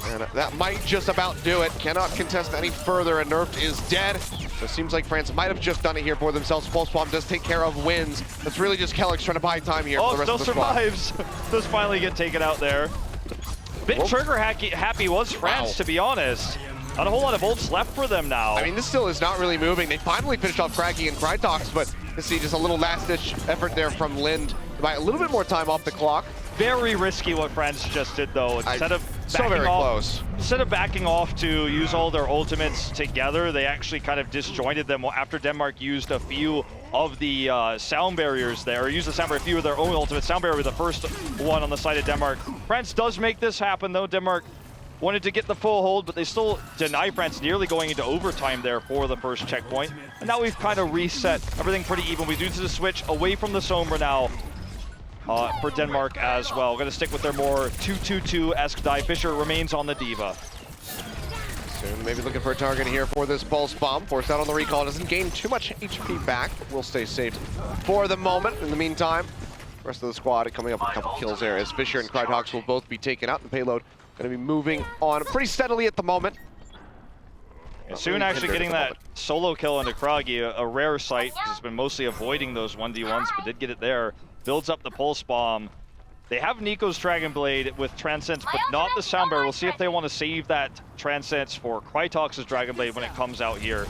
Speaker 2: And that might just about do it. Cannot contest any further, and Nerfed is dead. So it seems like France might have just done it here for themselves. Pulse Bomb does take care of wins. That's really just Kellex trying to buy time here for the rest of the squad.
Speaker 3: Survives. Does finally get taken out there. Bit trigger happy was France, to be honest. Not a whole lot of ults left for them now.
Speaker 2: I mean, this still is not really moving. They finally finished off Craggy and Krytox, but you see just a little last-ditch effort there from Lind to buy a little bit more time off the clock.
Speaker 3: Very risky what France just did, though. Instead of backing off to use all their ultimates together, they actually kind of disjointed them after Denmark used a few of the sound barriers there, or used the sound barrier, a few of their own ultimates. Sound barrier was the first one on the side of Denmark. France does make this happen, though. Denmark wanted to get the full hold, but they still deny France, nearly going into overtime there for the first checkpoint. And now we've kind of reset everything pretty even. We do the switch away from the Sombra now. For Denmark as well. We're going to stick with their more 2-2-2-esque dive. Fisher remains on the Diva.
Speaker 2: Soon, maybe looking for a target here for this Pulse Bomb. Forced out on the recall. Doesn't gain too much HP back. Will stay safe for the moment. In the meantime, the rest of the squad coming up with a couple kills there as Fisher and Krytox will both be taken out. The payload going to be moving on pretty steadily at the moment.
Speaker 3: Soon actually getting that solo kill into Kragi, a rare sight, because he's been mostly avoiding those 1v1s, but did get it there. Builds up the Pulse Bomb. They have Nico's Dragon Blade with Transcends, but not the Sound Barrier. We'll see if they want to save that Transcends for Krytox's Dragon Blade when it comes out here.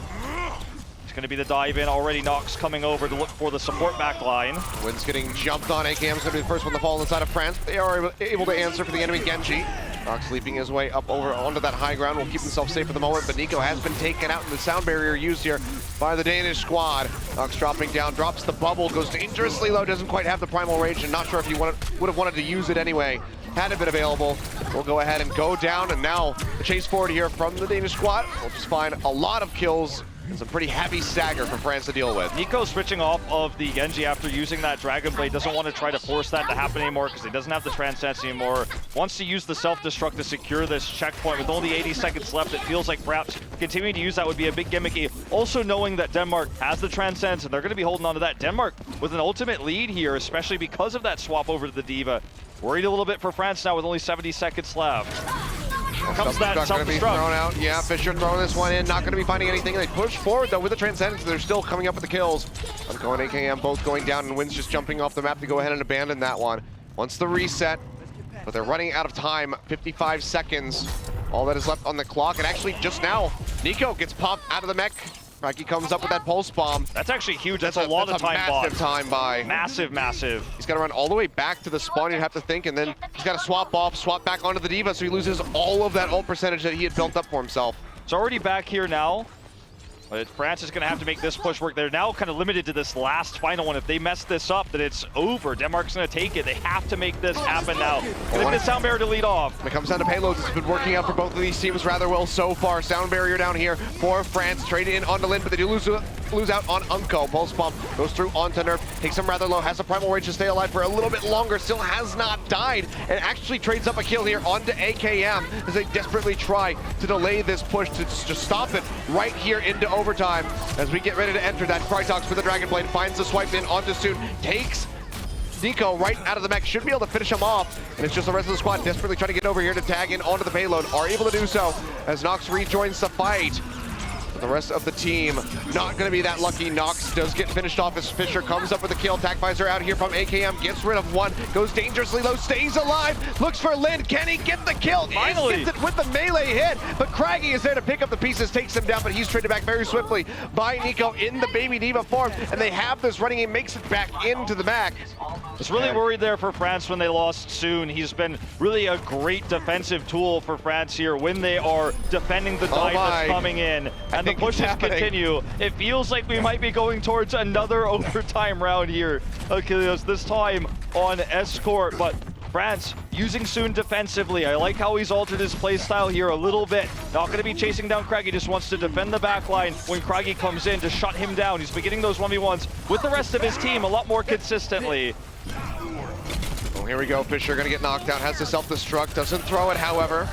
Speaker 3: It's going to be the dive in already. Nox coming over to look for the support back line.
Speaker 2: Wynn's getting jumped on. AKM's going to be the first one to fall on the side of France. They are able to answer for the enemy Genji. Nox leaping his way up over onto that high ground. Will keep himself safe for the moment, but Nico has been taken out in the sound barrier used here by the Danish squad. Nox dropping down, drops the bubble, goes dangerously low, doesn't quite have the primal range, and not sure if he would have wanted to use it anyway. Had it been available. We'll go ahead and go down, and now the chase forward here from the Danish squad. We'll just find a lot of kills. It's a pretty heavy stagger for France to deal with.
Speaker 3: Nico switching off of the Genji after using that Dragon Blade. Doesn't want to try to force that to happen anymore because he doesn't have the Transcends anymore. Wants to use the self-destruct to secure this checkpoint. With only 80 seconds left, it feels like perhaps continuing to use that would be a bit gimmicky. Also knowing that Denmark has the Transcends and they're going to be holding on to that. Denmark with an ultimate lead here, especially because of that swap over to the Diva. Worried a little bit for France now with only 70 seconds left. Comes that
Speaker 2: going to be thrown out. Yeah, Fisher throwing this one in. Not going to be finding anything. They push forward, though, with the Transcendence. They're still coming up with the kills. Umko and AKM both going down, and Wynn's just jumping off the map to go ahead and abandon that one. Once the reset, but they're running out of time. 55 seconds. All that is left on the clock. And actually, just now, Nico gets popped out of the mech. He comes up with that Pulse Bomb.
Speaker 3: That's actually huge. That's a lot of time.
Speaker 2: Massive time buy.
Speaker 3: Massive, massive.
Speaker 2: He's got to run all the way back to the spawn, you'd have to think, and then he's got to swap off, swap back onto the Diva, so he loses all of that ult percentage that he had built up for himself.
Speaker 3: It's already back here now. But France is going to have to make this push work. They're now kind of limited to this last final one. If they mess this up, then it's over. Denmark's going to take it. They have to make this happen now. Gonna get Sound Barrier to lead off.
Speaker 2: When it comes down to payloads, it's been working out for both of these teams rather well so far. Sound Barrier down here for France. Trade in onto Lind, but they do lose out on Umko. Pulse Bomb goes through onto Nerf. Takes him rather low. Has the primal range to stay alive for a little bit longer. Still has not died. And actually trades up a kill here onto AKM as they desperately try to delay this push to just stop it right here into overtime. As we get ready to enter that, Krytox with the Dragon Blade finds the swipe in onto Soon, takes Nico right out of the mech, should be able to finish him off, and it's just the rest of the squad desperately trying to get over here to tag in onto the payload, are able to do so as Nox rejoins the fight. But the rest of the team not going to be that lucky. Nox does get finished off as Fisher comes up with a kill. Attack visor out here from AKM, gets rid of one, goes dangerously low, stays alive, looks for Lind. Can he get the kill?
Speaker 3: Finally!
Speaker 2: He gets it with the melee hit, but Craggy is there to pick up the pieces, takes him down, but he's traded back very swiftly by Nico in the Baby Diva form, and they have this running game, makes it back into the back.
Speaker 3: was really worried there for France when they lost Soon. He's been really a great defensive tool for France here when they are defending the dive that's coming in. And the pushes continue. It feels like we might be going towards another overtime round here, Achilles, this time on Escort. But France using Soon defensively. I like how he's altered his playstyle here a little bit. Not going to be chasing down Craggy, just wants to defend the backline when Craggy comes in to shut him down. He's beginning those 1v1s with the rest of his team a lot more consistently.
Speaker 2: Oh, here we go. Fisher going to get knocked down, has the self-destruct, doesn't throw it, however.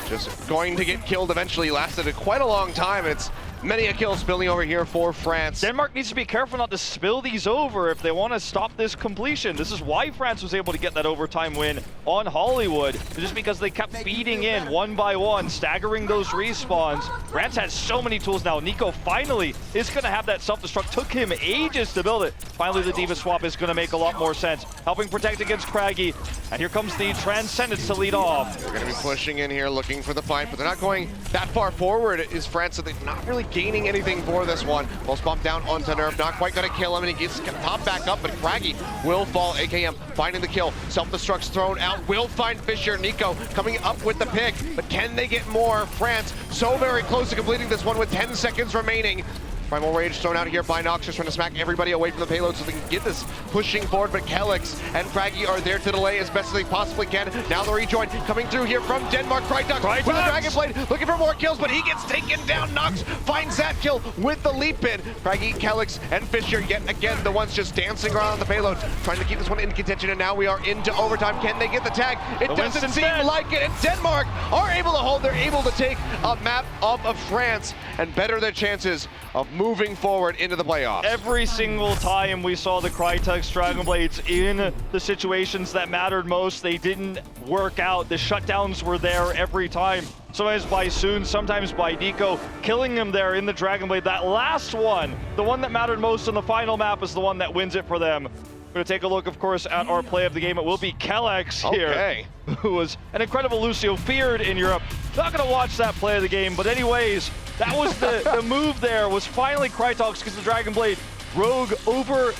Speaker 2: Just going to get killed eventually. Lasted quite a long time, and it's many a kill spilling over here for France.
Speaker 3: Denmark needs to be careful not to spill these over if they want to stop this completion. This is why France was able to get that overtime win on Hollywood, just because they kept feeding in one by one, staggering those respawns. France has so many tools now. Nico finally is going to have that self-destruct. Took him ages to build it. Finally, the Diva swap is going to make a lot more sense, helping protect against Craggy. And here comes the Transcendence to lead off.
Speaker 2: They're going to be pushing in here, looking for the fight, but they're not going that far forward. Is France, so they're not really gaining anything for this one. Pulse bump down onto Nerf, not quite gonna kill him, and he gets popped back up, but Craggy will fall. AKM finding the kill. Self-destruct's thrown out, will find Fisher. Nico coming up with the pick, but can they get more? France so very close to completing this one with 10 seconds remaining. Primal Rage thrown out here by Nox, just trying to smack everybody away from the payload so they can get this pushing forward, but Kelix and Craggy are there to delay as best as they possibly can. Now the rejoin coming through here from Denmark. Crydox with the Dragon Blade, looking for more kills, but he gets taken down. Nox finds that kill with the leap in. Craggy, Kelix, and Fisher yet again the ones just dancing around the payload, trying to keep this one in contention, and now we are into overtime. Can they get the tag? It doesn't seem like it, and Denmark are able to hold. They're able to take a map of France and better their chances of moving forward into the playoffs.
Speaker 3: Every single time we saw the Crytek's Dragon Blades in the situations that mattered most, they didn't work out. The shutdowns were there every time. Sometimes by Soon, sometimes by Nico, killing him there in the Dragon Blade. That last one, the one that mattered most in the final map, is the one that wins it for them. We're going to take a look, of course, at our play of the game. It will be Kelix here, who was an incredible Lucio, feared in Europe. Not going to watch that play of the game, but anyways, that was the move there, was finally Crytox because the Dragon Blade. Rogue over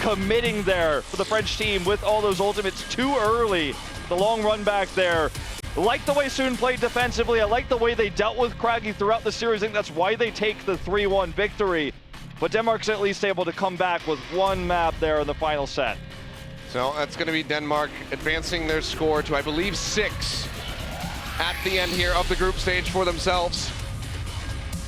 Speaker 3: committing there for the French team with all those ultimates too early. The long run back there. I like the way Soon played defensively. I like the way they dealt with Craggy throughout the series. I think that's why they take the 3-1 victory. But Denmark's at least able to come back with one map there in the final set.
Speaker 2: So that's going to be Denmark advancing their score to, I believe, 6 at the end here of the group stage for themselves.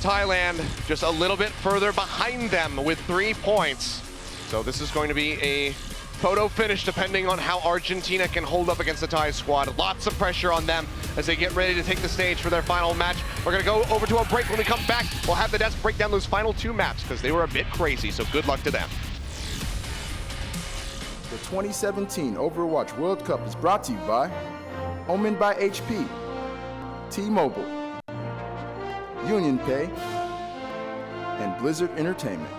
Speaker 2: Thailand just a little bit further behind them with 3 points. So this is going to be a photo finish depending on how Argentina can hold up against the Thai squad. Lots of pressure on them as they get ready to take the stage for their final match. We're going to go over to a break. When we come back, we'll have the desk break down those final 2 maps because they were a bit crazy, so good luck to them.
Speaker 5: The 2017 Overwatch World Cup is brought to you by Omen by HP, T-Mobile, Union Pay, and Blizzard Entertainment.